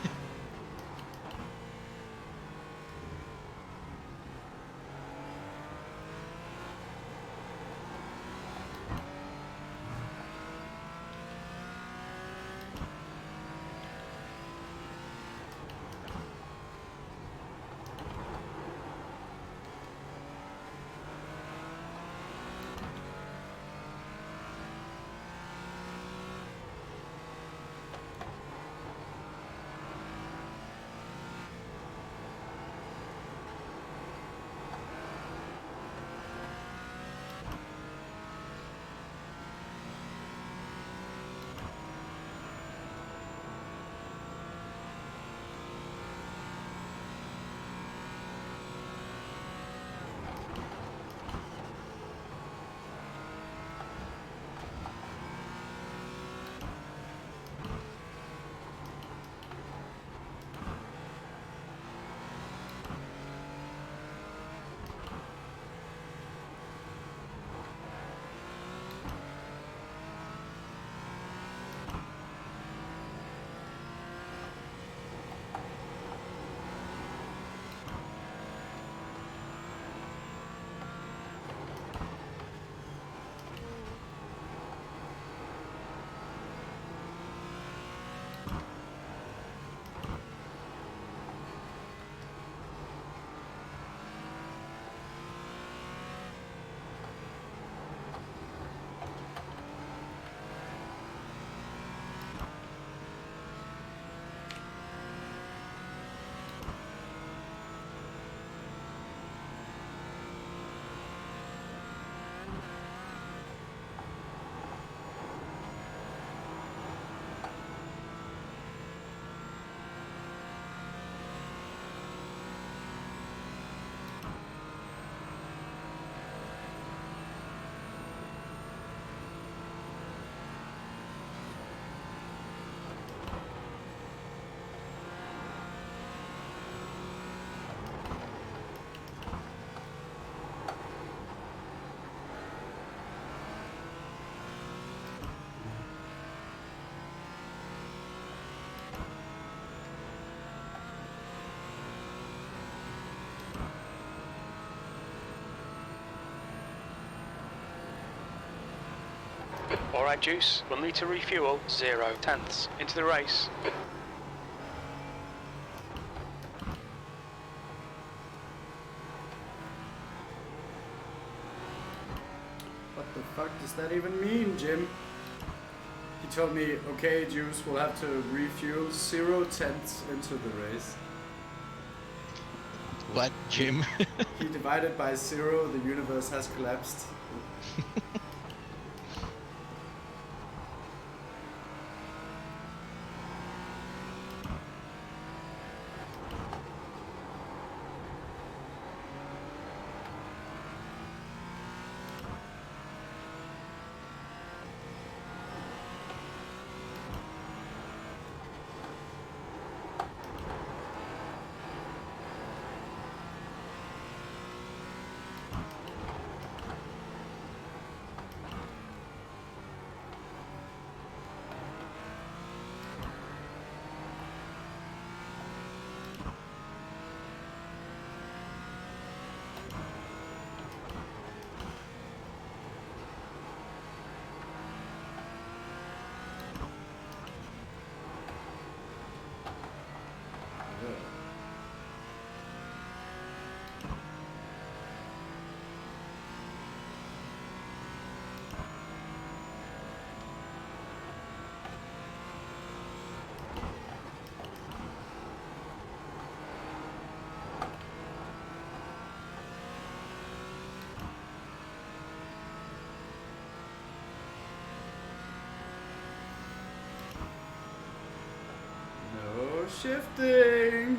Alright, Juice, we'll need to refuel 0 tenths into the race. What the fuck does that even mean, Jim? He told me, okay, Juice, we'll have to refuel 0 tenths into the race. What, Jim? He divided by 0, the universe has collapsed. Shifting.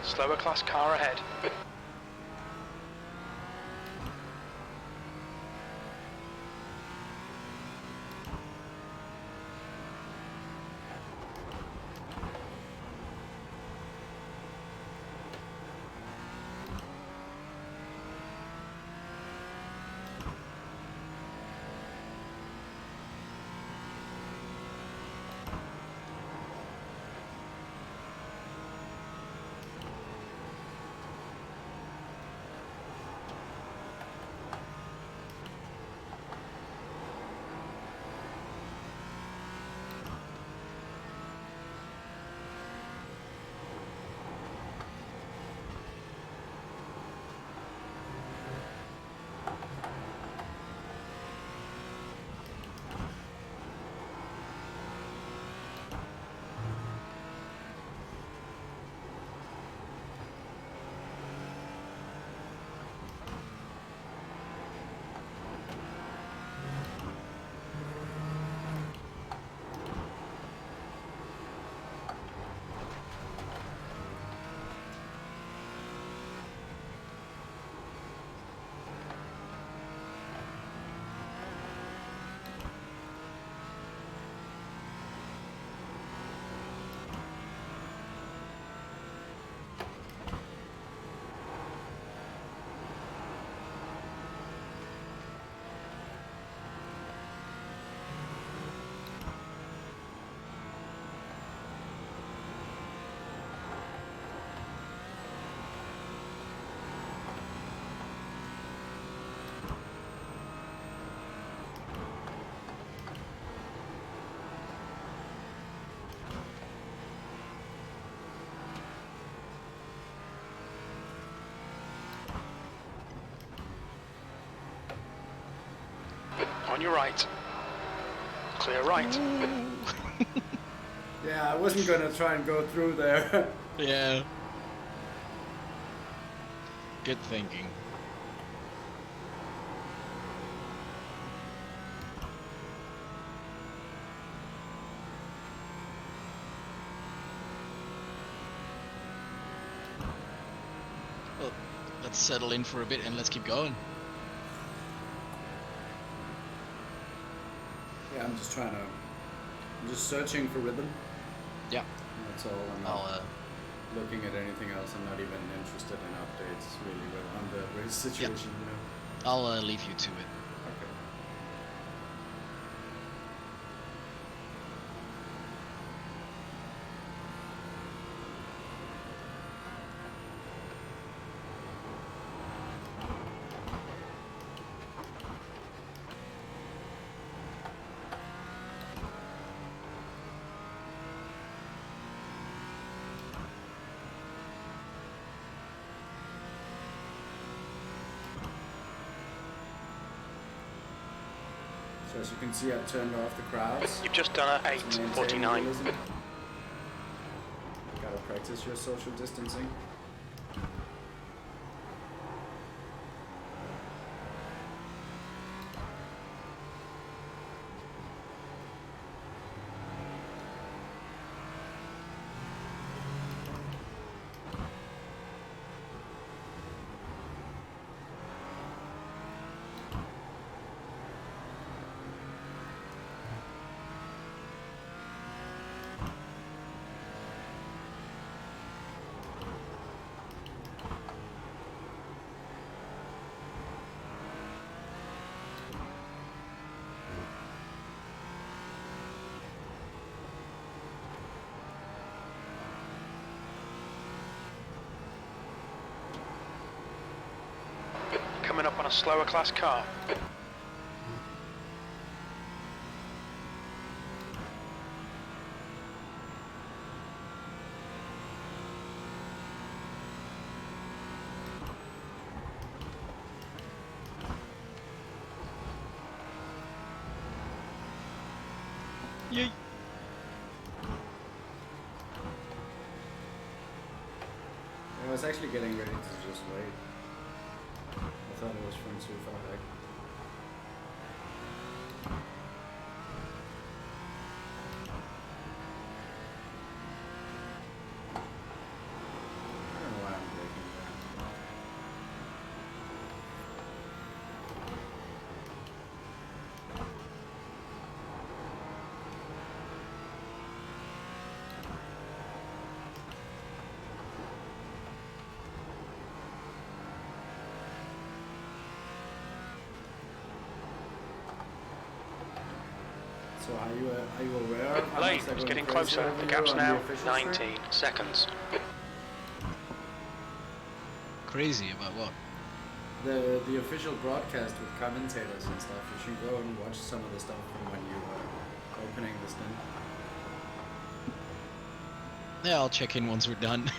Slower class car ahead. On your right. Clear right. Yeah, I wasn't gonna try and go through there. Yeah. Good thinking. Well, let's settle in for a bit and let's keep going. Yeah, I'm just trying to. I'm just searching for rhythm. Yeah. That's all. I'm not looking at anything else. I'm not even interested in updates really on the race situation. You know. I'll leave you to it. Okay. So as you can see, I've turned off the crowds. You've just done a to maintain 8:49. realism. Gotta practice your social distancing. Coming up on a slower class car. I was actually getting ready to just wait. I thought it was from too far back. I don't know why I'm breaking that. So are you aware of how Lane much they're is going getting crazy closer. over The you gap's on the now official 19 stream? seconds. Crazy about what? The official broadcast with commentators and stuff. You should go and watch some of the stuff from when you were opening this thing. Yeah, I'll check in once we're done.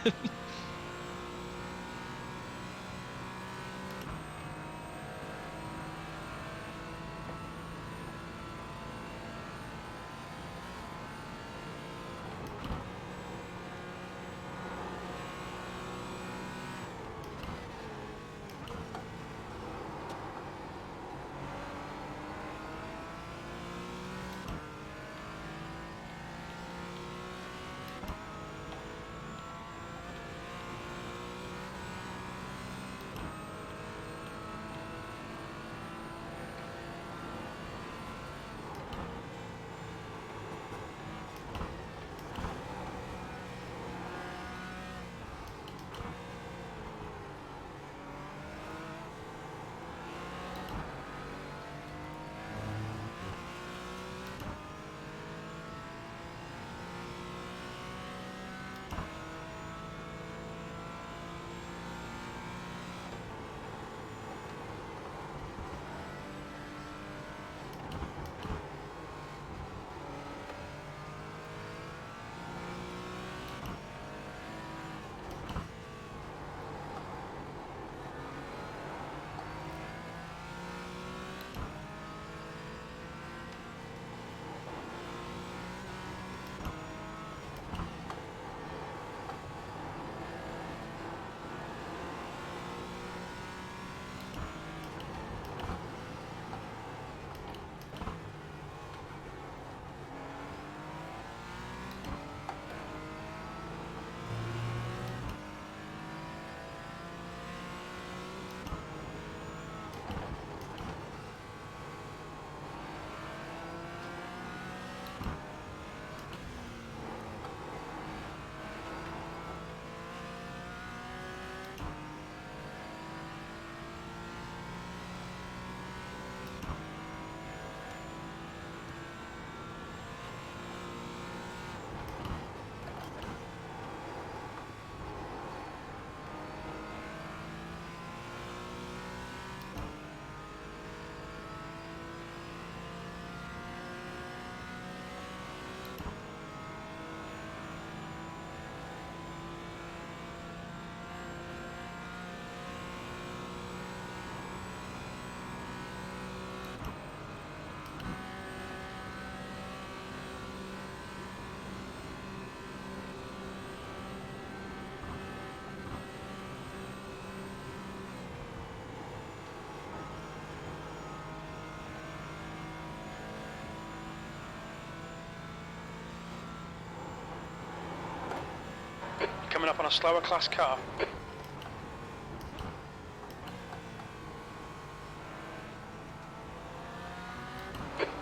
Coming up on a slower class car.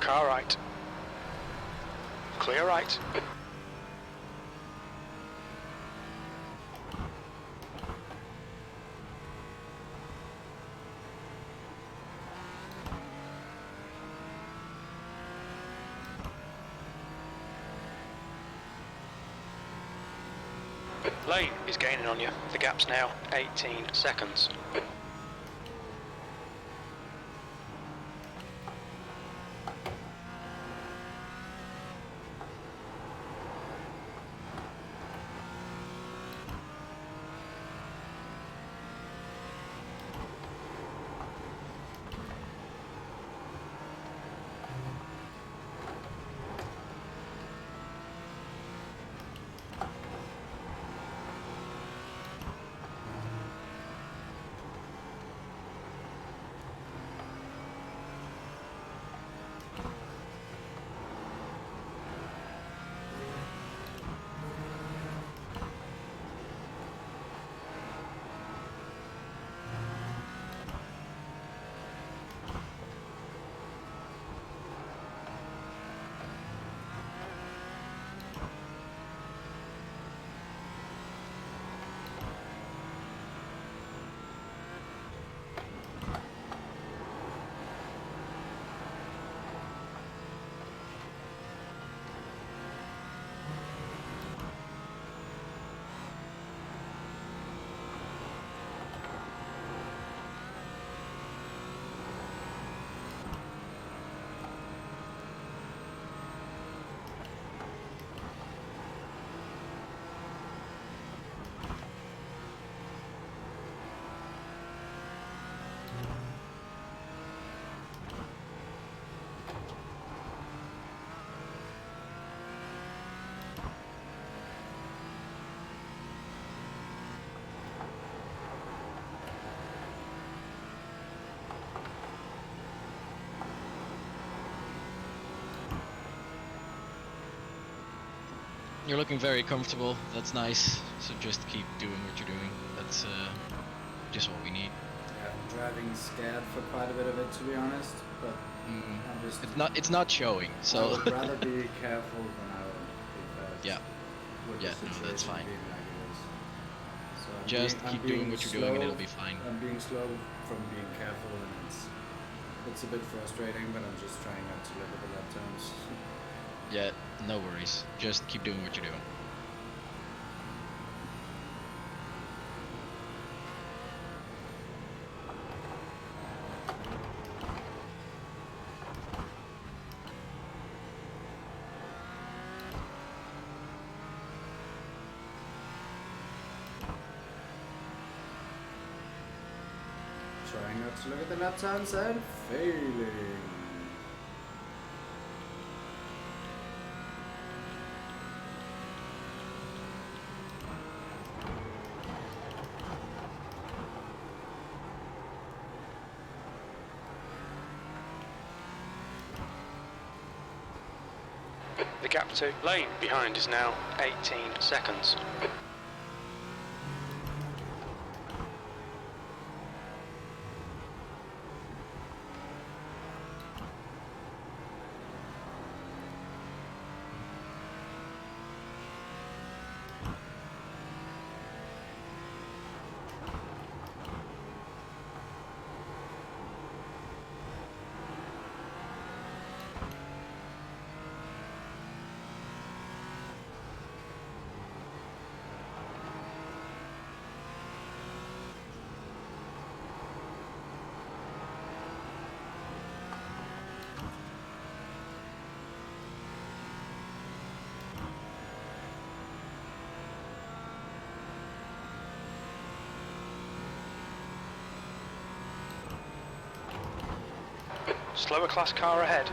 Car right. Clear right. Lane is gaining on you. The gap's now 18 seconds. You're looking very comfortable. That's nice. So just keep doing what you're doing. That's just what we need. Yeah, I'm driving scared for quite a bit of it, to be honest. But I'm just. It's not showing. So. I would rather be careful than I would be fast. Yeah. With Yeah. the No, that's situation fine. being like it is. So Just keep doing what you're doing, and it'll be fine. I'm being slow from being careful, and it's a bit frustrating, but I'm just trying not to live with the lap times. Yeah, no worries. Just keep doing what you're doing. Trying not to look at the lap times and failing. The gap to lane behind is now 18 seconds. Slower class car ahead.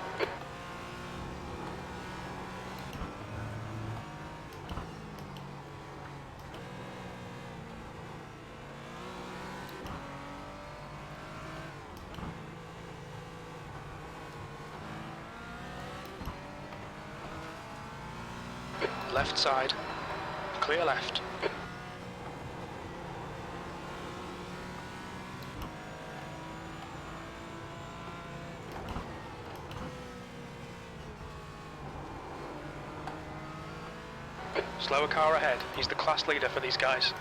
Left side. Clear left. Slower car ahead. He's the class leader for these guys.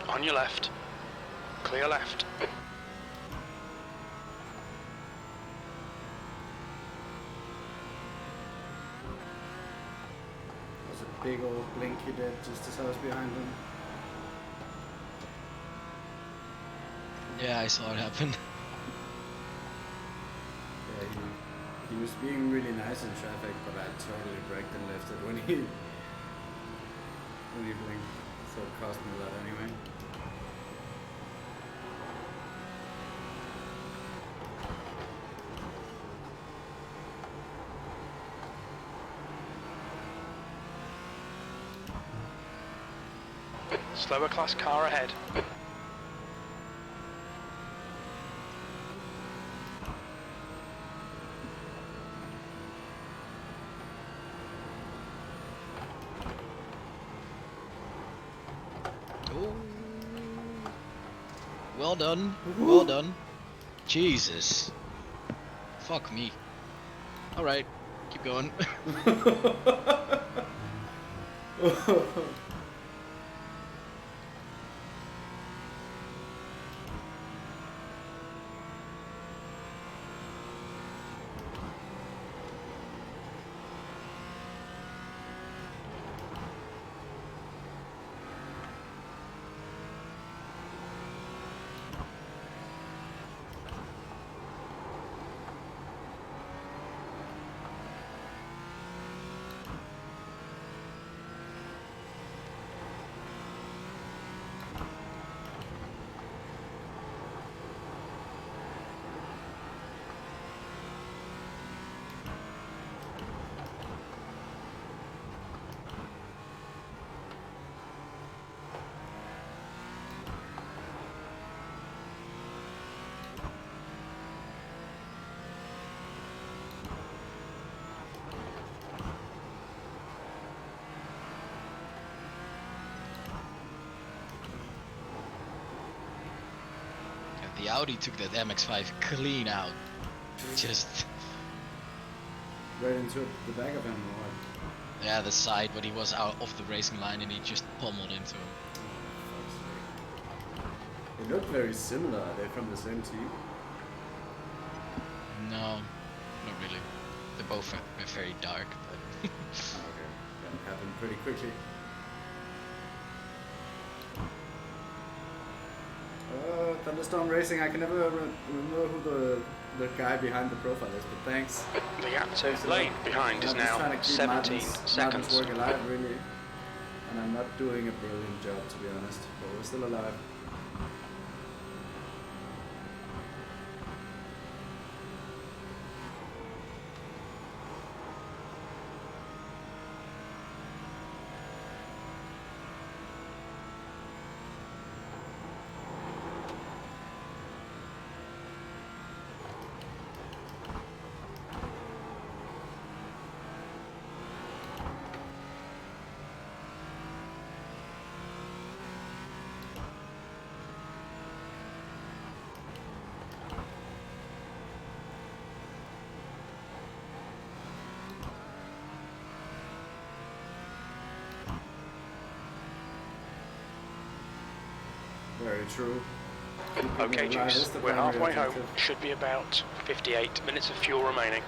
On your left. Clear left. There's a big old blink he did just as I was behind him. Yeah, I saw it happen. Yeah, he was being really nice in traffic, but I totally braked and left it when he blinked. So it cost me a lot anyway. Slower class car ahead. Well done. Well done. Jesus. Fuck me. Alright, keep going. the Audi took that MX-5 clean out. Just Right into the back of him, or what? yeah, the side, but he was out of the racing line and he just pummeled into him. They look very similar. Are they from the same team? No, not really. They're both very dark, but Okay, can happen pretty quickly. Thunderstorm Racing, I can never remember who the guy behind the profile is, but thanks. The gap to lane behind is I'm just now trying to keep 17 Martin's seconds. work alive, really. And I'm not doing a brilliant job, to be honest, but we're still alive. Very true. Okay, Juice, we're halfway home. Should be about 58 minutes of fuel remaining.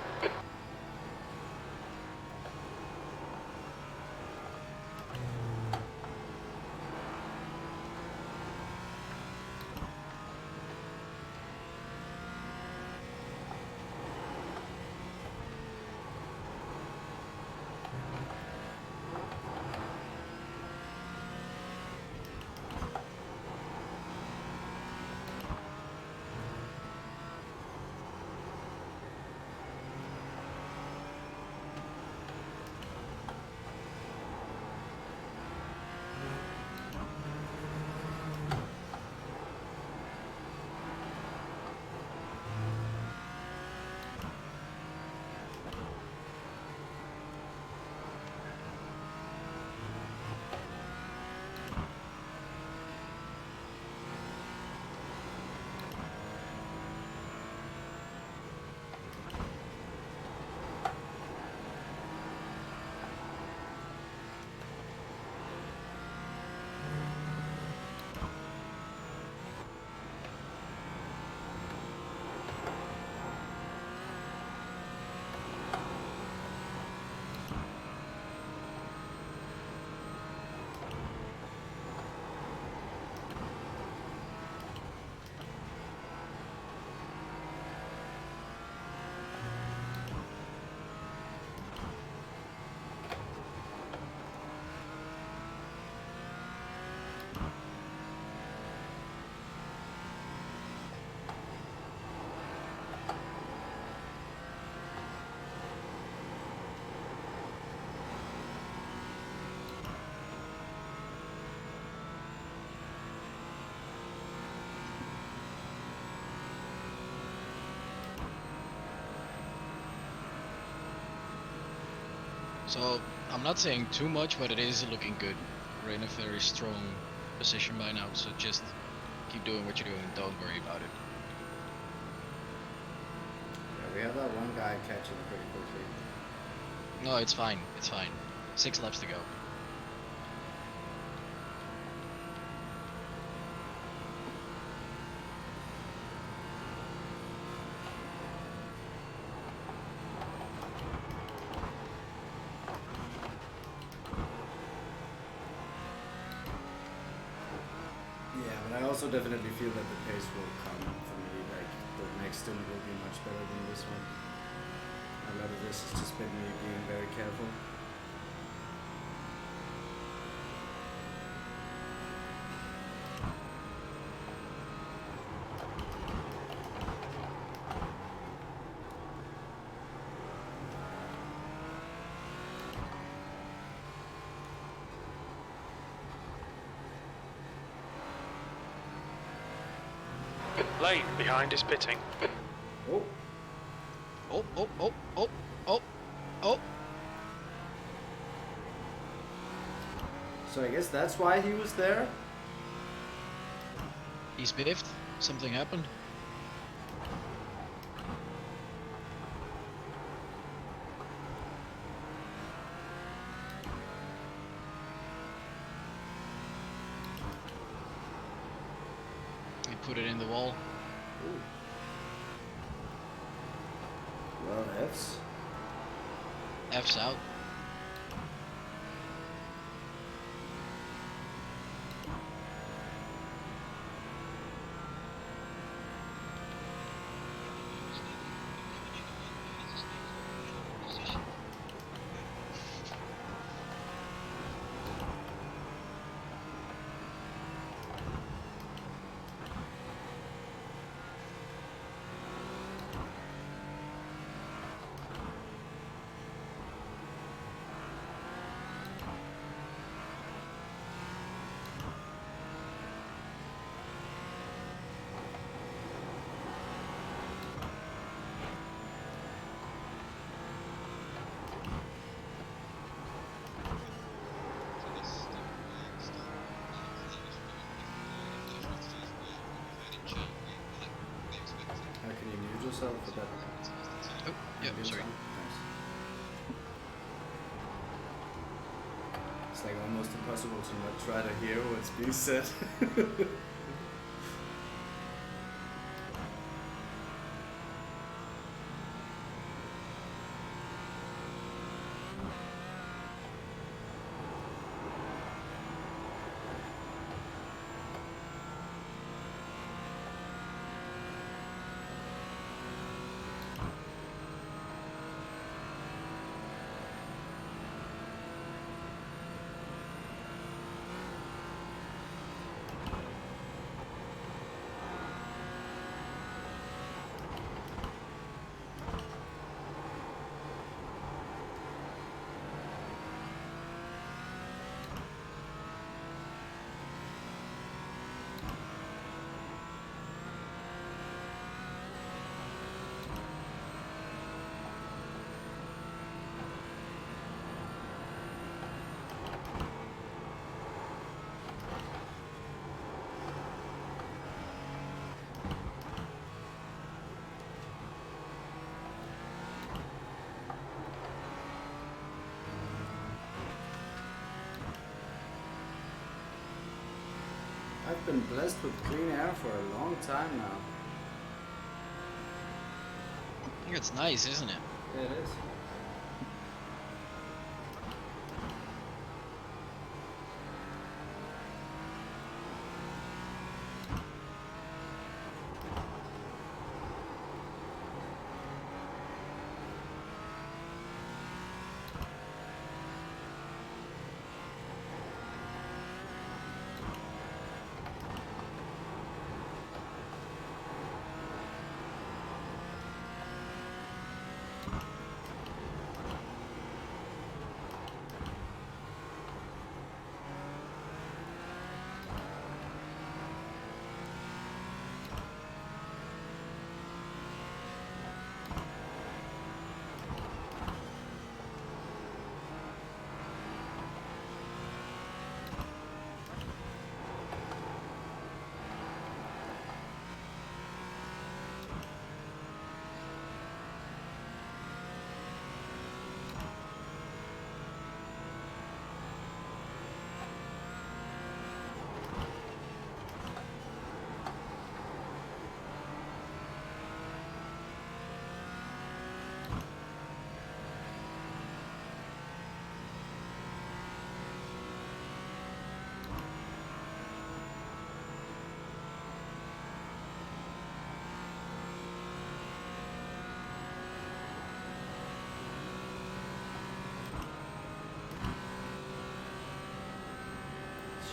so I'm not saying too much, but it is looking good. We're in a very strong position by now, so just keep doing what you're doing. Don't worry about it. Yeah, we have that one guy catching pretty quickly. No, it's fine. It's fine. 6 laps to go. Yeah, but I also definitely feel that the pace will come for me. Like, the next stint will be much better than this one. A lot of this has just been me being very careful. Lane behind is pitting. Oh, Oh, oh, oh, oh, oh, oh. so I guess that's why he was there? He's biffed. Something happened. put it in the wall. Ooh. Well, F's. F's out. How can you mute yourself for that? Oh, yeah, sorry. Nice. It's like almost impossible to not try to hear what's being said. I've been blessed with clean air for a long time now. I think it's nice, isn't it? Yeah, it is.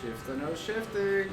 Shift or no shifting.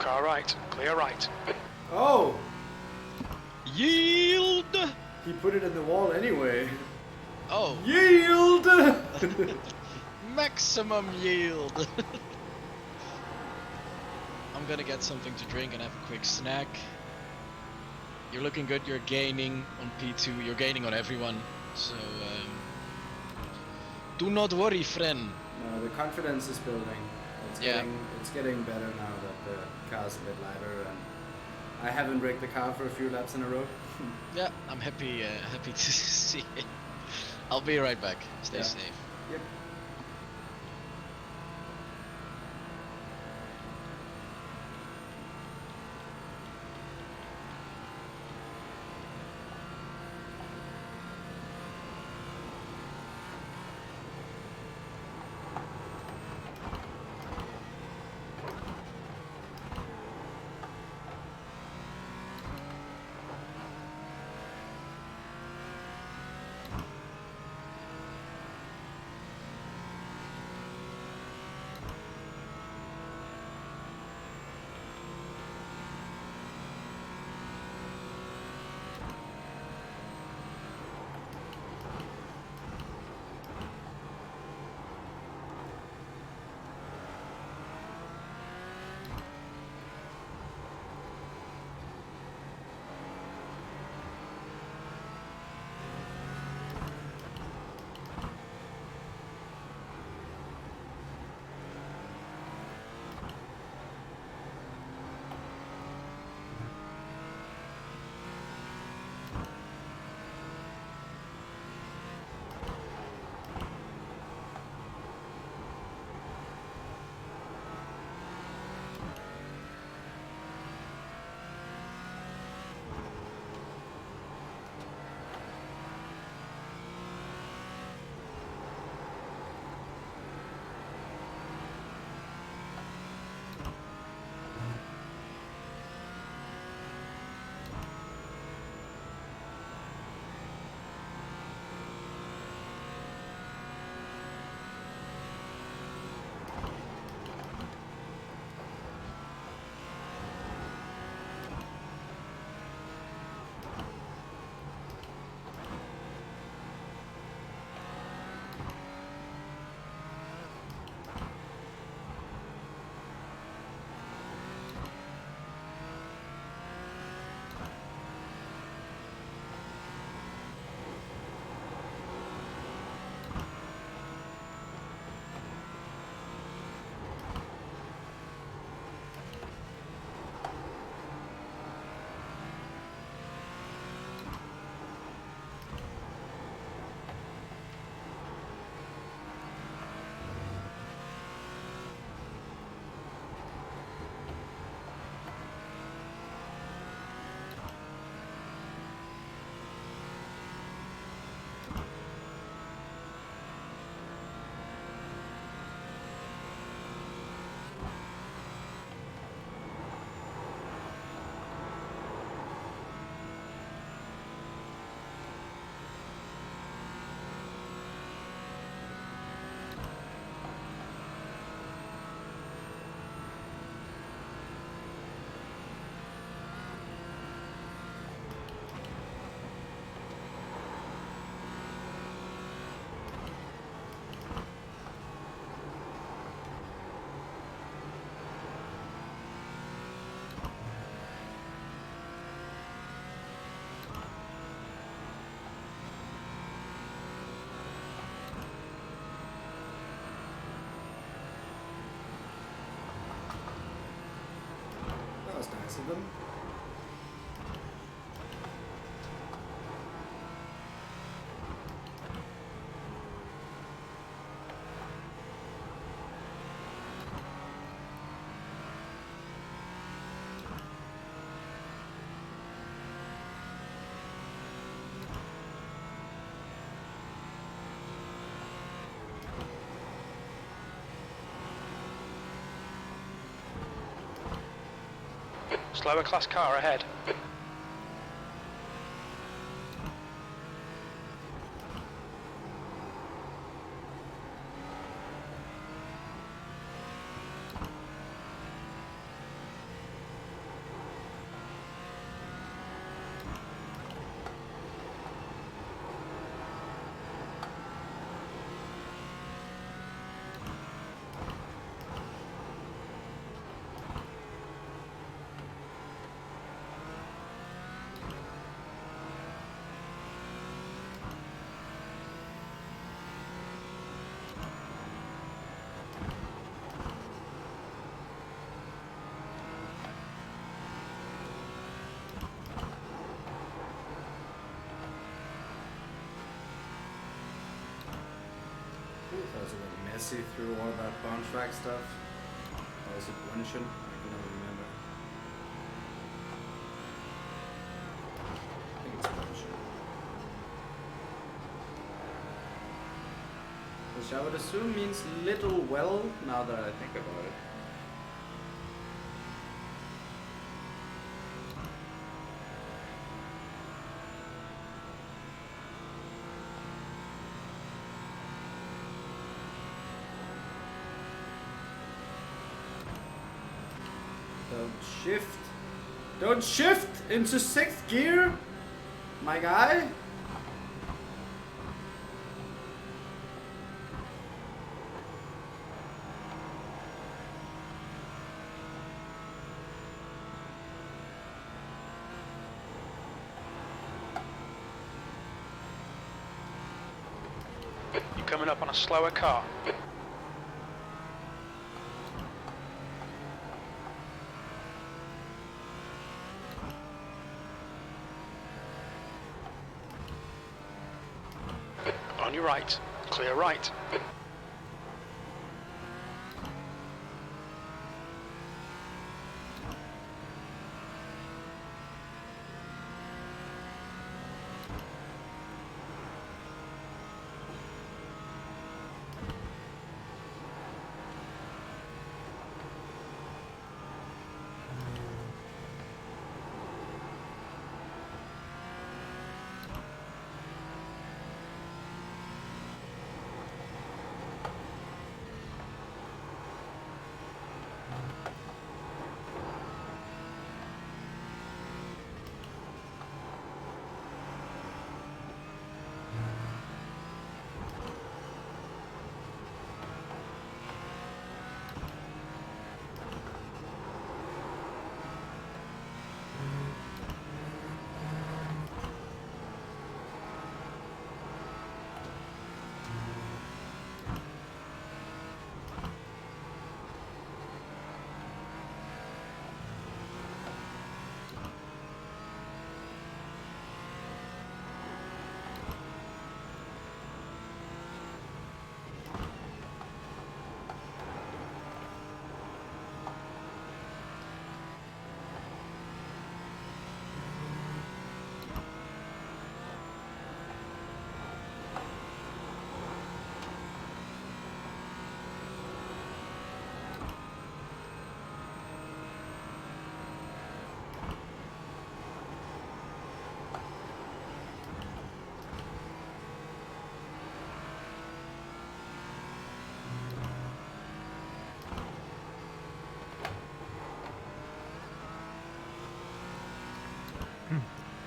car right, clear right. Oh! Yield! He put it in the wall anyway. Oh, Yield! maximum yield! I'm gonna get something to drink and have a quick snack. You're looking good, you're gaining on P2, you're gaining on everyone. So, do not worry, friend. No, the confidence is building. It's getting better now that the car's a bit lighter, and I haven't wrecked the car for a few laps in a row. Yeah, I'm happy to see it. I'll be right back. Stay safe. Yep. That was nice of them. Slower class car ahead. That was a bit messy through all that bounce track stuff. Or was it Wenchen? I can never remember. I think it's Wenchen. Which I would assume means little well, now that I think about it. Don't shift. Don't shift into 6th gear, my guy. You're coming up on a slower car. On your right, clear right.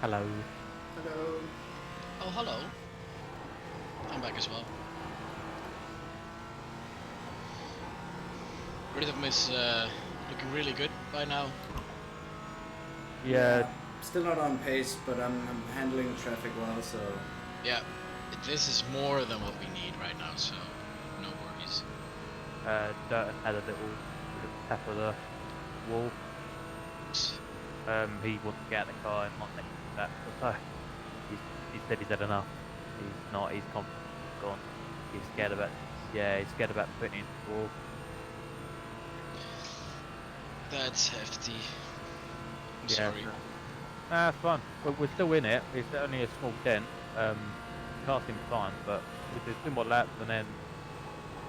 Hello. Hello. Oh, hello. I'm back as well. Rhythm is looking really good by now. Yeah. Still not on pace, but I'm handling traffic well, so... Yeah, this is more than what we need right now, so no worries. Durton had a little tap of the wall. He wants to get out of the car and not next to that. So he said he's had enough. He's not. He's confident. He's gone. He's scared about. Yeah, he's scared about putting it into the wall. That's hefty. I'm Yeah. sorry. Nah, it's fun. We're still in it. It's only a small dent. Car seems fine, but we do 2 more laps and then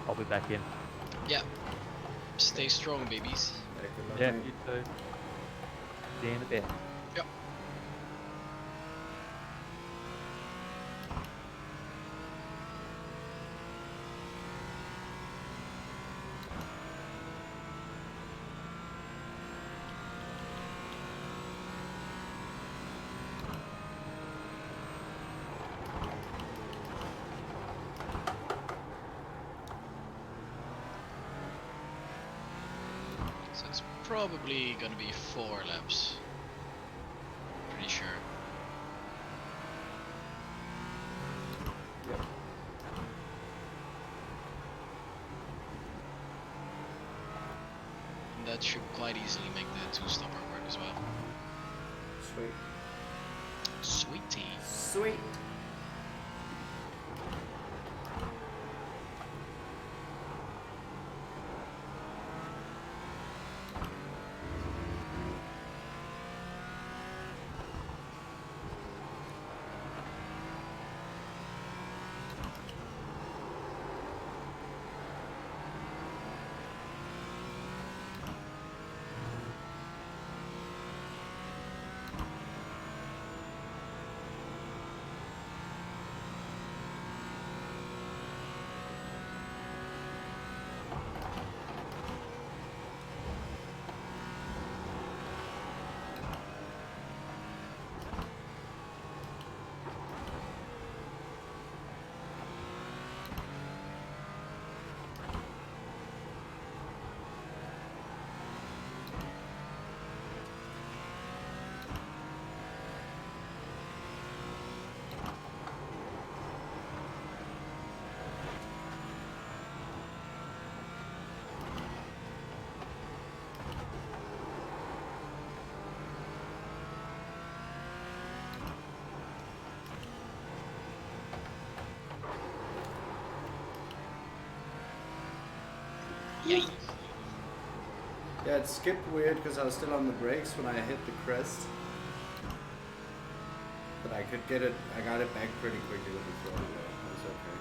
I'll be back in. Yeah. Stay strong, babies. Yeah, you too. See you in a bit. Yep. So it's probably gonna be 4 laps. Pretty sure. Yep. And that should quite easily make the 2-stopper work as well. Sweet. Sweetie. Sweet. Yay. Yeah, it skipped weird because I was still on the brakes when I hit the crest. But I could get it, I got it back pretty quickly with the throttle though. That's okay.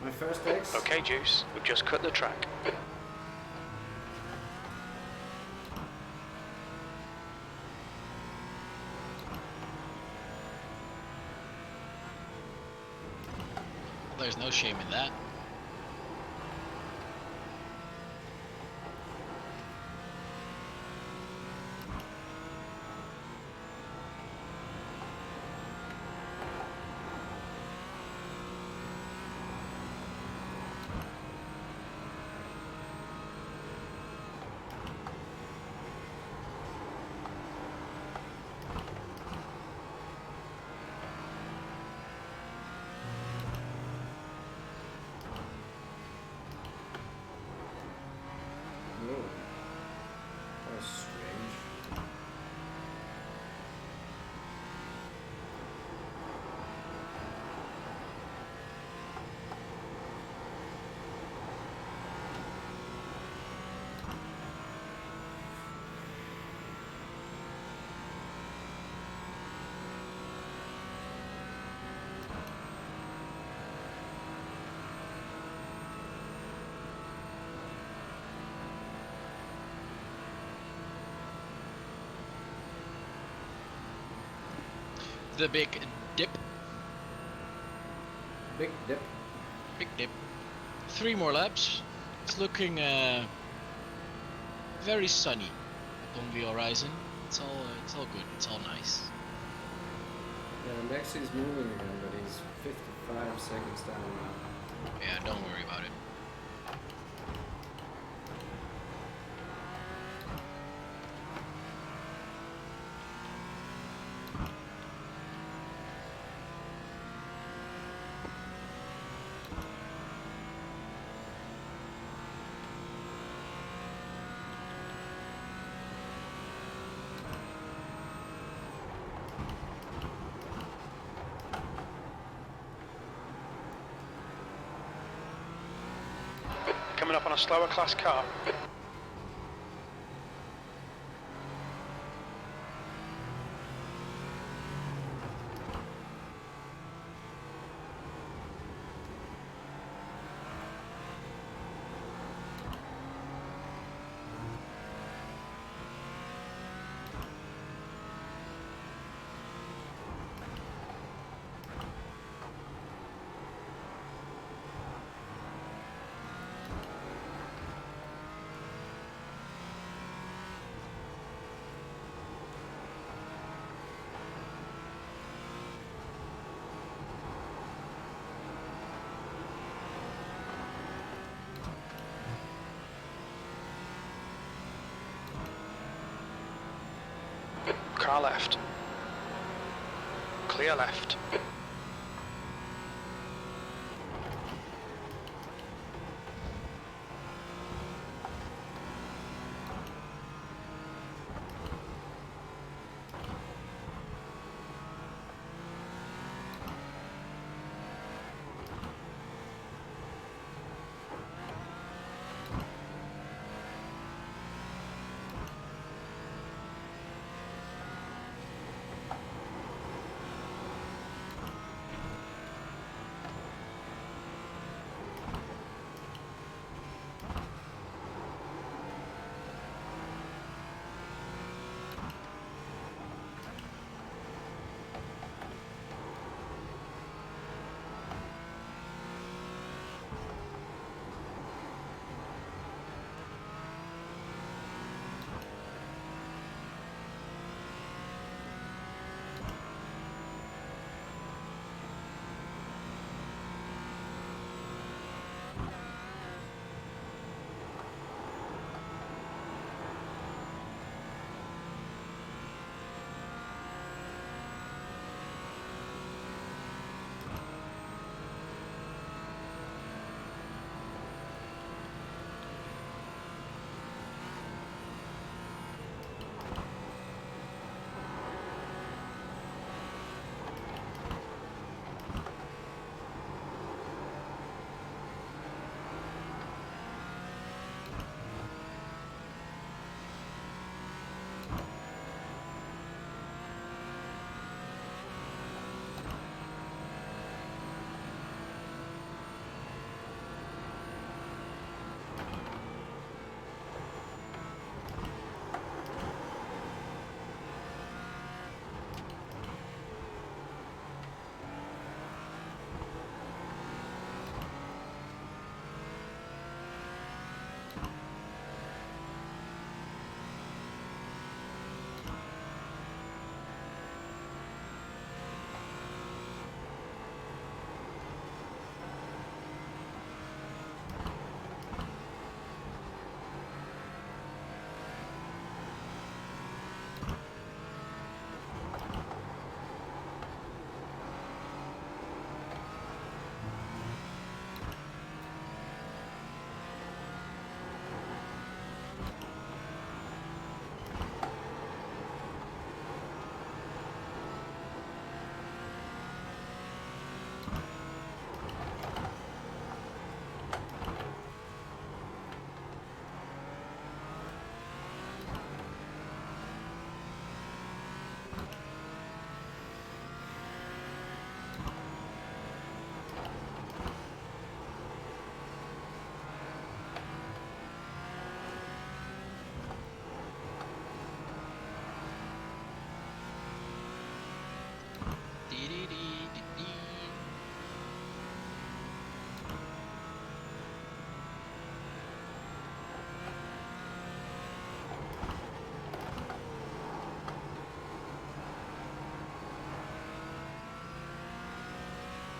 My first X. Okay, Juice, we've just cut the track. There's no shame in that. Whoa. That was strange. The big dip. Big dip. Big dip. 3 more laps. It's looking very sunny up on the horizon. It's all good. It's all nice. Yeah, Lexi's moving again, but he's 55 seconds down now. Yeah, don't worry about it. Coming up on a slower class car. Car left. Clear left.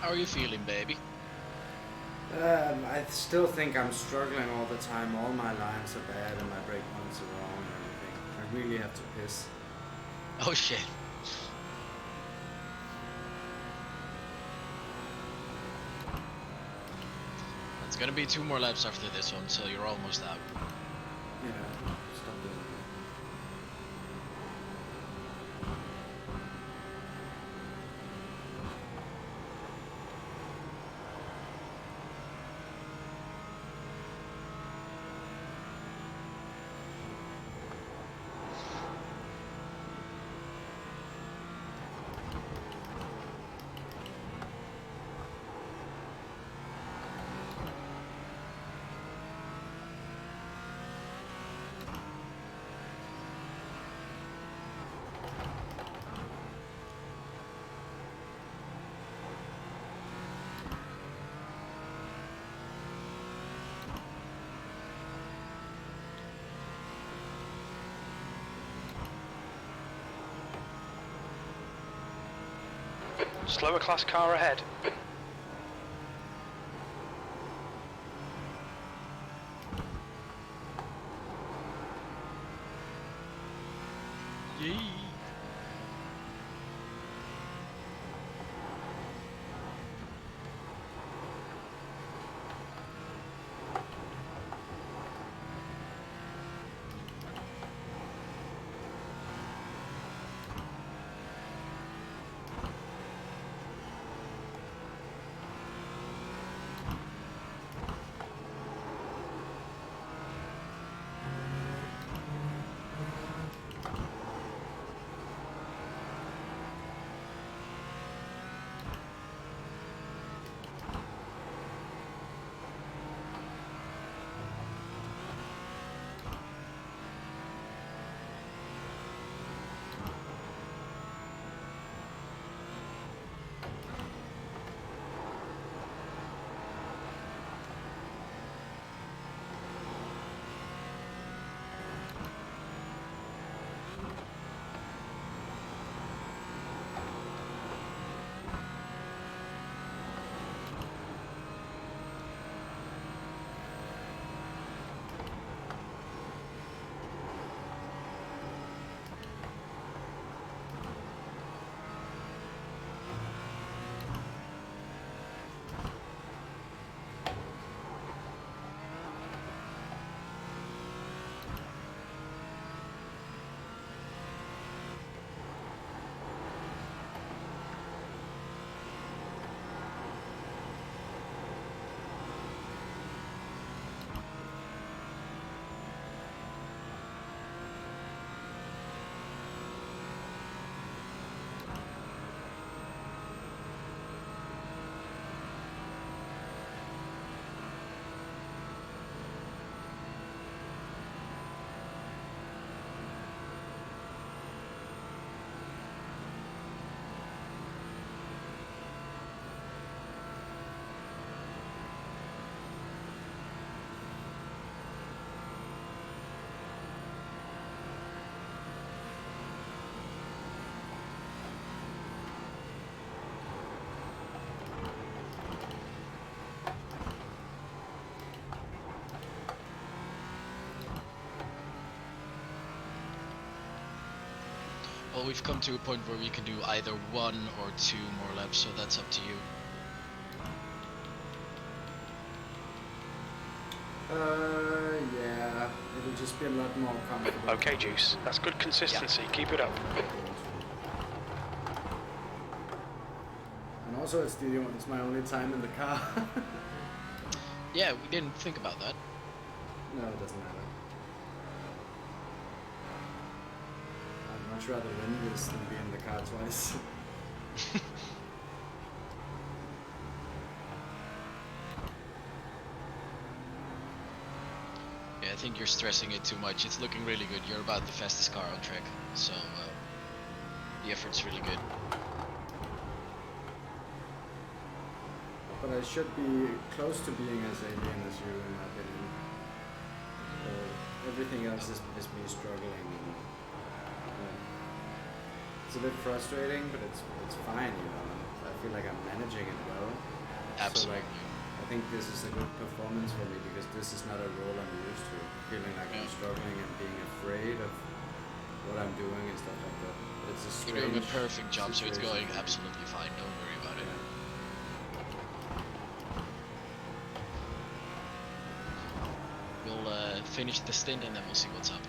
How are you feeling, baby? I still think I'm struggling all the time. All my lines are bad and my brake points are wrong and everything. I really have to piss. Oh shit. It's gonna be 2 more laps after this one, so you're almost out. Yeah, stop doing it. Slower class car ahead. Yee. Well, we've come to a point where we can do either 1 or 2 more laps, so that's up to you. Yeah, it'll just be a lot more comfortable. Okay, Juice. That's good consistency. Keep it up. And also, it's my only time in the car. Yeah, we didn't think about that. No, it doesn't matter. I'd much rather win this than be in the car twice. Yeah, I think you're stressing it too much. It's looking really good. You're about the fastest car on track, so the effort's really good. But I should be close to being as alien as you, in my opinion. Everything else is me struggling. It's a bit frustrating, but it's fine, you know. I feel like I'm managing it well. Absolutely. So like, I think this is a good performance for me because this is not a role I'm used to. Feeling like I'm struggling and being afraid of what I'm doing and stuff like that. It's a You're doing a strange perfect job, so it's situation going for me. absolutely fine. Don't worry about it. We'll finish the stint and then we'll see what's up.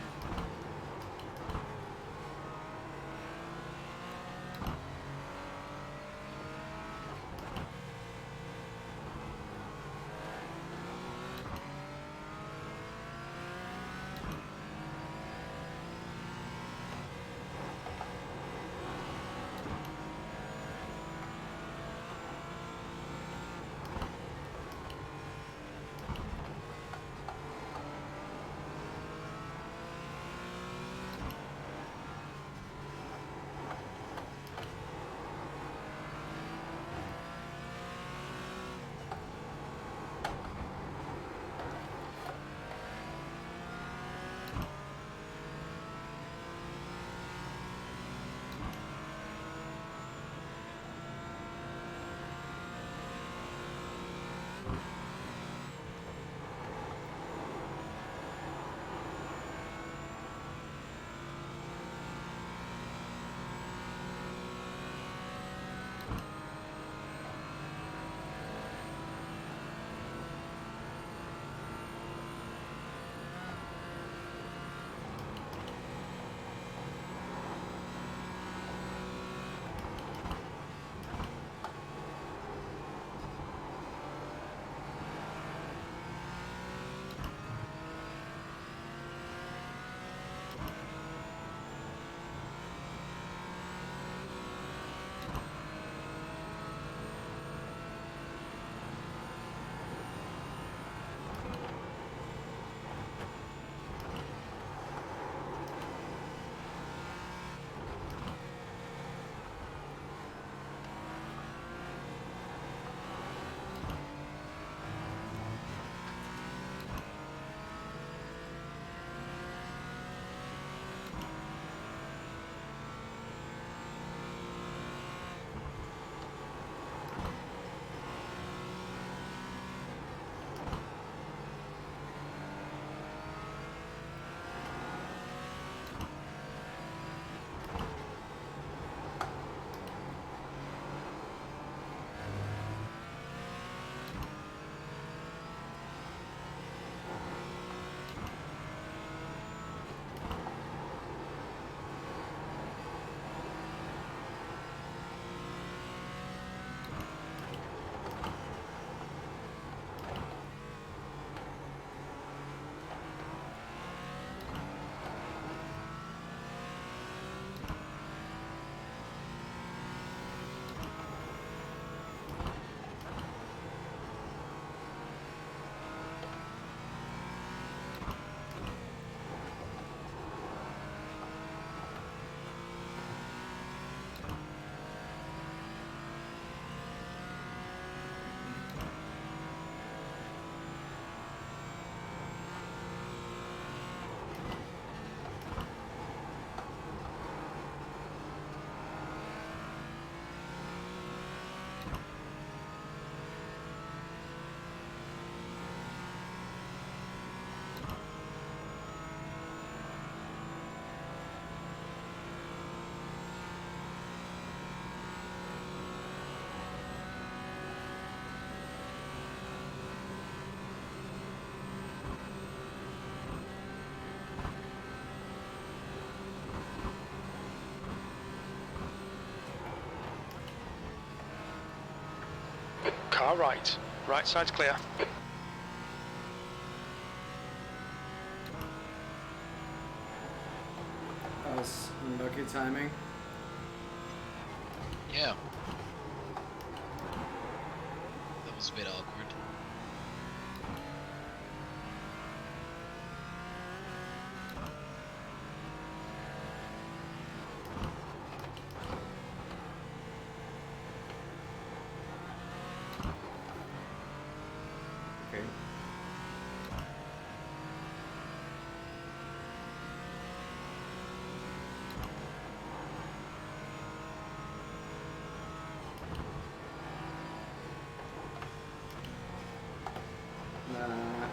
Car right. Right side's clear. That was lucky timing. Yeah. That was a bit awkward. Okay. Nah.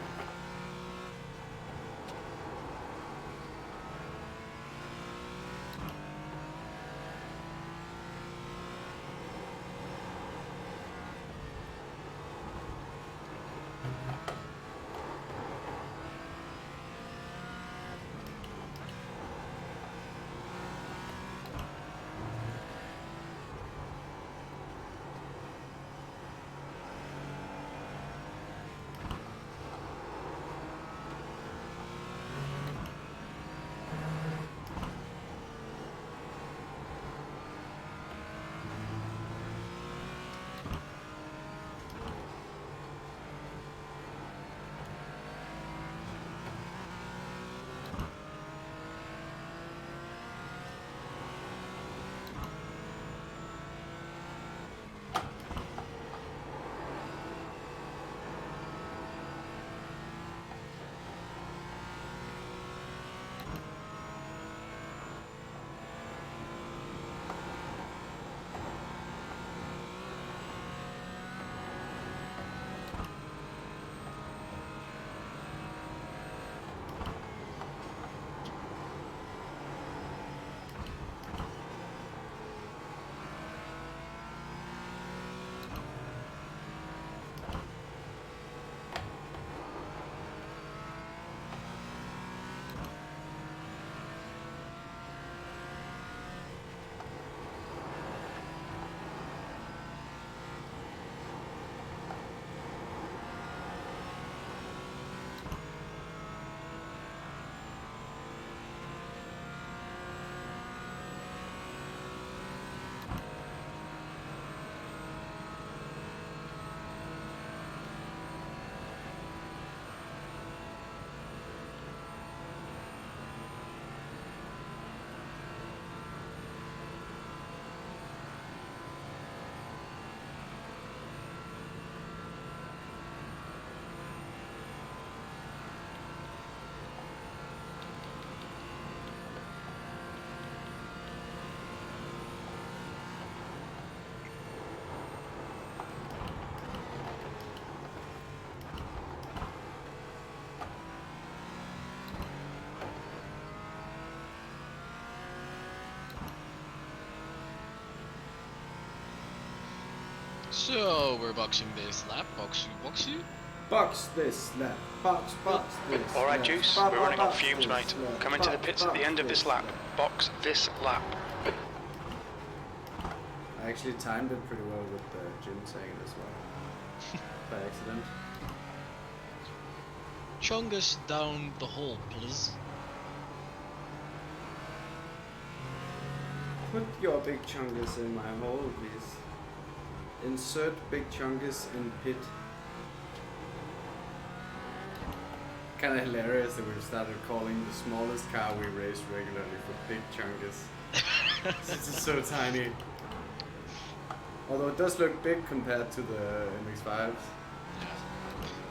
So we're boxing this lap. Boxu. Box this lap. Box this. Alright, lap. Juice, Ba- we're ba- running on box fumes, this mate. lap. Coming to the Ba- pits at the box end of this lap. Box this lap. I actually timed it pretty well with Jim saying it as well. By accident. Chungus down the hole, please. Put your big chungus in my hole, please. Insert big chungus in pit. Kinda hilarious that we've started calling the smallest car we race regularly for Big Chungus. This is so tiny. Although it does look big compared to the MX-5s.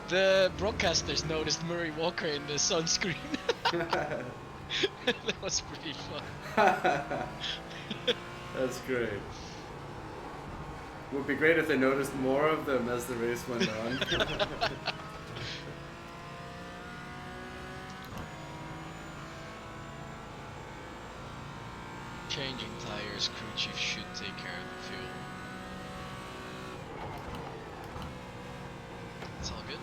The broadcasters noticed Murray Walker in the sunscreen. That was pretty fun. That's great. Would be great if they noticed more of them as the race went on. Changing tires, crew chief should take care of the fuel. It's all good.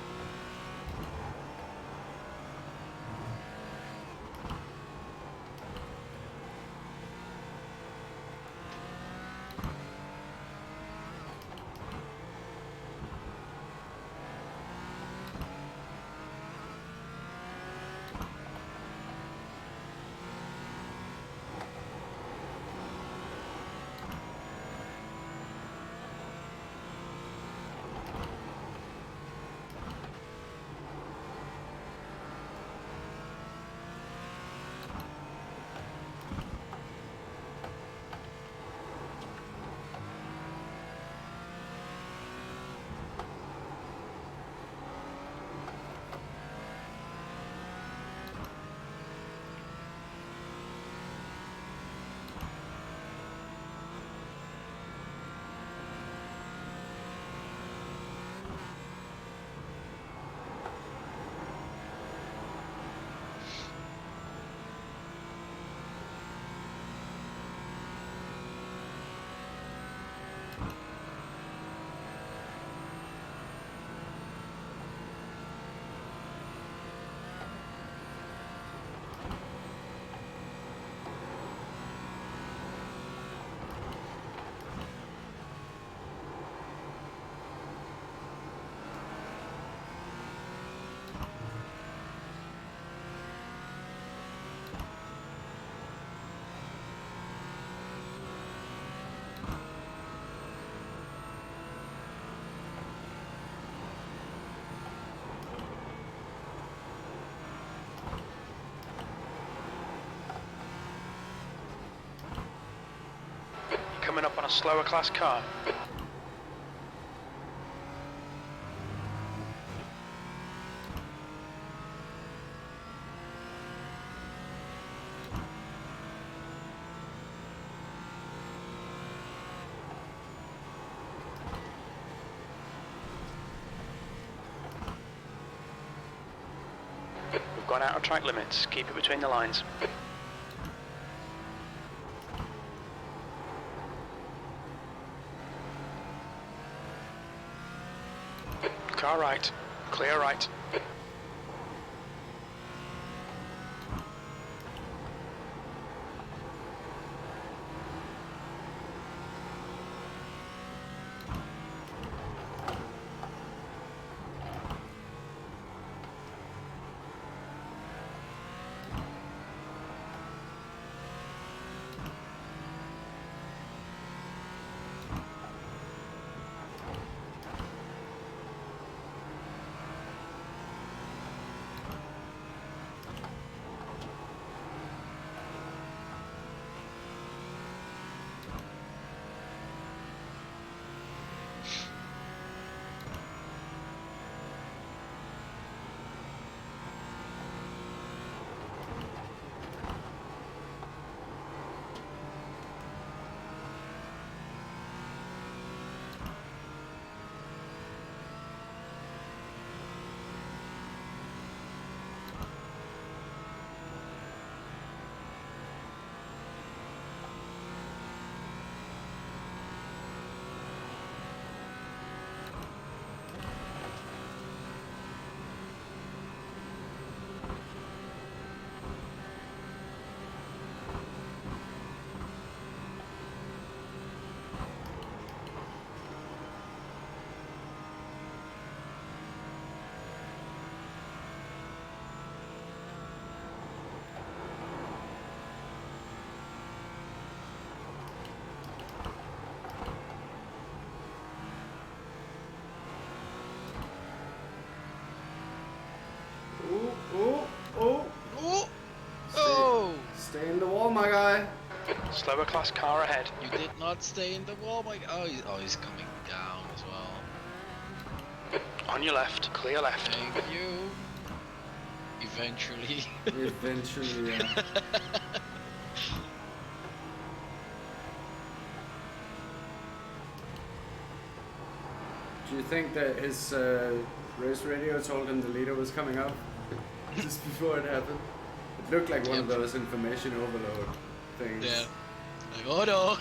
on a slower class car. We've gone out of track limits. Keep it between the lines. Car right. Clear right. Stay in the wall, my guy. Slower class car ahead. You did not stay in the wall, my. He's coming down as well. On your left. Clear left. Thank you. Eventually. Eventually, yeah. Do you think that his race radio told him the leader was coming up just before it happened? It looked like one of those information overload things. Yeah. Like, oh no!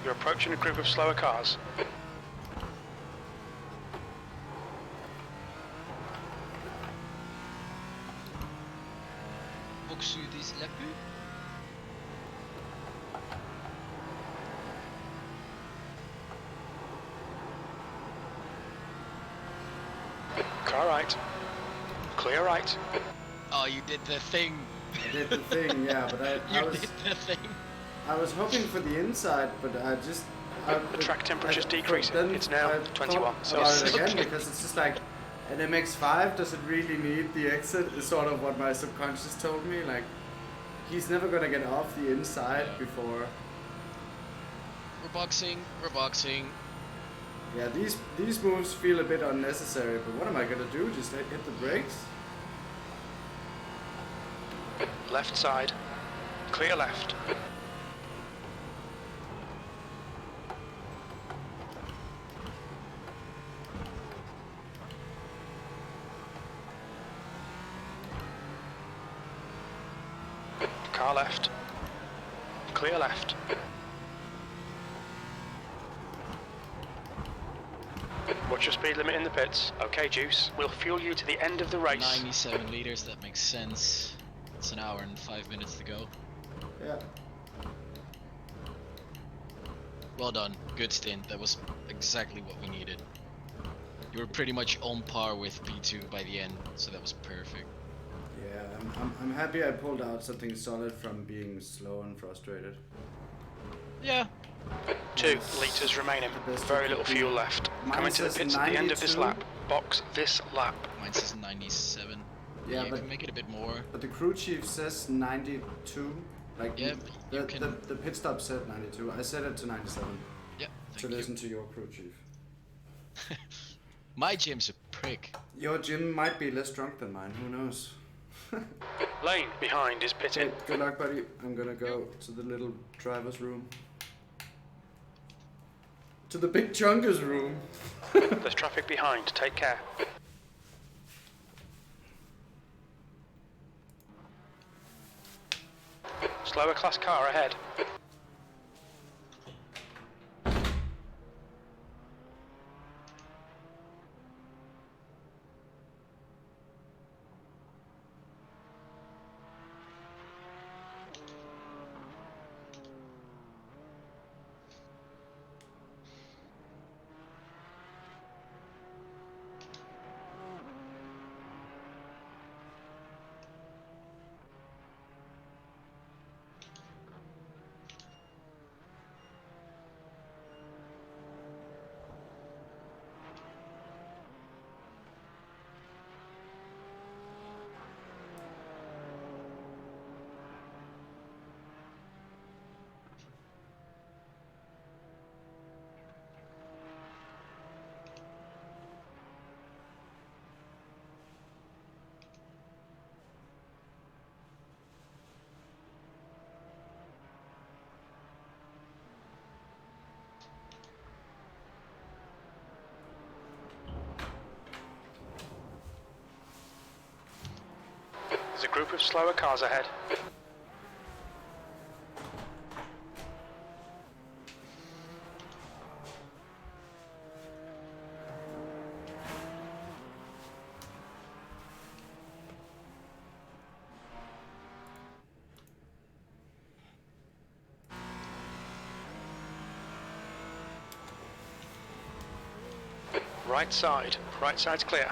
You're approaching a group of slower cars. Car right. Clear right. Oh, you did the thing. I did the thing, yeah, but I was... did the thing. I was hoping for the inside, but I just... The track temperature's decreasing. It's now 21 Celsius. Celsius. About it again, because it's just like, an MX-5, does it really need the exit? Is sort of what my subconscious told me. Like, he's never gonna get off the inside before We're boxing. We're boxing. Yeah, these moves feel a bit unnecessary, but what am I gonna do? Just hit the brakes? Left side. Clear left. Car left. Clear left. What's your speed limit in the pits? Okay, Juice. We'll fuel you to the end of the race. 97 liters, that makes sense. It's an hour and 5 minutes to go. Yeah. Well done. Good stint. That was exactly what we needed. You were pretty much on par with P2 by the end, so that was perfect. Yeah, I'm happy I pulled out something solid from being slow and frustrated. Yeah. 2 litres remaining. Very little fuel left. Coming to the pits at the end of this lap. Box this lap. Mine says 97. Yeah, you but can make it a bit more. But the crew chief says 92. Like Yeah, the pit stop said 92. I set it to 97. Yeah. To listen to your crew chief. My gym's a prick. Your gym might be less drunk than mine. Who knows? Lane behind is pitting. Okay, good luck, buddy. I'm gonna go to the little driver's room. To the big chunker's room. There's traffic behind. Take care. Slower class car ahead. There's a group of slower cars ahead. Right side. Right side's clear.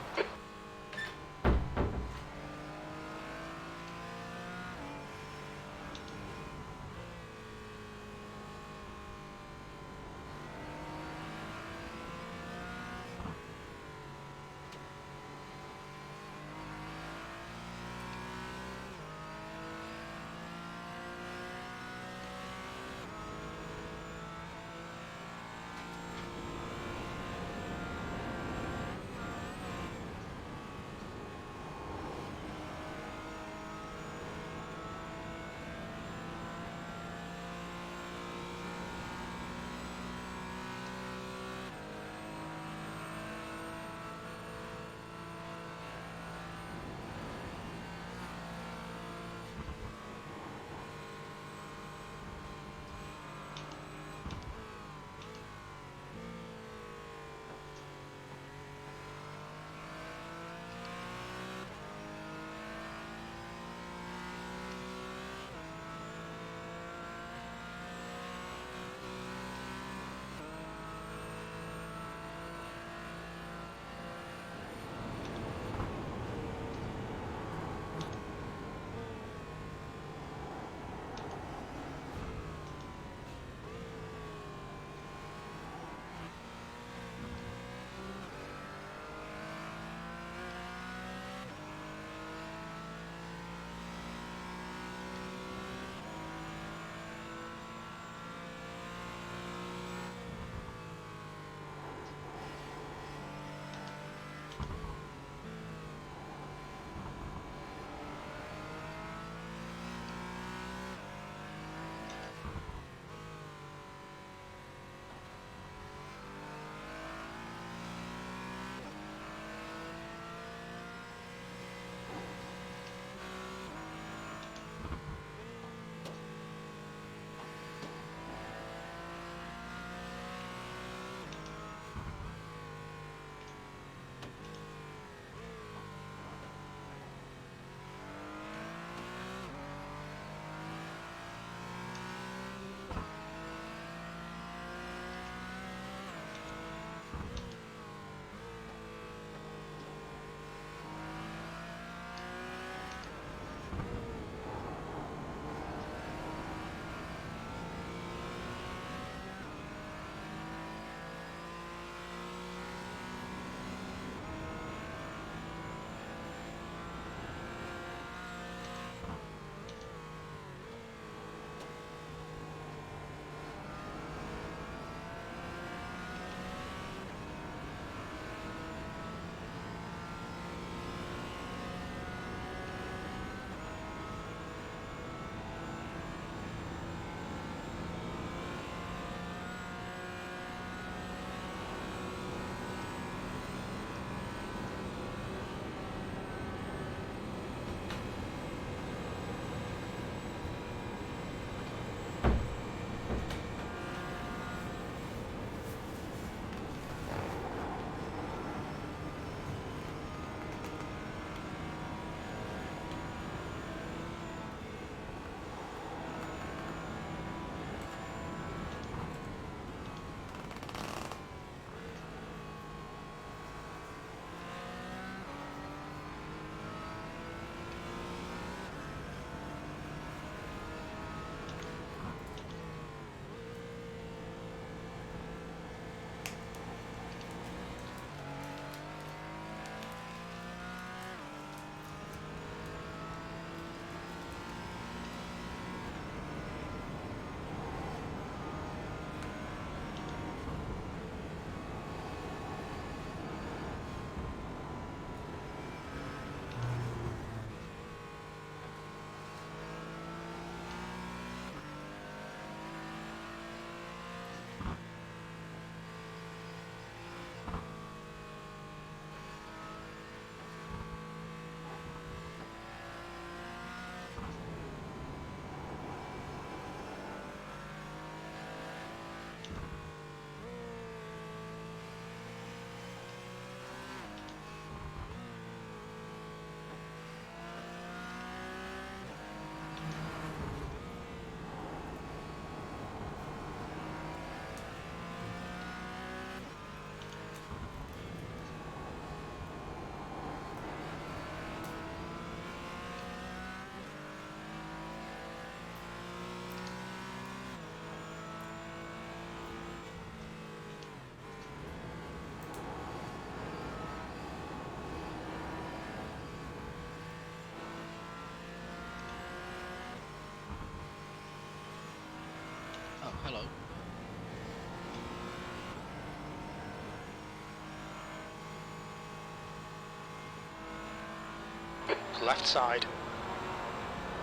Left side.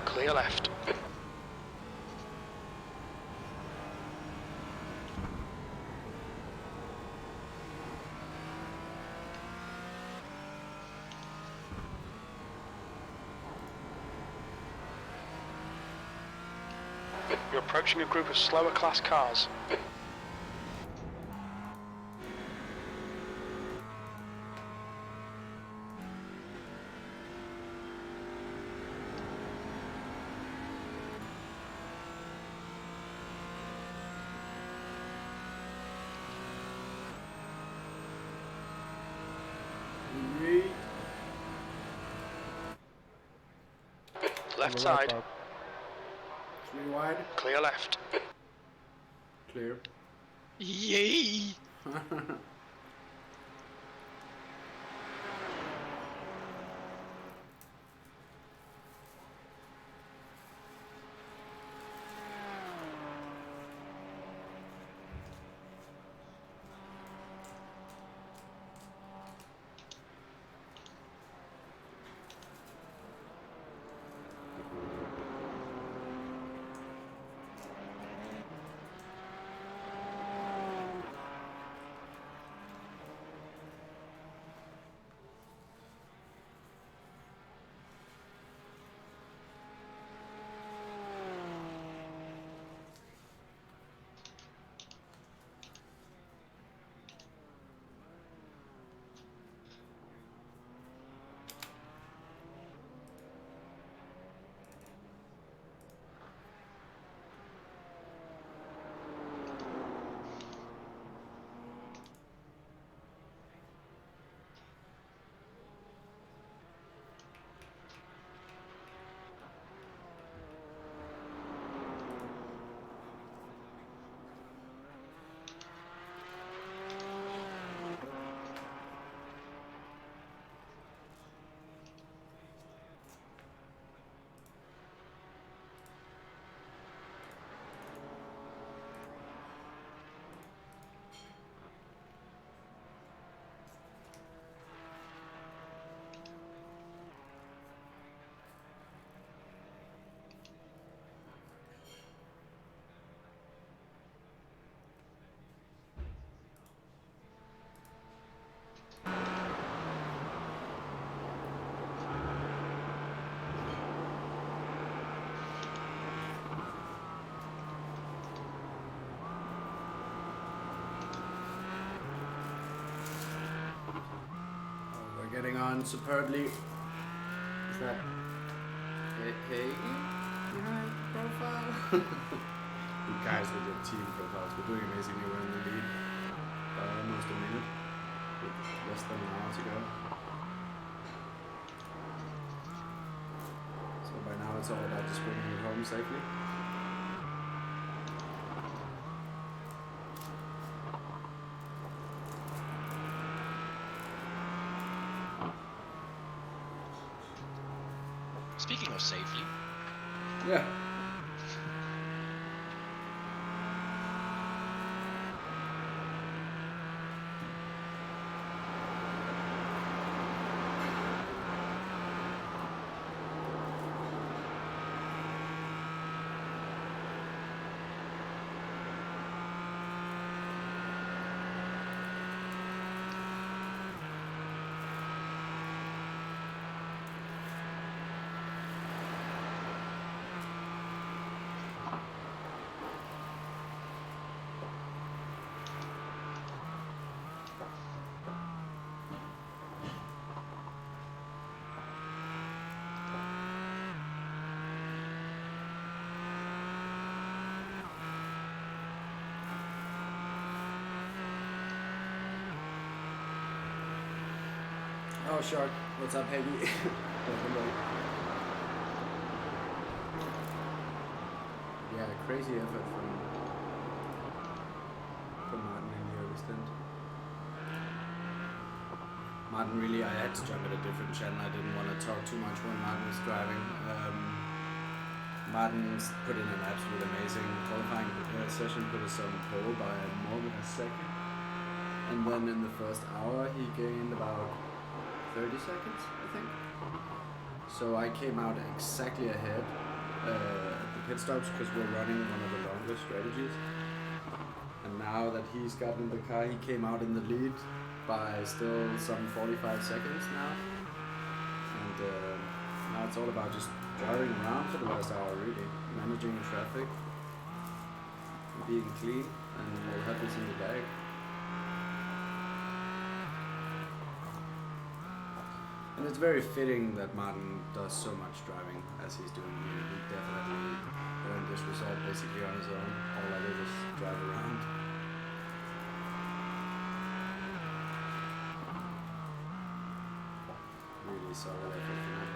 Clear left. You're approaching a group of slower class cars. Left side. 3 wide. Clear left. Clear. Yay! Getting on superbly. Is that Hagen behind the profile? You guys with your team profiles, we're doing amazingly. We're in the lead by almost a minute with less than an hour to go. So by now it's all about just bringing it home safely. Speaking of safely. Yeah. Oh, Shark. What's up, Peggy? Yeah, crazy effort from Martin in the early stint. Martin, really, I had to jump at a different channel. I didn't want to talk too much when Martin was driving. Martin's put in an absolute amazing qualifying session, put us on pole by more than a second. And then in the first hour, he gained about 30 seconds, I think. So I came out exactly ahead at the pit stops because we're running one of the longer strategies. And now that he's gotten in the car, he came out in the lead by still some 45 seconds now. And now it's all about just driving around for the last hour, really. Managing the traffic, being clean, and we'll have this in the bag. And it's very fitting that Martin does so much driving as he's doing here. He definitely earned this result basically on his own. All I did was drive around. Really solid effort from him.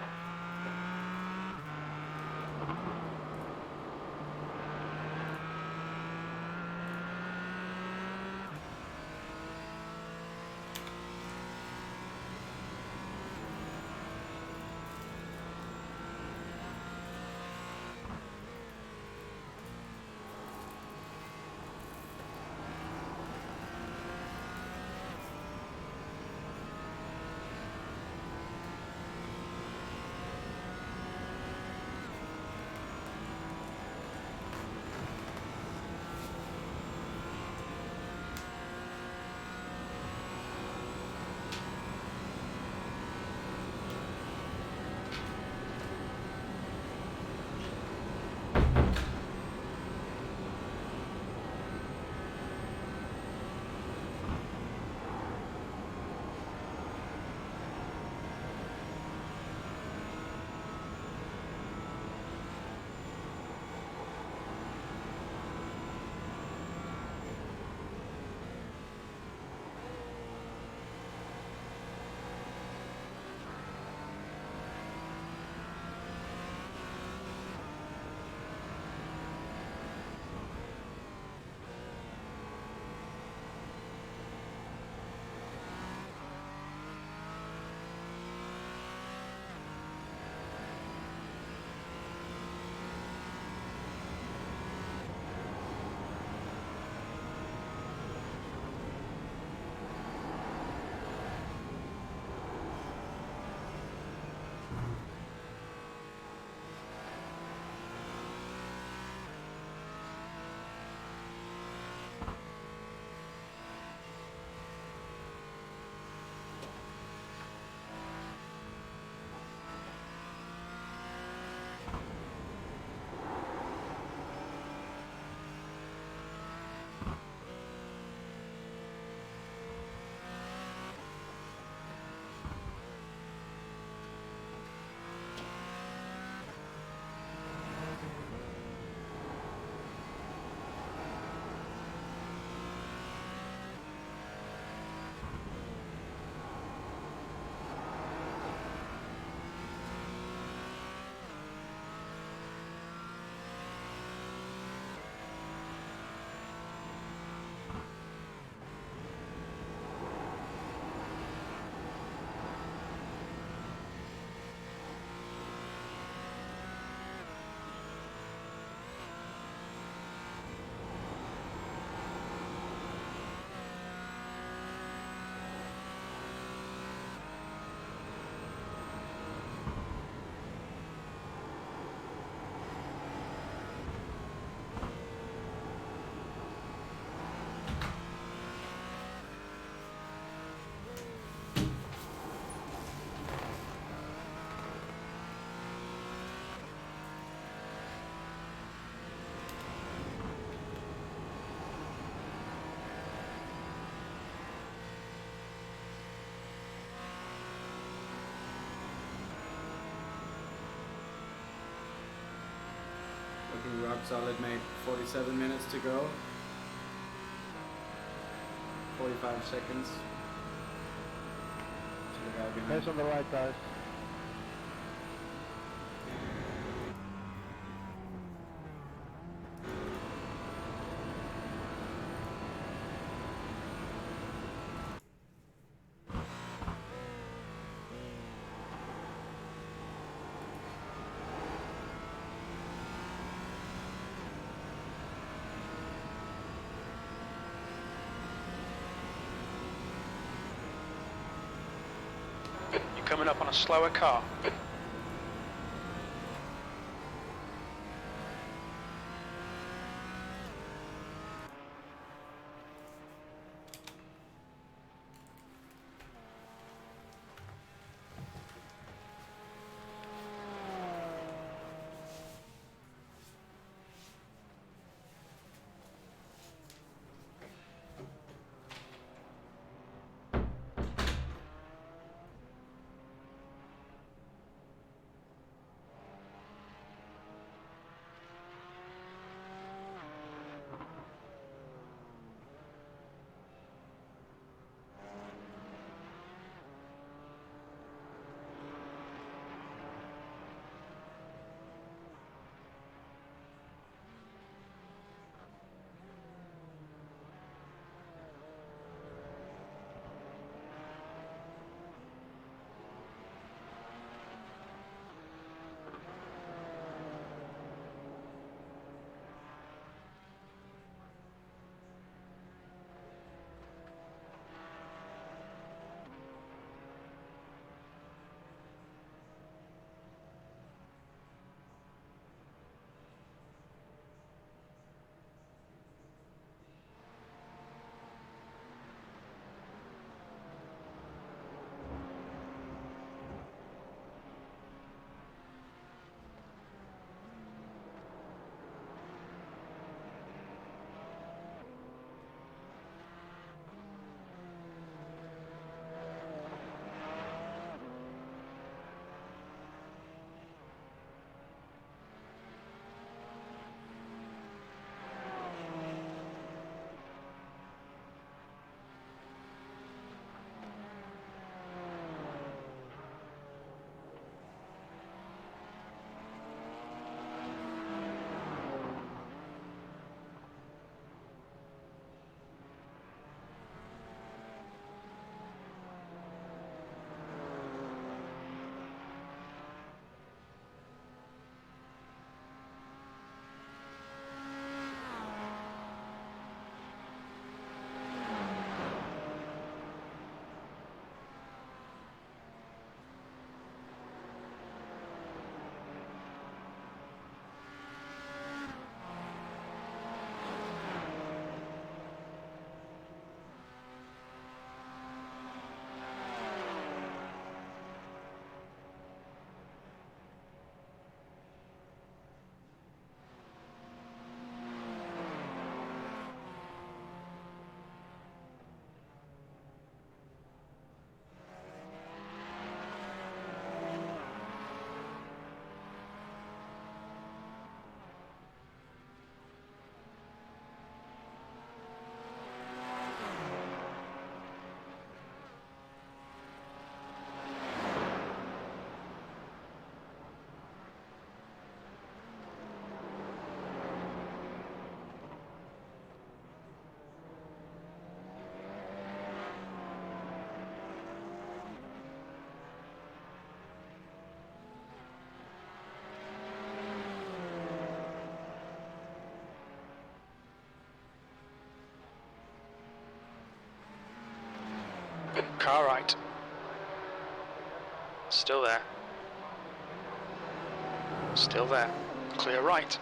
Looking rock solid, mate. 47 minutes to go. 45 seconds. To the guy behind. Guys on the right, guys. Coming up on a slower car. Car right. Still there. Still there. Clear right.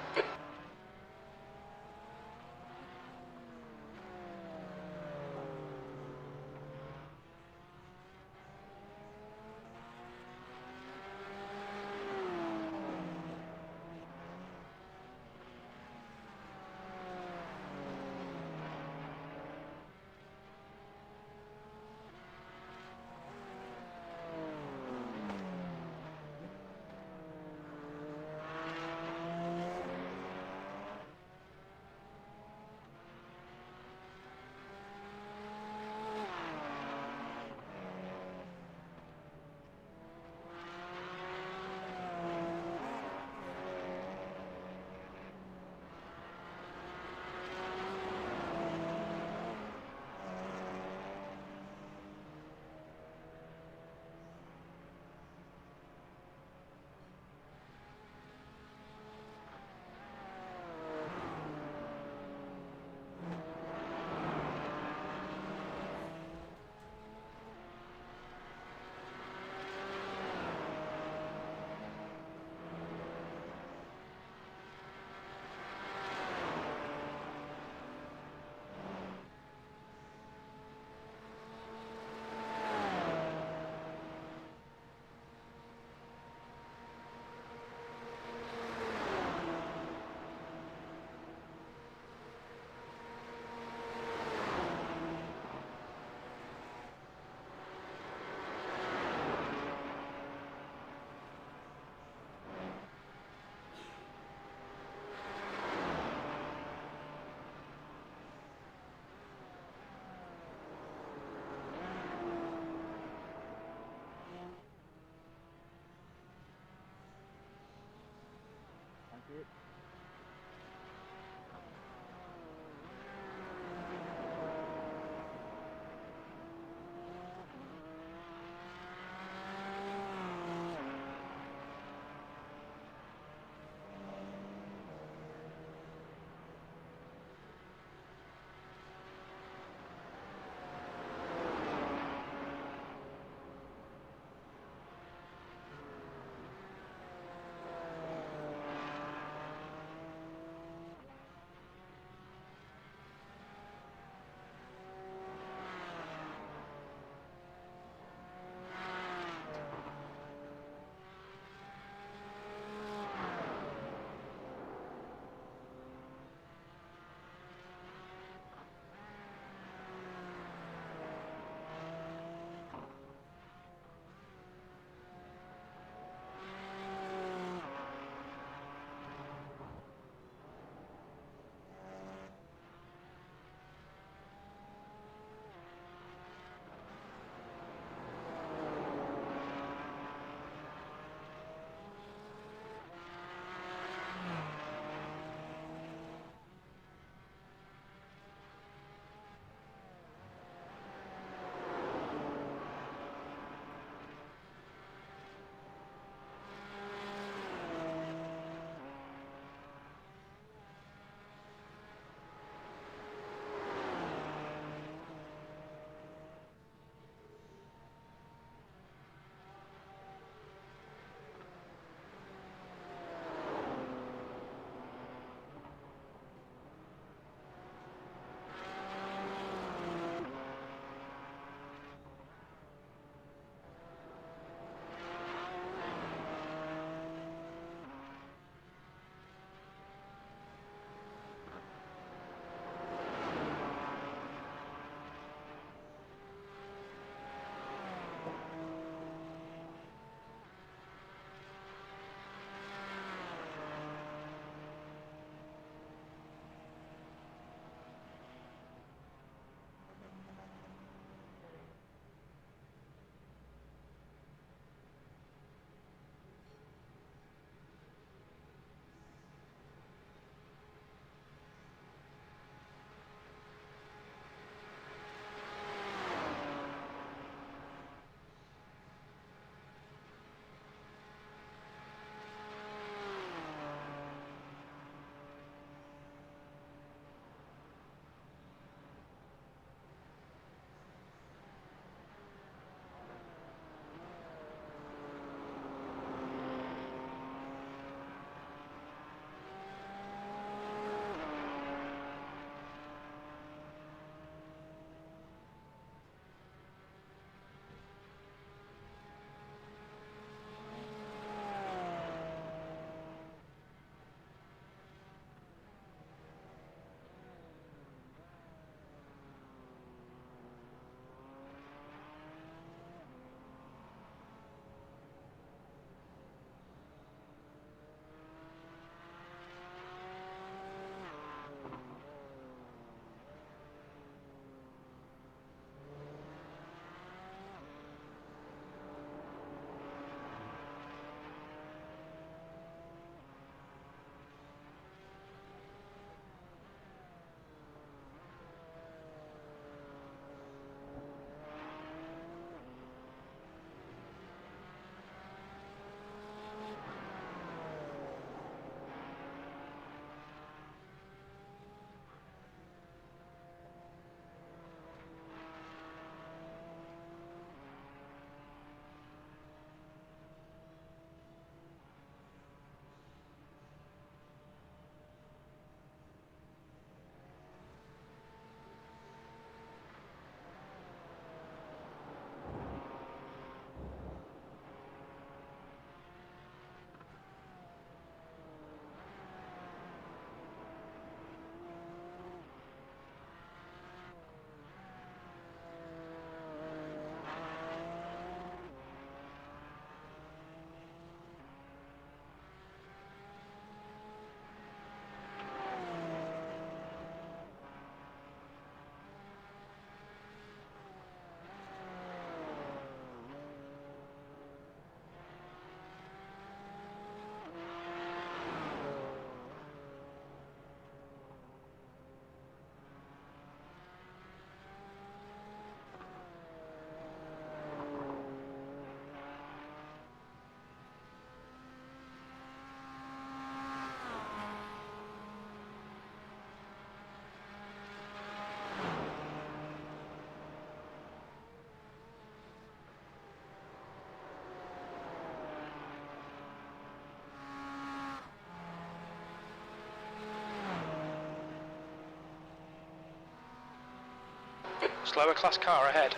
Slower class car ahead.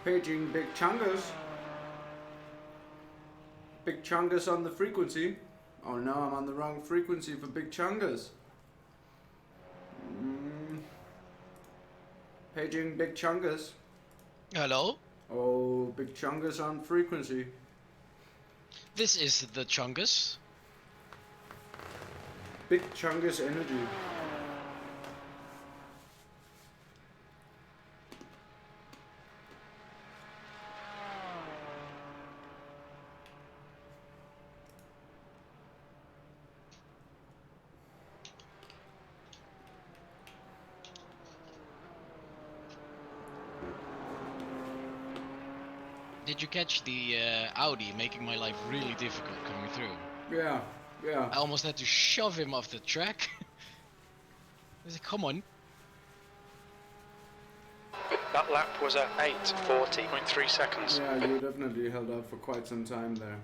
Paging Big Chungus. Big Chungus on the frequency. Oh no, I'm on the wrong frequency for Big Chungus. Paging Big Chungus. Hello? Oh, Big Chungus on frequency. This is the Chungus. Big Chungus energy. Did you catch the Audi making my life really difficult coming through? Yeah, yeah. I almost had to shove him off the track. I said, come on. That lap was at 8:40.3 seconds. Yeah, you definitely held up for quite some time there.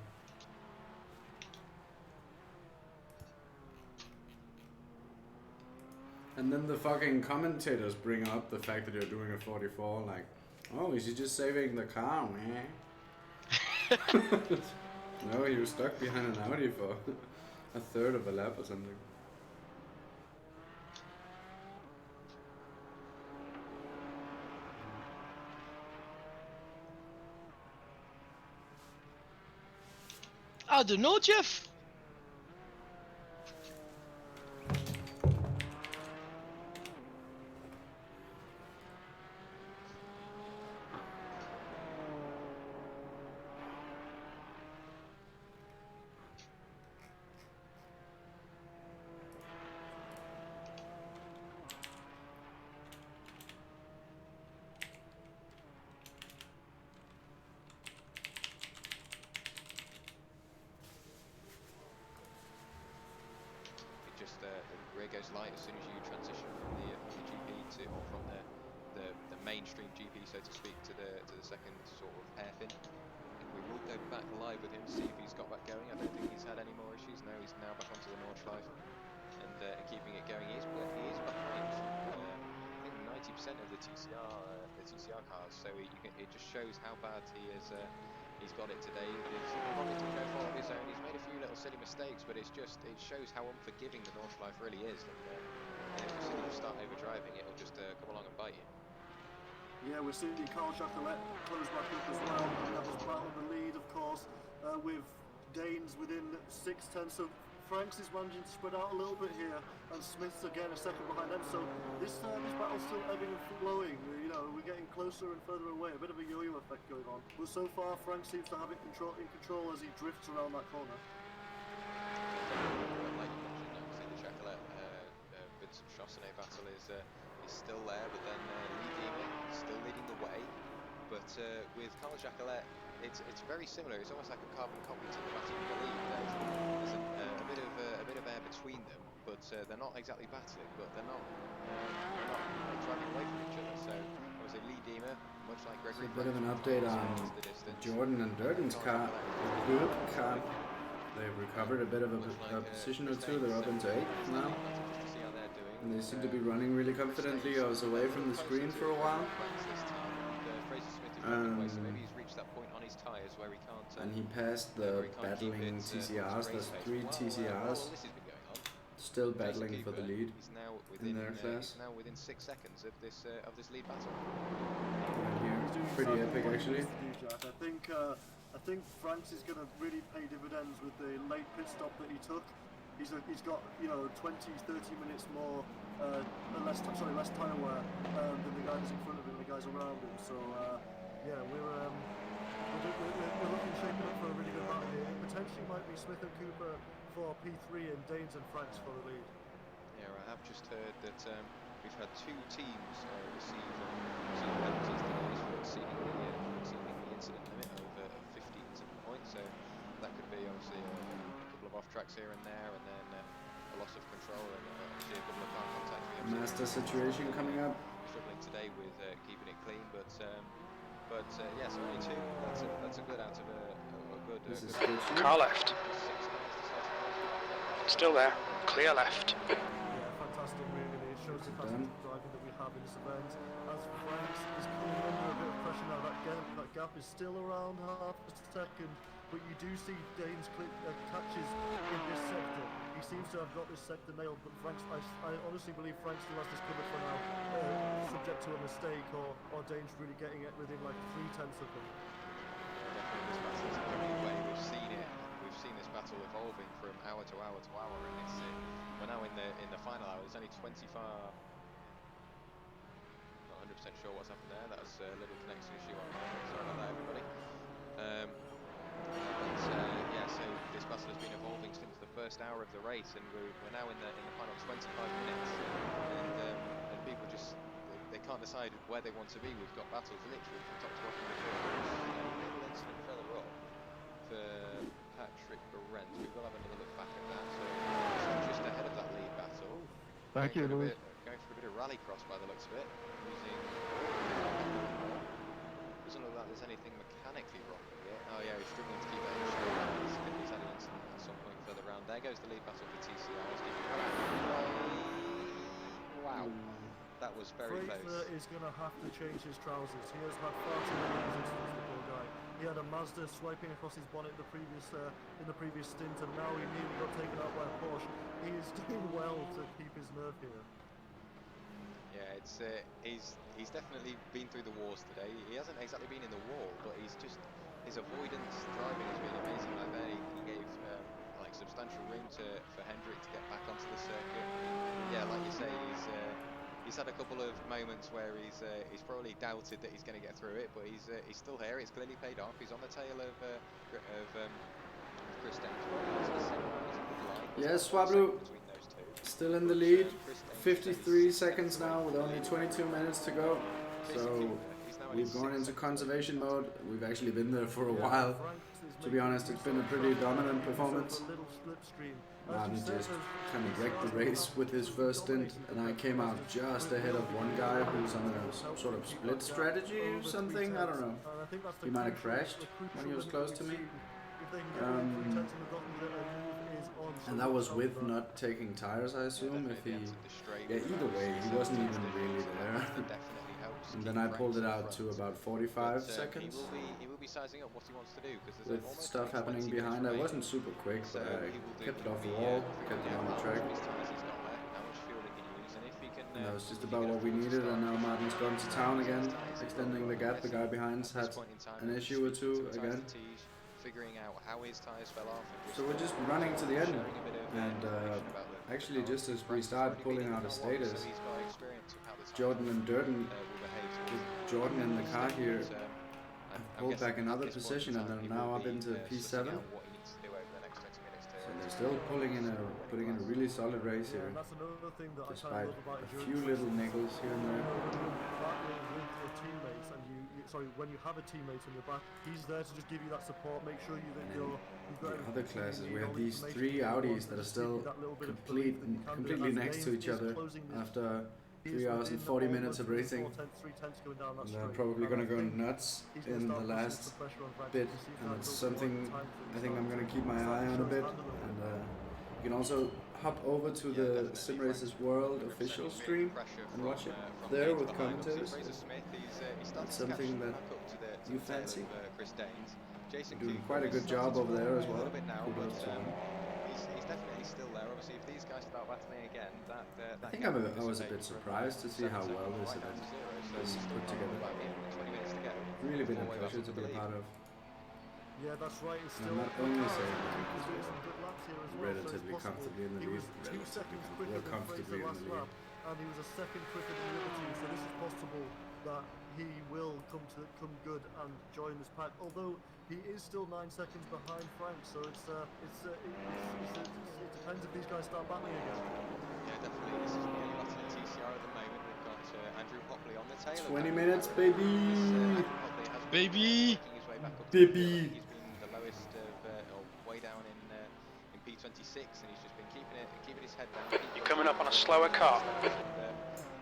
And then the fucking commentators bring up the fact that you're doing a 44, like, oh, is he just saving the car, man? No, he was stuck behind an Audi for a third of a lap or something. I don't know, Jeff. The rear goes light as soon as you transition from the GP to, or from the mainstream GP, so to speak, to the second sort of hairpin. And we will go back live with him to see if he's got that going. I don't think he's had any more issues. No, he's now back onto the Nordschleife and keeping it going. He is behind. I think 90% of the TCR cars. So it just shows how bad he is. He's got it today. He's wanted to go for his own. He's made a few little silly mistakes, but it shows how unforgiving the Nordschleife really is. And as soon as you start overdriving, it'll just come along and bite you. Yeah, we're seeing Carl Jacquelet close back up as well. That was battle the lead, of course, with Danes within 6/10. So Franks is managing to spread out a little bit here, and Smith's again a second behind them. So this battle's still ebbing and flowing. You know, we're getting closer and further away. A bit of a yo-yo effect going on. But so far, Frank seems to have it in control as he drifts around that corner. Like you mentioned, obviously the Jacquelet Vincent Chaussenet battle is still there, but then is still leading the way. But with Carl Jacquelet, it's very similar. It's almost like a carbon copy to the battle for the lead. There's a bit of air between them, but they're not exactly battling, but they're not driving away from each other. So obviously Lee Diemer, much like Gregory, a bit of an update on Jordan and Durden's car. They've recovered a bit of a position or two. They're up into 8th now. And they seem to be running really confidently. I was away from the screen for a while. And he passed the battling TCRs. There's 3 TCRs still battling for the lead in their class. He's now within 6 seconds of this lead battle. Pretty epic, actually. I think Franks is going to really pay dividends with the late pit stop that he took. He's got 20-30 minutes more less tire wear than the guys in front of him, the guys around him. So yeah, we're looking shaping up for a really good battle here. It potentially might be Smith and Cooper for P3 and Danes and Franks for the lead. Yeah, I have just heard that we've had 2 teams receive penalties today for exceeding the incident limit over 15 points. So that could be obviously a couple of off tracks here and there, and then a loss of control, and obviously a couple of car contacts. Master situation coming up. Struggling today with keeping it clean, but yeah, so only 2. That's a good out of a good. Car left. Still there. Clear left. Yeah, fantastic, really. It shows the fantastic driving that we have in this event. As Franks is coming under a bit of pressure now, that gap is still around half a second, but you do see Dane's catches in this sector. He seems to have got this sector nailed, but I honestly believe Frank still has this covered for now, subject to a mistake or Dane's really getting it within like 0.3 of them. We've seen this battle evolving from hour to hour to hour, and it's we're now in the final hour. There's only 25. Not 100% sure what's happened there. That was a little connection issue on there. Sorry about that, everybody. Yeah, so this battle has been evolving since the first hour of the race, and we're now in the final 25 minutes, and people just they can't decide where they want to be. We've got battles literally from top to bottom. A little incident further up for Patrick Berent. We will have another look back at that. So just ahead of that lead battle. Thank you, Louis. Going for a bit of rallycross by the looks of it. Doesn't look like there's anything mechanically wrong with it. Oh yeah, he's struggling to keep that in straight. He's had an incident at some point further round. There goes the lead battle for TCR. Wow. That was very close. Fraser is going to have to change his trousers. He has had far too many resistance, the poor guy. He had a Mazda swiping across his bonnet in the previous stint, and now he nearly got taken out by a Porsche. He is doing well to keep his nerve here. Yeah, it's he's definitely been through the wars today. He hasn't exactly been in the wall, but he's just his avoidance driving has been amazing. Like there, he gave like substantial room for Hendrick to get back onto the circuit. Yeah, like you say, he's had a couple of moments where he's probably doubted that he's going to get through it, but he's still here. It's clearly paid off. He's on the tail of Chris Downs. Yes, Swablu still in the lead. 53 seconds now with only 22 minutes to go. So we've gone into conservation mode. We've actually been there for a while. To be honest, it's been a pretty dominant performance. Martin just kind of wrecked the race with his first stint, and I came out just ahead of one guy who's on a sort of split strategy or something. I don't know. He might have crashed when he was close to me. And that was with not taking tires, I assume. Yeah, either way, he wasn't even really there. And then I pulled it out to about 45 seconds. He will be sizing up what he wants to do, with stuff happening behind. I wasn't super quick, but I kept it off the wall, kept it on the track. And that was just about what we needed, and now Martin's gone to town again, extending the gap. The guy behind's had an issue or two again. So we're just running to the end, and actually just as we start pulling out a status, Jordan and Durden, with Jordan in the car here, have pulled back another position and they're now up into P7. So they're still putting in a really solid race here, despite a few little niggles here and there. When you have a teammate on your back, he's there to just give you that support, make sure you've got other classes. We have these three Audis that are still completely next to each other after 3 hours and 40 minutes of racing. And they're probably going to go nuts in the last bit, and it's something I think I'm going to keep my eye on a bit. And you can also hop over to the SimracersWorld official stream and watch it there with commentators. That's something that you fancy. You're doing quite a good job over there as well. He's definitely still there. Obviously, if these guys start battling again, I think I was a bit surprised to see how well this event is put together. Really been a pleasure to be a part of. Yeah, that's right. It's And still I'm not only saying well, relatively comfortably in the lead, we're comfortably in the lead. And he was a second quicker than the other two, so this is possible that he will come good and join this pack. Although he is still 9 seconds behind Frank, so it depends if these guys start battling again. Yeah, definitely. This is nearly battling TCR at the moment. We've got Andrew Hopley on the tail. 20 minutes, baby! Baby! Baby! He's been the lowest way down in P26, and he's just been keeping his head down. You're coming up on a slower car.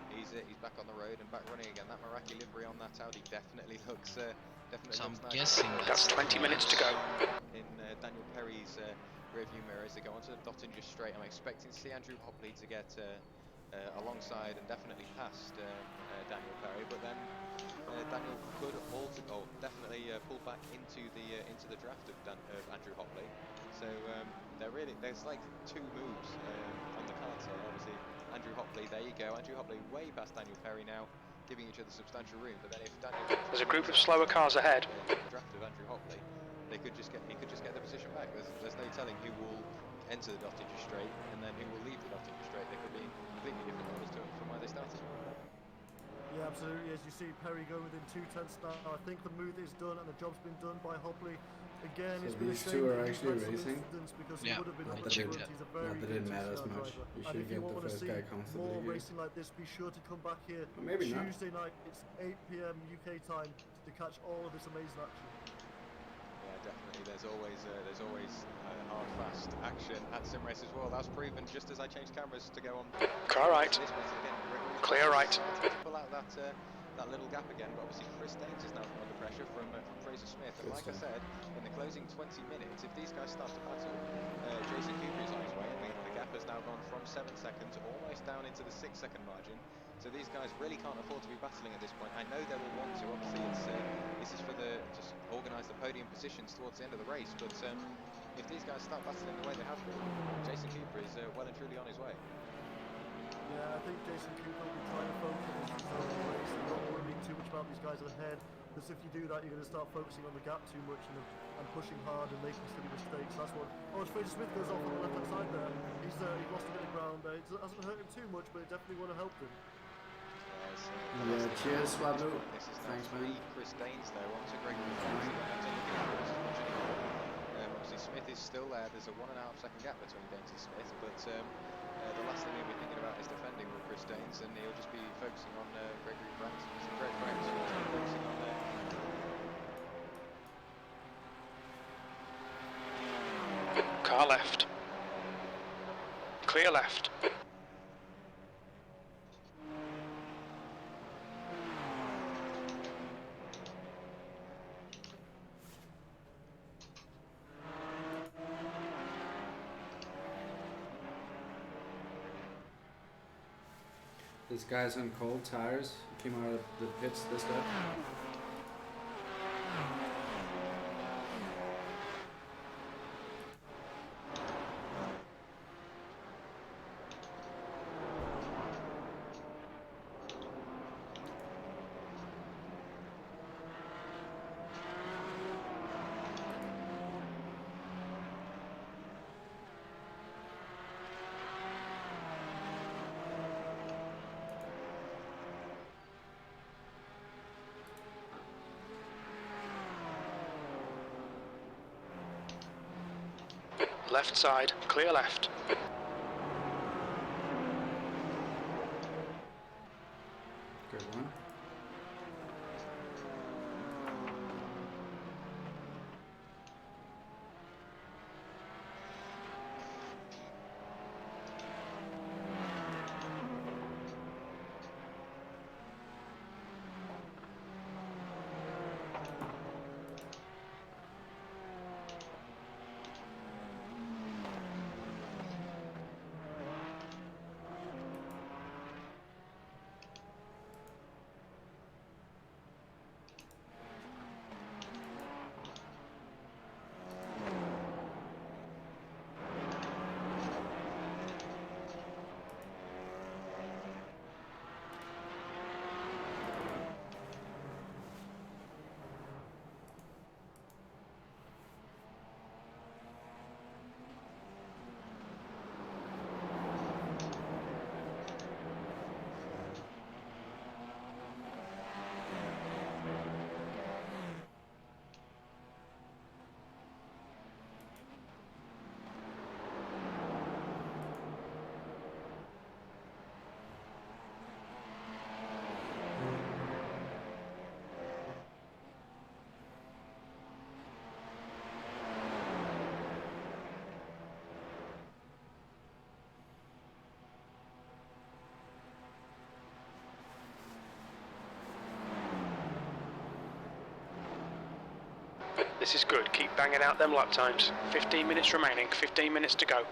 He's back on the road and back running again. That Meraki livery on that Audi definitely looks So I'm nice. guessing That's 20 minutes to go. In Daniel Perry's rearview mirror as they go onto the Dottinger straight, I'm expecting to see Andrew Hopley to get alongside and definitely past Daniel Perry, but then Daniel could definitely pull back into the draft of Andrew Hopley. So there's like two moves on the cards here. Obviously, Andrew Hopley, there you go. Andrew Hopley way past Daniel Perry now, giving each other substantial room. But then if Daniel There's a group of slower cars ahead. The draft of Andrew Hopley, he could just get the position back. There's no telling who will enter the Dottinger straight and then who will leave the Dottinger straight. They could be completely different numbers from where they started. Yeah, absolutely. As you see Perry go within 2/10 now, I think the move is done and the job's been done by Hopley. Again, So it's been a these shame two are that he's actually had some racing? incidents because he Yeah, would have been not up that there. it- He's a very Not that good it matters TCR much. driver. You And should if you get want the to first see guy constantly more here. racing like this, be sure to come back here Or maybe not. Tuesday night. It's 8 p.m. UK time to catch all of this amazing action. Yeah, definitely. There's always hard, fast action at SimracersWorld. That's proven just as I changed cameras to go on. Car right. This was again, Clear right. starting to pull out that little gap again, but obviously Chris Daines is now under pressure from Fraser Smith. And Good like I stuff. said, in the closing 20 minutes, if these guys start to battle, Jason Cooper is on his way, and the gap has now gone from 7 seconds almost down into the 6-second margin. So these guys really can't afford to be battling at this point. I know they will want to. Obviously, this is for just organise the podium positions towards the end of the race. But if these guys start battling the way they have been, Jason Cooper is well and truly on his way. Yeah, I think Jason Cooper will be trying to focus on his own race and not worrying too much about these guys ahead. Because if you do that, you're going to start focusing on the gap too much and pushing hard and making silly mistakes. That's what. Oh, Fraser Smith goes off on the left-hand side there. He's lost a bit of ground there. It hasn't hurt him too much, but it definitely would have helped him. Yeah, cheers, Swablu. This is Thanks, now man. Chris Daines though, onto Gregory Brandt. Obviously Smith is still there. There's a 1.5 second gap between Daines and Smith, but the last thing he'll be thinking about is defending with Chris Daines, and he'll just be focusing on Gregory Brandt. So Greg Brandt is focusing on there. Car left. Clear left. This guy's on cold tires. He came out of the pits, this guy. Left side, clear left. Good one. This is good, keep banging out them lap times. 15 minutes remaining, 15 minutes to go.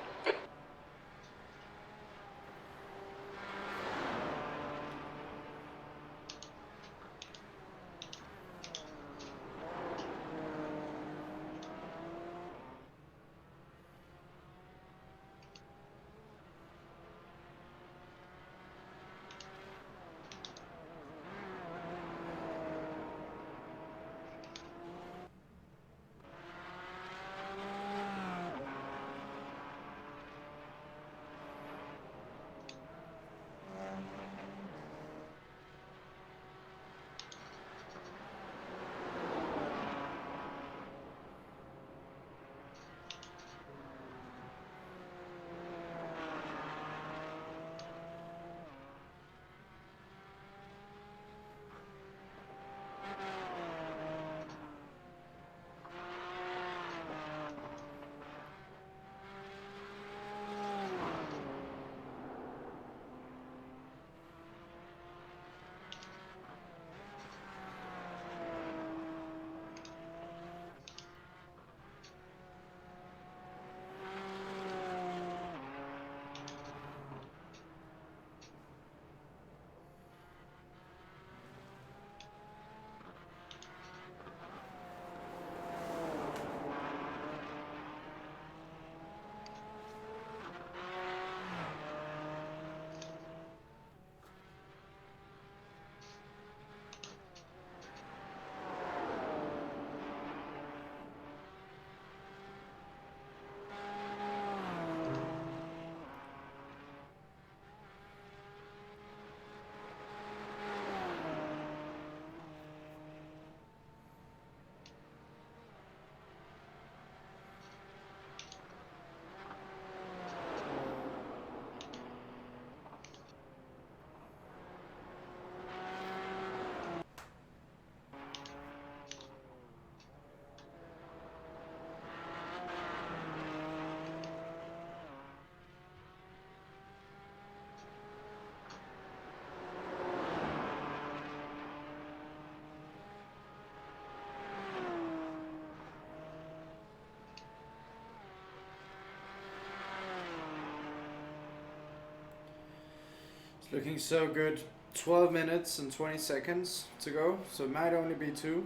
Looking so good. 12 minutes and 20 seconds to go, so it might only be 2.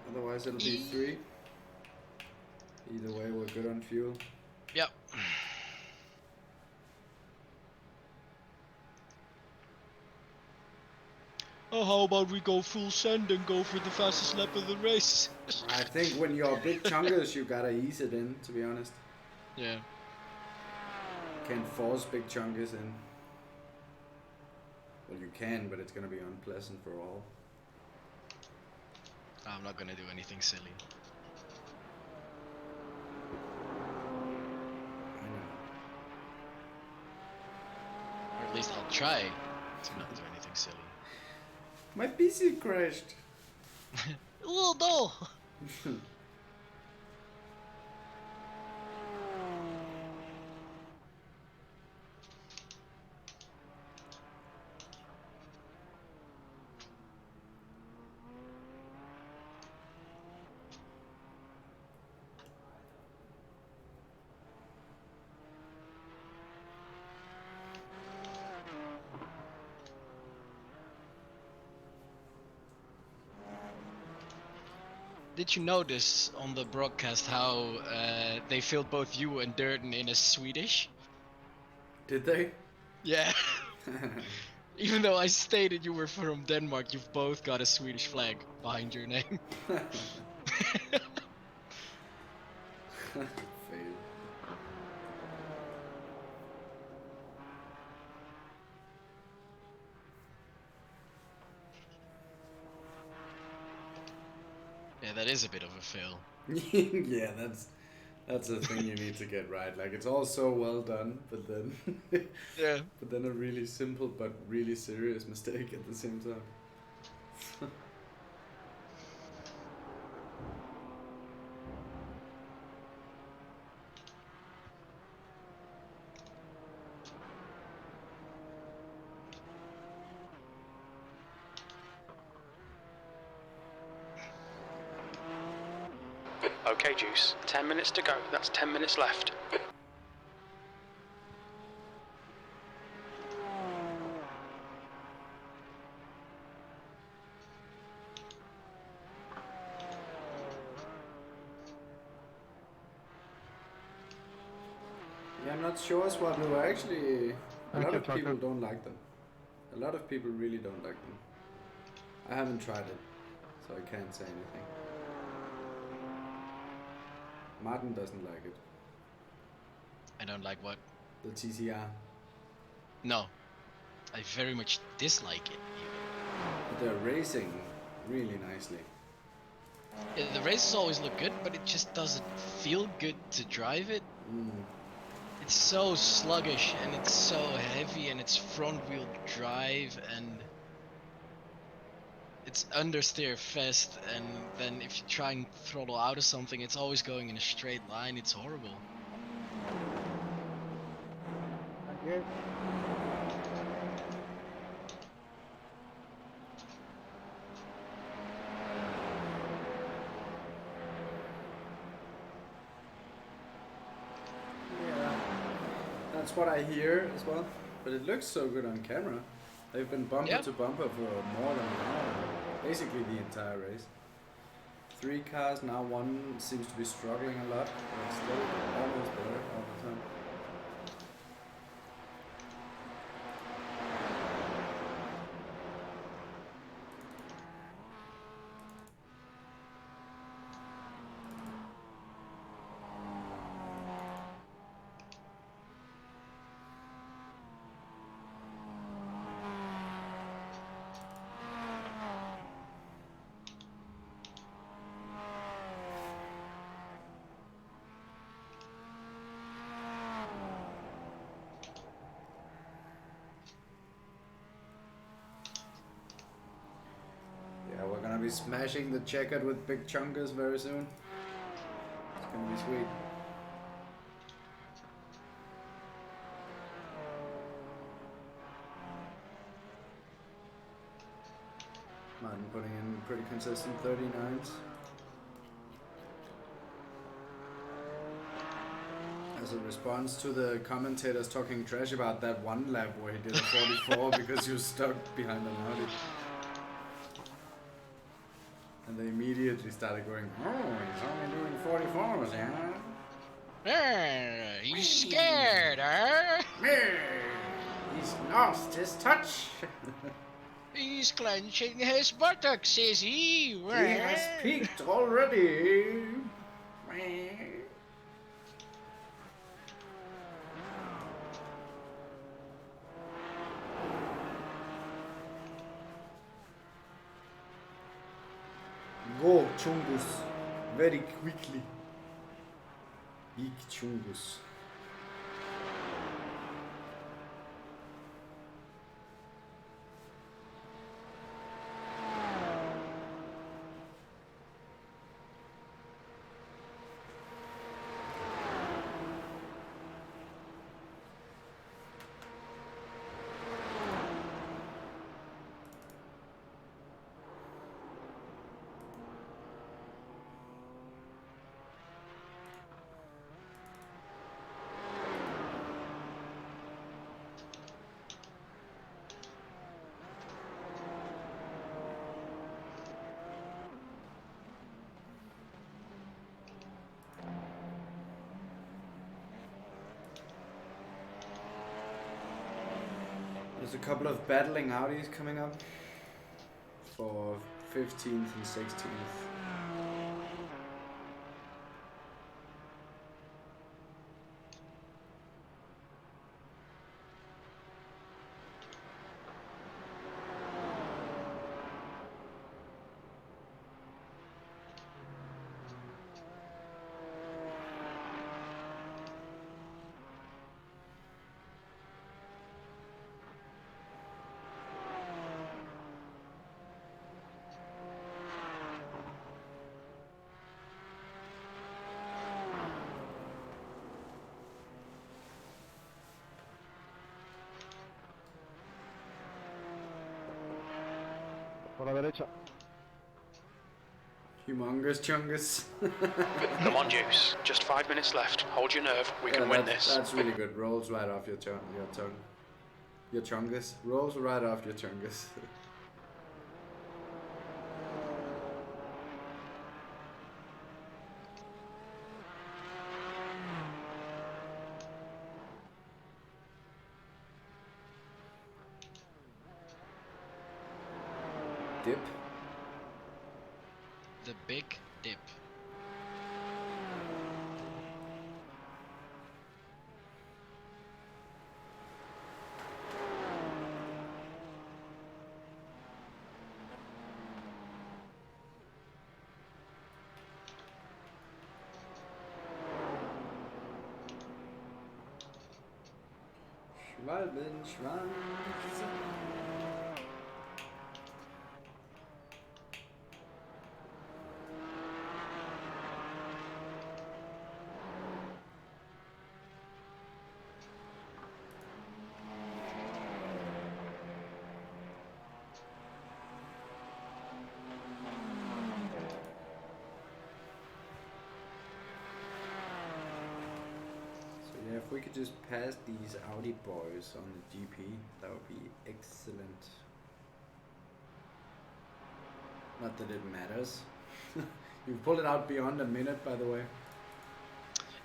Otherwise it'll be 3. Either way, we're good on fuel. Yep. Oh, how about we go full send and go for the fastest lap of the race? I think when you're big chunkers, you gotta ease it in, to be honest. Yeah. Can't force big chunkers in. Well, you can, but it's gonna be unpleasant for all. I'm not gonna do anything silly. I know. Or at least I'll try to not do anything silly. My PC crashed. Oh no! Did you notice on the broadcast how they filled both you and Durden in as Swedish? Did they? Yeah. Even though I stated you were from Denmark, you've both got a Swedish flag behind your name. Fail. Yeah, that is a bit of a fail. Yeah, that's the thing you need to get right. Like, it's all so well done, but then Yeah. but then a really simple but really serious mistake at the same time. Okay, Juice. 10 minutes to go. That's 10 minutes left. Yeah, I'm not sure, Swablu. Actually, a lot of people don't like them. A lot of people really don't like them. I haven't tried it, so I can't say anything. Martin doesn't like it. I don't like what? The TCR. No. I very much dislike it, even. But they're racing really nicely. Yeah, the races always look good, but it just doesn't feel good to drive it. It's so sluggish, and it's so heavy, and it's front-wheel drive, and it's understeer fast, and then if you try and throttle out of something, it's always going in a straight line. It's horrible. Thank you. Yeah, that's what I hear as well. But it looks so good on camera. They've been bumper to bumper for more than an hour. Basically the entire race. 3 cars, now one seems to be struggling a lot, but it's still almost there all the time. We're gonna be smashing the checkered with big chunkers very soon. It's gonna be sweet. Martin putting in pretty consistent 39s. As a response to the commentators talking trash about that one lap where he did a 44 because he was stuck behind an Audi. And they immediately started going, oh, he's only doing 44s, yeah? He's scared, huh? He's lost his touch. He's clenching his buttocks, is he? He has peaked already. Go, Chungus, very quickly. Big Chungus. There's a couple of battling Audis coming up for 15th and 16th. Por la derecha. Humongous Chungus. Come on, Juice. Just 5 minutes left. Hold your nerve. We can win this. That's really good. Rolls right off your tongue. Your Chungus. Rolls right off your Chungus. Dip. The big dip. Schwalbenschwanz. If we could just pass these Audi boys on the GP, that would be excellent. Not that it matters. You've pulled it out beyond a minute, by the way.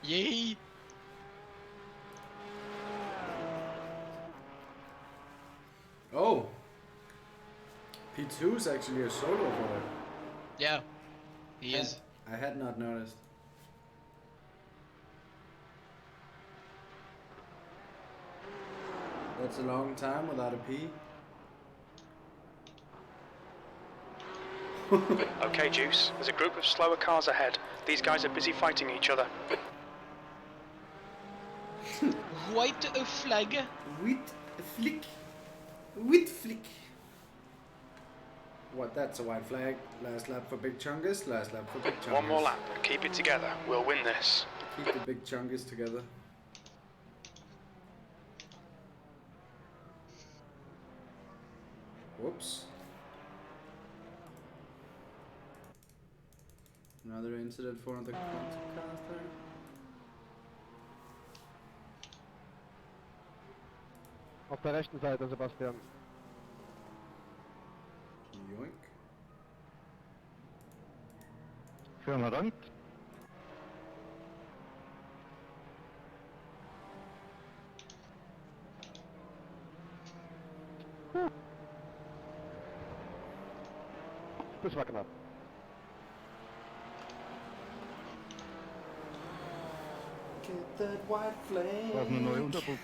Yay! Oh! P2 is actually a solo for it. Yeah, he is. I had not noticed. That's a long time without a P. Okay, Juice. There's a group of slower cars ahead. These guys are busy fighting each other. White a flag. With flick. With flick. What, that's a white flag. Last lap for Big Chungus. Last lap for Big Chungus. One more lap. Keep it together. We'll win this. Keep the Big Chungus together. Whoops. Another incident for the cars there. Auf der rechten Seite, Sebastian. Yoink. Firma Dank. Das war knapp. Get that white flame. War eine neue Unterpunkt.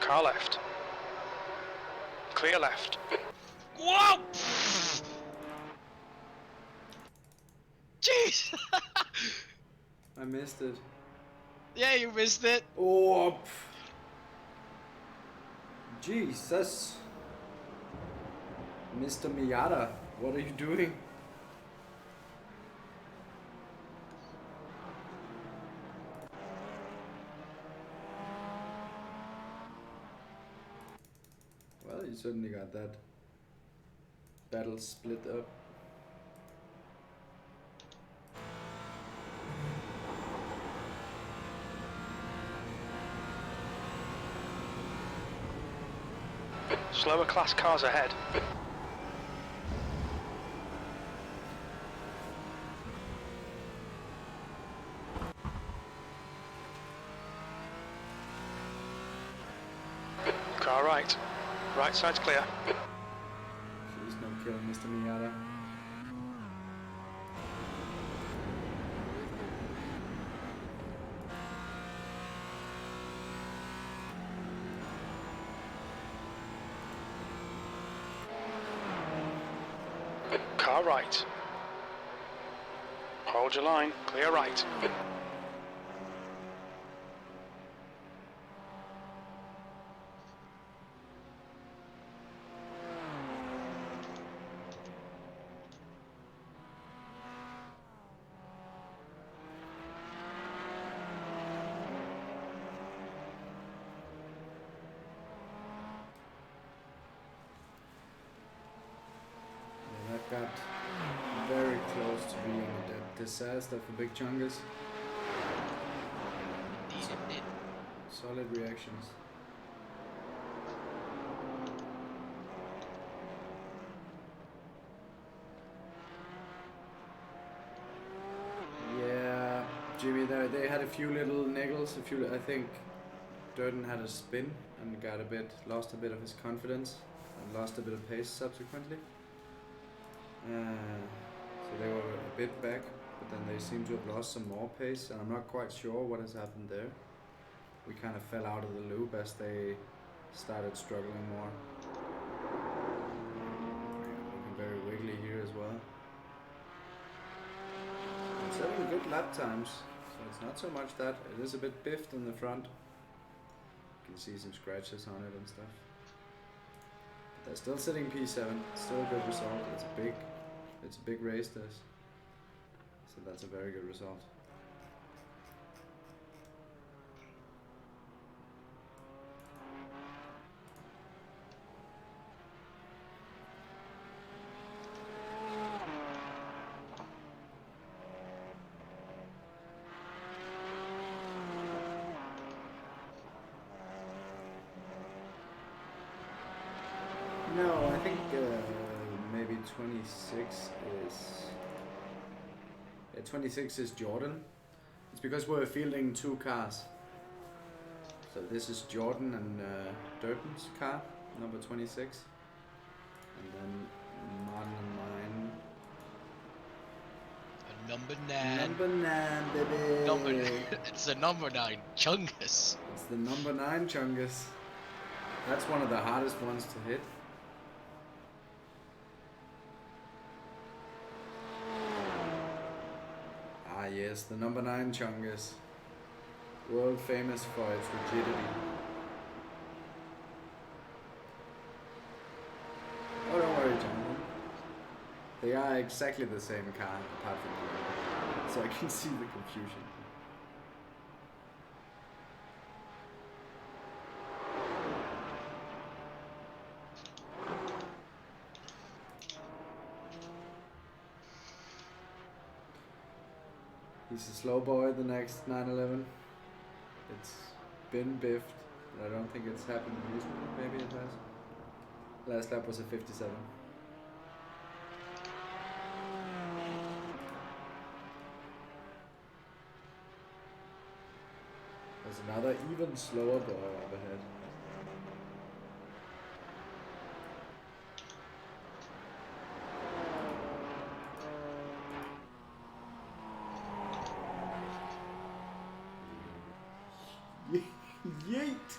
Car left. Clear left. Whoa! Jeez! I missed it. Yeah, you missed it. Oh, Jesus. Mr. Miata, what are you doing? Well, you certainly got that battle split up. Slower class cars ahead. Car right. Right side's clear. Please no kill Mr. Miata. Car right. Hold your line. Clear right. That got very close to being a disaster for Big Chungus. Solid reactions. Yeah, Jimmy, they had a few little niggles. I think Durden had a spin and lost a bit of his confidence and lost a bit of pace subsequently. So they were a bit back, but then they seem to have lost some more pace, and I'm not quite sure what has happened there. We kind of fell out of the loop as they started struggling more. Looking very wiggly here as well. I'm setting good lap times, so it's not so much that. It is a bit biffed in the front. You can see some scratches on it and stuff. But they're still sitting P7, still a good result. It's a big race this. So that's a very good result. No, I think maybe 26 is... Yeah, 26 is Jordan. It's because we're fielding two cars. So this is Jordan and Durden's car, number 26. And then Martin and mine. Number 9. Number 9, baby. It's the number 9, Chungus. It's the number 9 Chungus. That's one of the hardest ones to hit. Ah yes, the number 9 Chungus. World famous for its rigidity. Oh, don't worry, Jonathan. They are exactly the same car, apart from the logo. So I can see the confusion. He's a slow boy, the next 911. It's been biffed, but I don't think it's happened recently. Maybe it has. Last lap was a 57. There's another even slower boy up ahead. Yeet!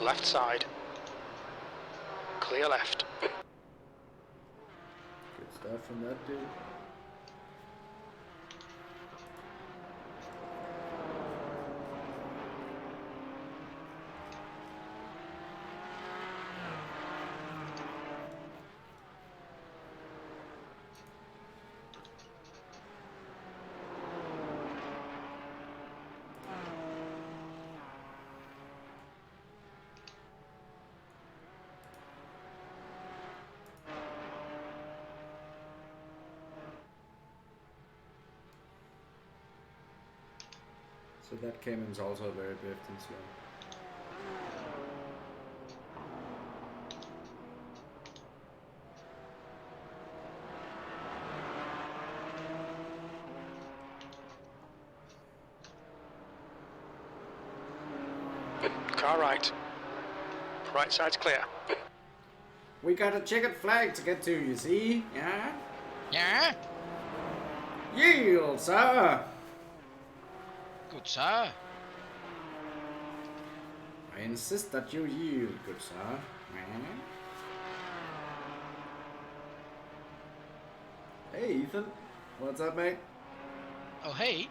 Left side. Clear left. Good stuff from that dude. So that Cayman's also very biffed and slow. Car right. Right side's clear. We got a checkered flag to get to, you see? Yeah? Yeah? Yield, sir! Good sir. I insist that you yield, good sir. Hey, Ethan. What's up, mate? Oh, hey.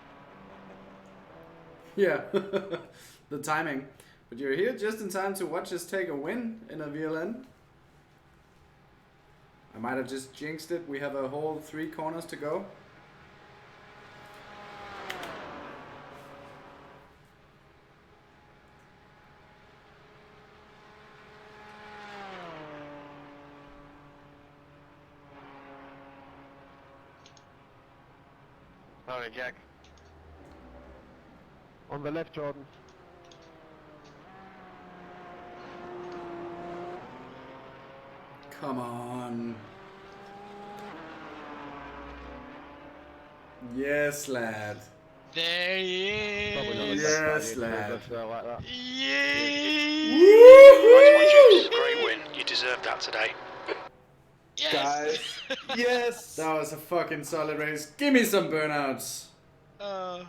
Yeah, the timing. But you're here just in time to watch us take a win in a VLN. I might have just jinxed it. We have a whole 3 corners to go. Sorry, Jack. On the left, Jordan. Come on. Yes, lad. There he is. Yes, lad. Yay! Juice. Great win. You deserved that today. Yes! Guys, yes! That was a fucking solid race. Give me some burnouts. Let's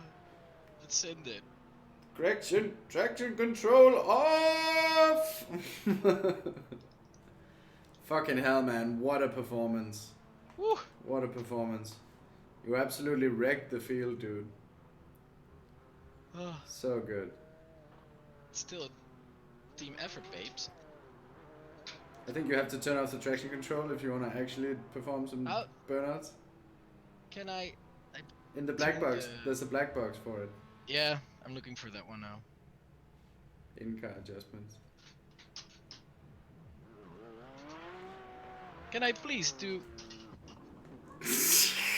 send it. Traction control off. Fucking hell, man. What a performance. Woo. What a performance. You absolutely wrecked the field, dude. So good. Still a team effort, babes. I think you have to turn off the traction control if you want to actually perform some burnouts. Can I In the black box. There's a black box for it. Yeah, I'm looking for that one now. In-car adjustments. Can I please do...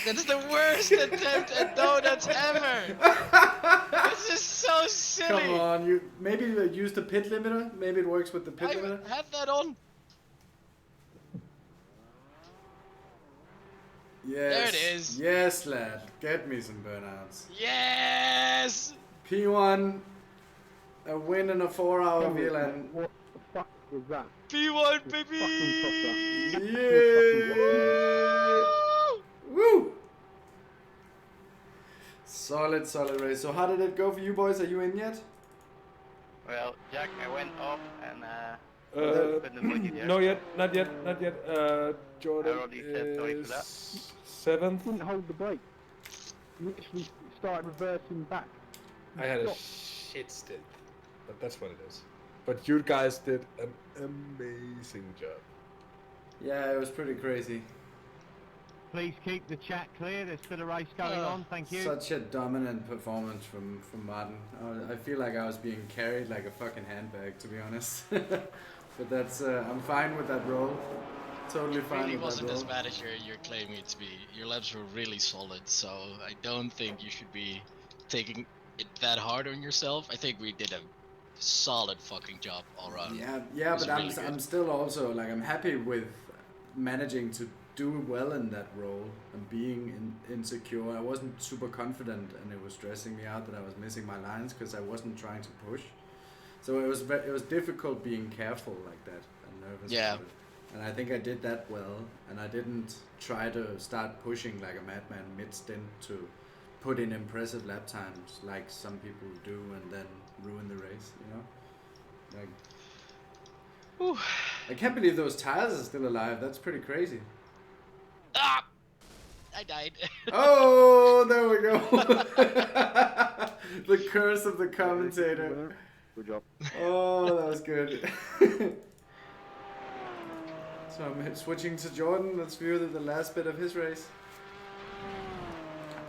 That's the worst attempt at donuts ever! This is so silly! Come on, maybe you use the pit limiter? Maybe it works with the pit limiter? I have that on! Yes. There it is! Yes, lad. Get me some burnouts. Yes! P1, a win in a 4-hour VLN. What the fuck was that? P1, baby! Yeah! Woo! Solid race. So how did it go for you boys? Are you in yet? Well, Jack, I went off and couldn't avoid you there. No yet, not yet. Jordan I already said sorry for that. is 7th. Didn't hold the brake. Literally started reversing back. I had a shit stint. but that's what it is. But you guys did an amazing job. Yeah, it was pretty crazy. Please keep the chat clear. There's still a race going on. Thank you. Such a dominant performance from Martin. I feel like I was being carried like a fucking handbag, to be honest. But that's I'm fine with that role. Totally fine It really with that wasn't role. as bad as you're claiming it to be. Your laps were really solid, so I don't think you should be taking it that hard on yourself. I think we did a solid fucking job all around. Yeah, but really I'm still also like I'm happy with managing to do well in that role and being insecure. I wasn't super confident, and it was stressing me out that I was missing my lines because I wasn't trying to push. So it was difficult being careful like that and nervous. Yeah. About it. And I think I did that well, and I didn't try to start pushing like a madman mid-stint to put in impressive lap times like some people do and then ruin the race, you know? Like, Ooh. I can't believe those tires are still alive. That's pretty crazy. Ah! I died. Oh, there we go. The curse of the commentator. Good job. Oh, that was good. So I'm switching to Jordan. Let's view the last bit of his race.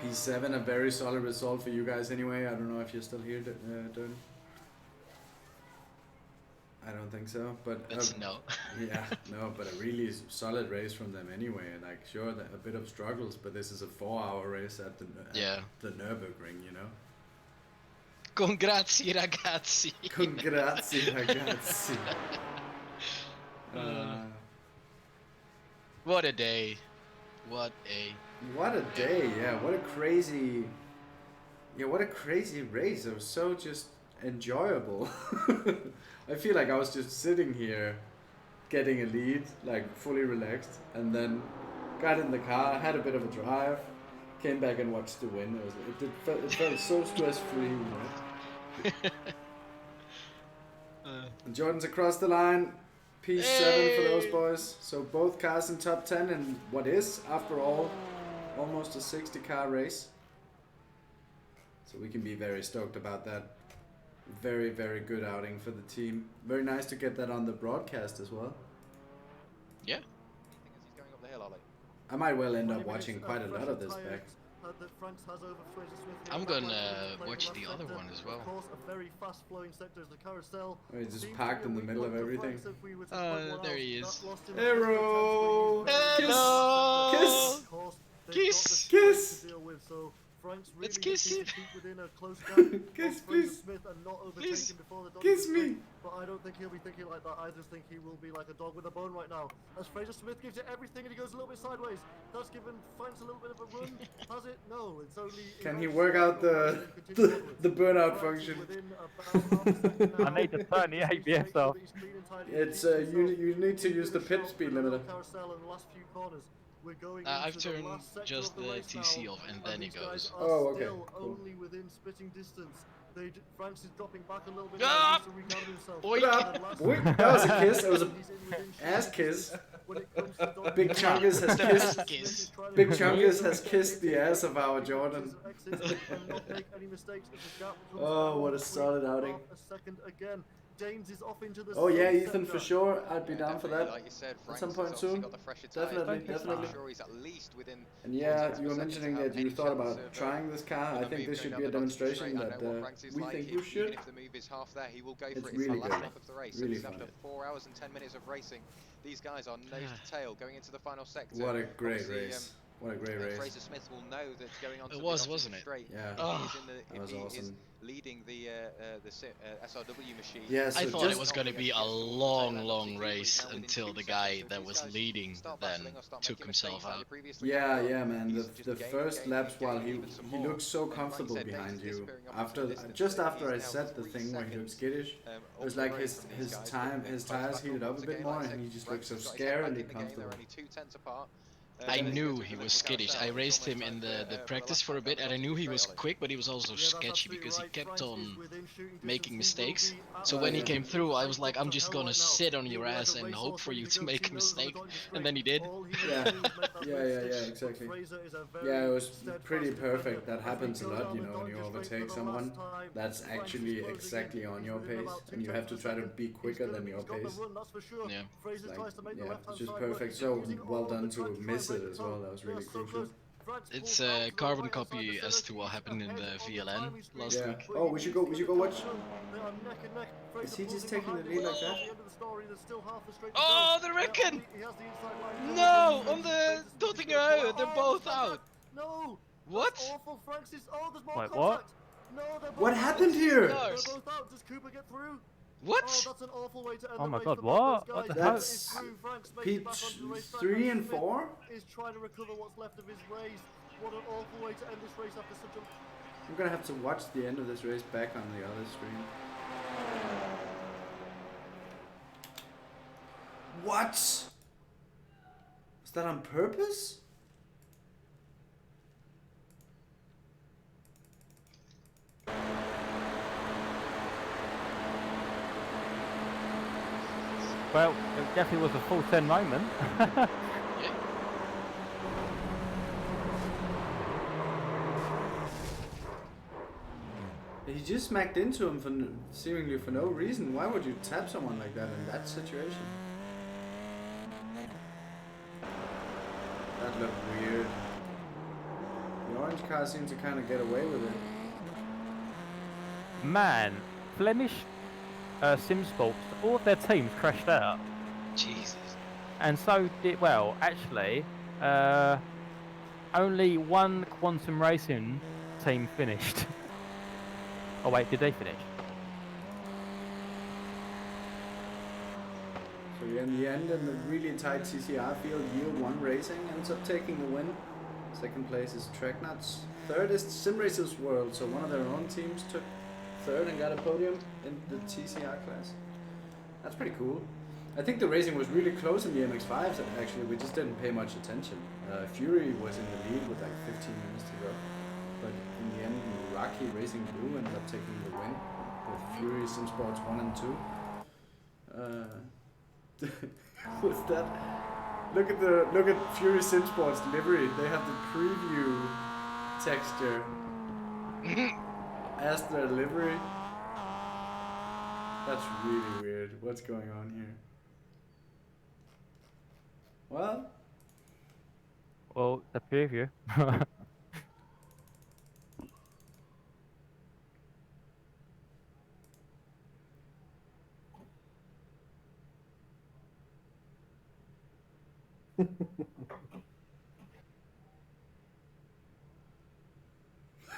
P7, a very solid result for you guys anyway. I don't know if you're still here, Dern. I don't think so, but That's no. Yeah, no, but a really solid race from them anyway. Like, sure, a bit of struggles, but this is a 4-hour race at the Nürburgring, you know. Congrazie ragazzi. Congrazie ragazzi. What a day. What a day, yeah. What a crazy race. It was so just enjoyable. I feel like I was just sitting here getting a lead, like fully relaxed, and then got in the car, had a bit of a drive, came back and watched the win. It felt so stress-free, you know. And Jordan's across the line. P7 for those boys. So both cars in top 10 in what is, after all, almost a 60-car race. So we can be very stoked about that. Very, very good outing for the team. Very nice to get that on the broadcast as well. Yeah. I might well end up watching quite a lot of this back. I'm gonna watch the other one as well. Oh, he's just parked in the middle of everything. There he is. Hello! Hello! Kiss! Kiss! Let's kiss you. Kiss, please. Please. Kiss me. But I don't think he'll be thinking like that. I just think he will be like a dog with a bone right now. As Fraser Smith gives it everything and he goes a little bit sideways. That's given Franks a little bit of a run. Has it? No. It's only. Can he work out the burnout function? I need to turn the ABS off. It's you need to use the pit speed limiter. I've turned just the TC off and then it goes. Oh, okay. Still only within spitting distance. Franks is dropping back a little bit. Ah! To regather himself. Boink. That was a kiss. It was a ass kiss. Big Chungus has kissed. Big Chungus has kissed the ass of our Jordan. Oh, what a solid outing. James is off into the oh yeah, Ethan, for sure. I'd be down for that like you said, at some point soon. Definitely. Sure he's at least within and yeah, you were mentioning that you thought about trying this car. I think this should be a demonstration that we think you should. If the move is half there, he will go for it's it. really the good. last lap of the race. Really After 4 hours and 10 minutes of racing, these guys are nose to tail going into the final sector. What a great race. What a great race. Fraser Smith will know that going on to wasn't it? Straight, yeah. That was awesome. Is leading the SRW machine. Yeah, so I thought it was going to be a long race until the guy that was leading then took himself out. Yeah, man. The first laps, while he looked so comfortable behind you. Just after I said the thing where he looked skittish, it was like his tires heated up a bit more, and he just looked so scarily comfortable. I knew he was skittish. I raced him in the practice for a bit, and I knew he was quick, but he was also sketchy because he kept on making mistakes. So when he came through, I was like, I'm just gonna sit on your ass and hope for you to make a mistake, and then he did. Yeah, exactly. Yeah, it was pretty perfect. That happens a lot, you know, when you overtake someone that's actually exactly on your pace, and you have to try to be quicker than your pace. Yeah. It's just perfect. So well done to miss it as well. That was really crucial. It's a carbon copy as to what happened in the VLN last week. Oh, we should go watch. Is he just taking the lead like that? Oh, the wrecken! No, on the dotting row, they're both out. No. What? Awful, Francis. Oh, there's more Wait, contact. No, they're both What happened here? They're both out. Does Cooper get through? What? Oh, that's an awful way to end Oh my the race god, for both what? those What guys. the hell? That's Frank's Pete making back onto the racetrack. 3 and Smith 4. is trying to recover what's left of his race. What an awful way to end this race after such a... I'm gonna have to watch the end of this race back on the other screen. What? Was that on purpose? Well, it definitely was a full 10 moment. He just smacked into him for seemingly for no reason. Why would you tap someone like that in that situation? That looked weird. The orange car seemed to kind of get away with it. Man, Flemish Sim Sports, all of their teams crashed out. Jesus. And so did, well, actually, only one Quantum Racing team finished. Oh wait, did they finish? So in the end, in the really tight TCR field, Year 1 Racing ends up taking the win. Second place is Tracknuts. Third is SimracersWorld, so one of their own teams took third and got a podium in the TCR class. That's pretty cool. I think the racing was really close in the MX-5s actually, we just didn't pay much attention. Fury was in the lead with like 15 minutes to go. But in the end, Rocky Racing Blue ended up taking the win with Fury Sim Sports 1 and 2. What's that? Look at Fury Sim Sports livery. They have the preview texture as their livery. That's really weird. What's going on here? Well, the preview.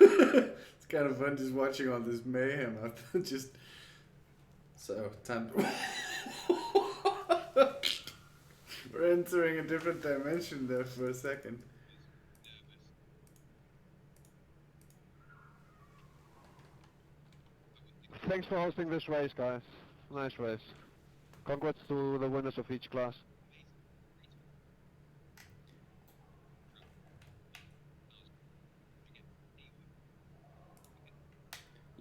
It's kind of fun just watching all this mayhem. I've just so time. We're entering a different dimension there for a second. Thanks for hosting this race, guys. Nice race. Congrats to the winners of each class.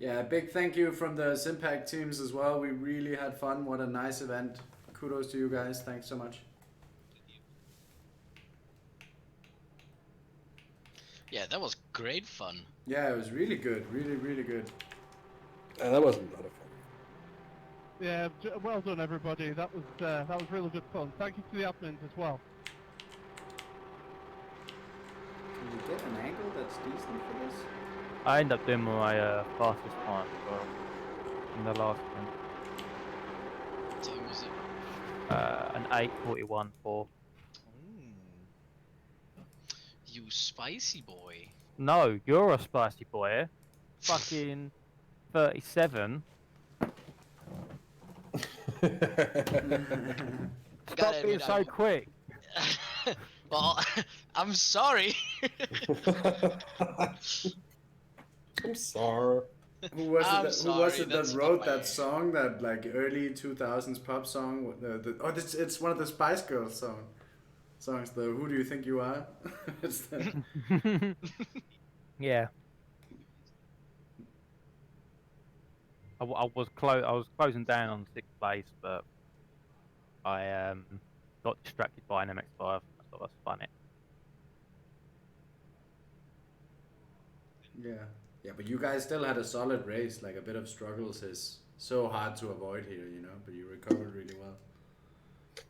Yeah, big thank you from the Simpack teams as well. We really had fun. What a nice event. Kudos to you guys. Thanks so much. Yeah, that was great fun. Yeah, it was really good. Really, really good. And that was a lot of fun. Yeah, well done everybody. That was really good fun. Thank you to the admins as well. Can you get an angle that's decent for this? I ended up doing my fastest time as well in the last one. What time was it? An 8:41.4. You spicy boy. No, you're a spicy boy. Fucking 37. Stop being so quick. Well, I'm sorry. I'm sorry. Who was it that wrote that song, that like early 2000s pop song? It's one of the Spice Girls song. Songs though. Who do you think you are? It's the- Yeah. I was closing down on 6th place, but I got distracted by an MX-5. So I spun it. Yeah. Yeah, but you guys still had a solid race. Like a bit of struggles is so hard to avoid here, you know. But you recovered really well.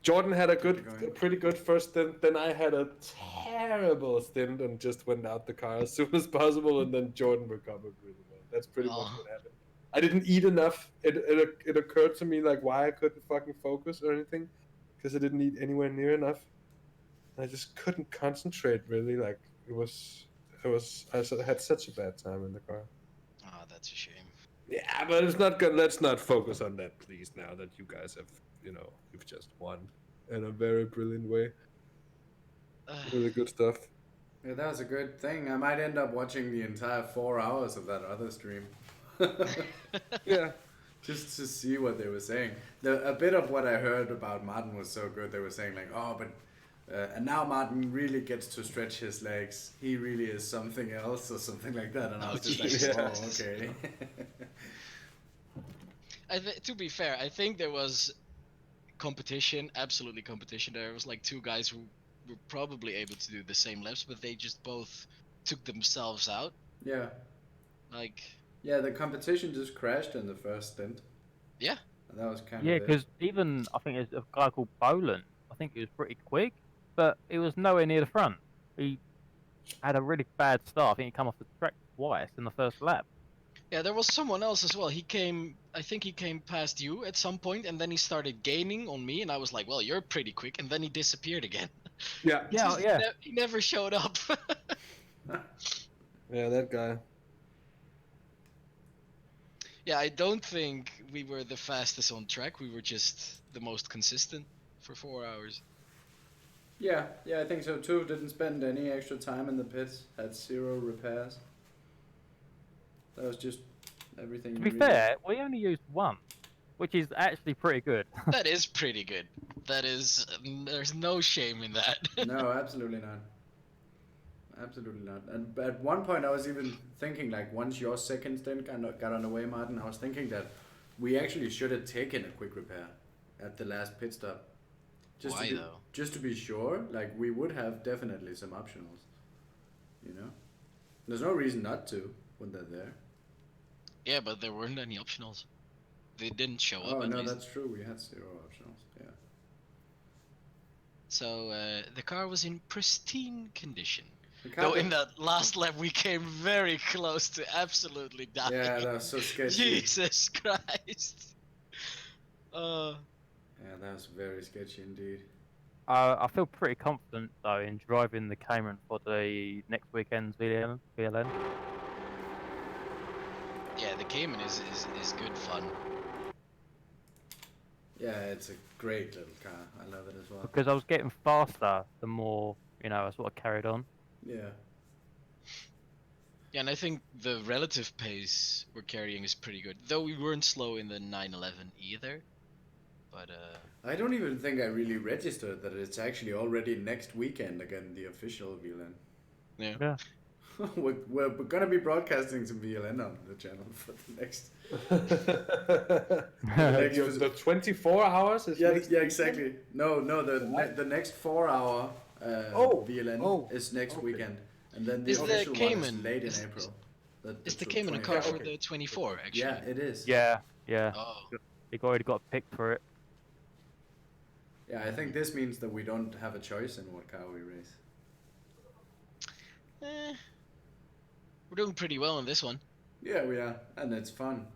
Jordan had a pretty good first stint. Then I had a terrible stint and just went out the car as soon as possible. And then Jordan recovered really well. That's pretty much what happened. I didn't eat enough. It occurred to me like why I couldn't fucking focus or anything, because I didn't eat anywhere near enough. I just couldn't concentrate really. Like I had such a bad time in the car. Oh, that's a shame. Yeah, but it's not good. Let's not focus on that, please. Now that you guys have, you've just won in a very brilliant way. Really good stuff. Yeah, that was a good thing. I might end up watching the entire 4 hours of that other stream. Yeah. Just to see what they were saying. A bit of what I heard about Martin was so good. They were saying like, oh, but and now Martin really gets to stretch his legs. He really is something else or something like that. And I was just like, oh, okay. To be fair, I think there was competition, absolutely competition. There was like two guys who were probably able to do the same laps, but they just both took themselves out. Yeah. Like. Yeah, the competition just crashed in the first stint. Yeah. And that was kind of. Yeah, because even I think there's a guy called Boland. I think he was pretty quick, but he was nowhere near the front. He had a really bad start. I think he came off the track twice in the first lap. Yeah, there was someone else as well. I think he came past you at some point, and then he started gaining on me, and I was like, well, you're pretty quick, and then he disappeared again. Yeah. He never showed up. Yeah, that guy. Yeah, I don't think we were the fastest on track. We were just the most consistent for 4 hours. Yeah, I think so too. Didn't spend any extra time in the pits. Had 0 repairs. That was just everything. To be fair, we only used one, which is actually pretty good. That is pretty good. There's no shame in that. No, absolutely not. Absolutely not. And at one point I was even thinking, like, once your second stint got underway, Martin, I was thinking that we actually should have taken a quick repair at the last pit stop. Why though? Just to be sure, like, we would have definitely some optionals. You know? There's no reason not to when they're there. Yeah, but there weren't any optionals. They didn't show up. Oh, at no, least. that's true. We had 0 optionals. Yeah. So the car was in pristine condition. Though in that last lap we came very close to absolutely dying. Yeah, that was so sketchy. Jesus Christ. Yeah, that was very sketchy indeed. I feel pretty confident though in driving the Cayman for the next weekend's VLN. Yeah, the Cayman is good fun. Yeah, it's a great little car. I love it as well. Because I was getting faster the more, I sort of carried on. Yeah. Yeah, and I think the relative pace we're carrying is pretty good. Though we weren't slow in the 911 either. But I don't even think I really registered that it's actually already next weekend again, the official VLN. Yeah. we're gonna be broadcasting some VLN on the channel for the next. The 24 hours is. Yeah, exactly. No, the next 4 hour VLN is next weekend, and then the official one is late in April. Is the Cayman a car for the 24 actually? Yeah, it is. Yeah. Oh. They already got picked for it. Yeah, I think this means that we don't have a choice in what car we race. We're doing pretty well on this one. Yeah, we are, and it's fun.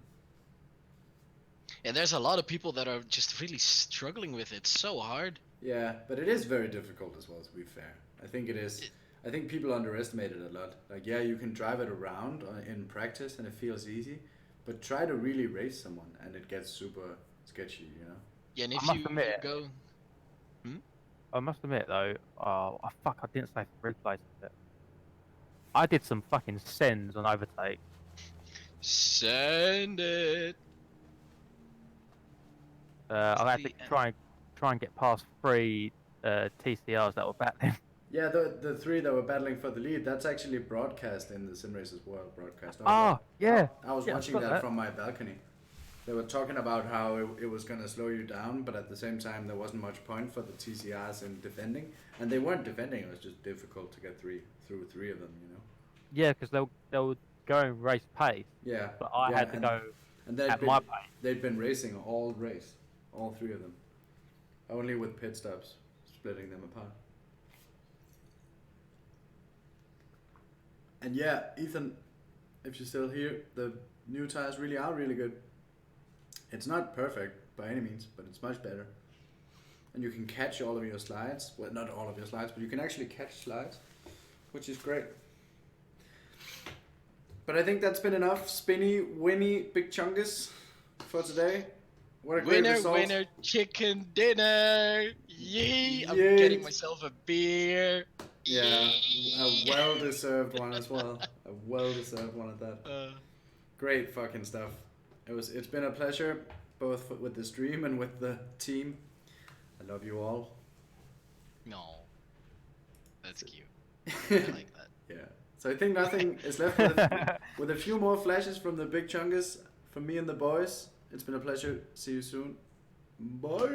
Yeah, there's a lot of people that are just really struggling with it. So hard. Yeah, but it is very difficult as well, to be fair. I think it is. I think people underestimate it a lot. Like, yeah, you can drive it around in practice and it feels easy, but try to really race someone and it gets super sketchy, you know? Yeah, and if I must admit, go... I must admit though, I didn't say for replays it. I did some fucking sends on overtake. Send it. I had to try and get past 3 TCRs that were battling. Yeah, the three that were battling for the lead, that's actually broadcast in the SimracersWorld broadcast. Yeah. I was Yeah, I watching forgot that that. from my balcony. They were talking about how it was going to slow you down, but at the same time there wasn't much point for the TCRs in defending. And they weren't defending, it was just difficult to get through three of them, you know? Yeah, because they were going race pace. Yeah. But I yeah, had to go and at my pace. they'd been racing all race, all three of them. Only with pit stops, splitting them apart. And yeah, Ethan, if you're still here, the new tires really are really good. It's not perfect by any means, but it's much better. And you can catch all of your slides. Well, not all of your slides, but you can actually catch slides, which is great. But I think that's been enough spinny, winny, big chungus for today. What a great result. Winner, chicken dinner! Yay! I'm Yay. getting myself a beer. Yeah, a well-deserved one as well. A well-deserved one at that. Great fucking stuff. It's been a pleasure, both with the stream and with the team. I love you all. No, that's cute. I like that. Yeah. So I think nothing is left with a few more flashes from the big chungus from me and the boys. It's been a pleasure. See you soon. Bye.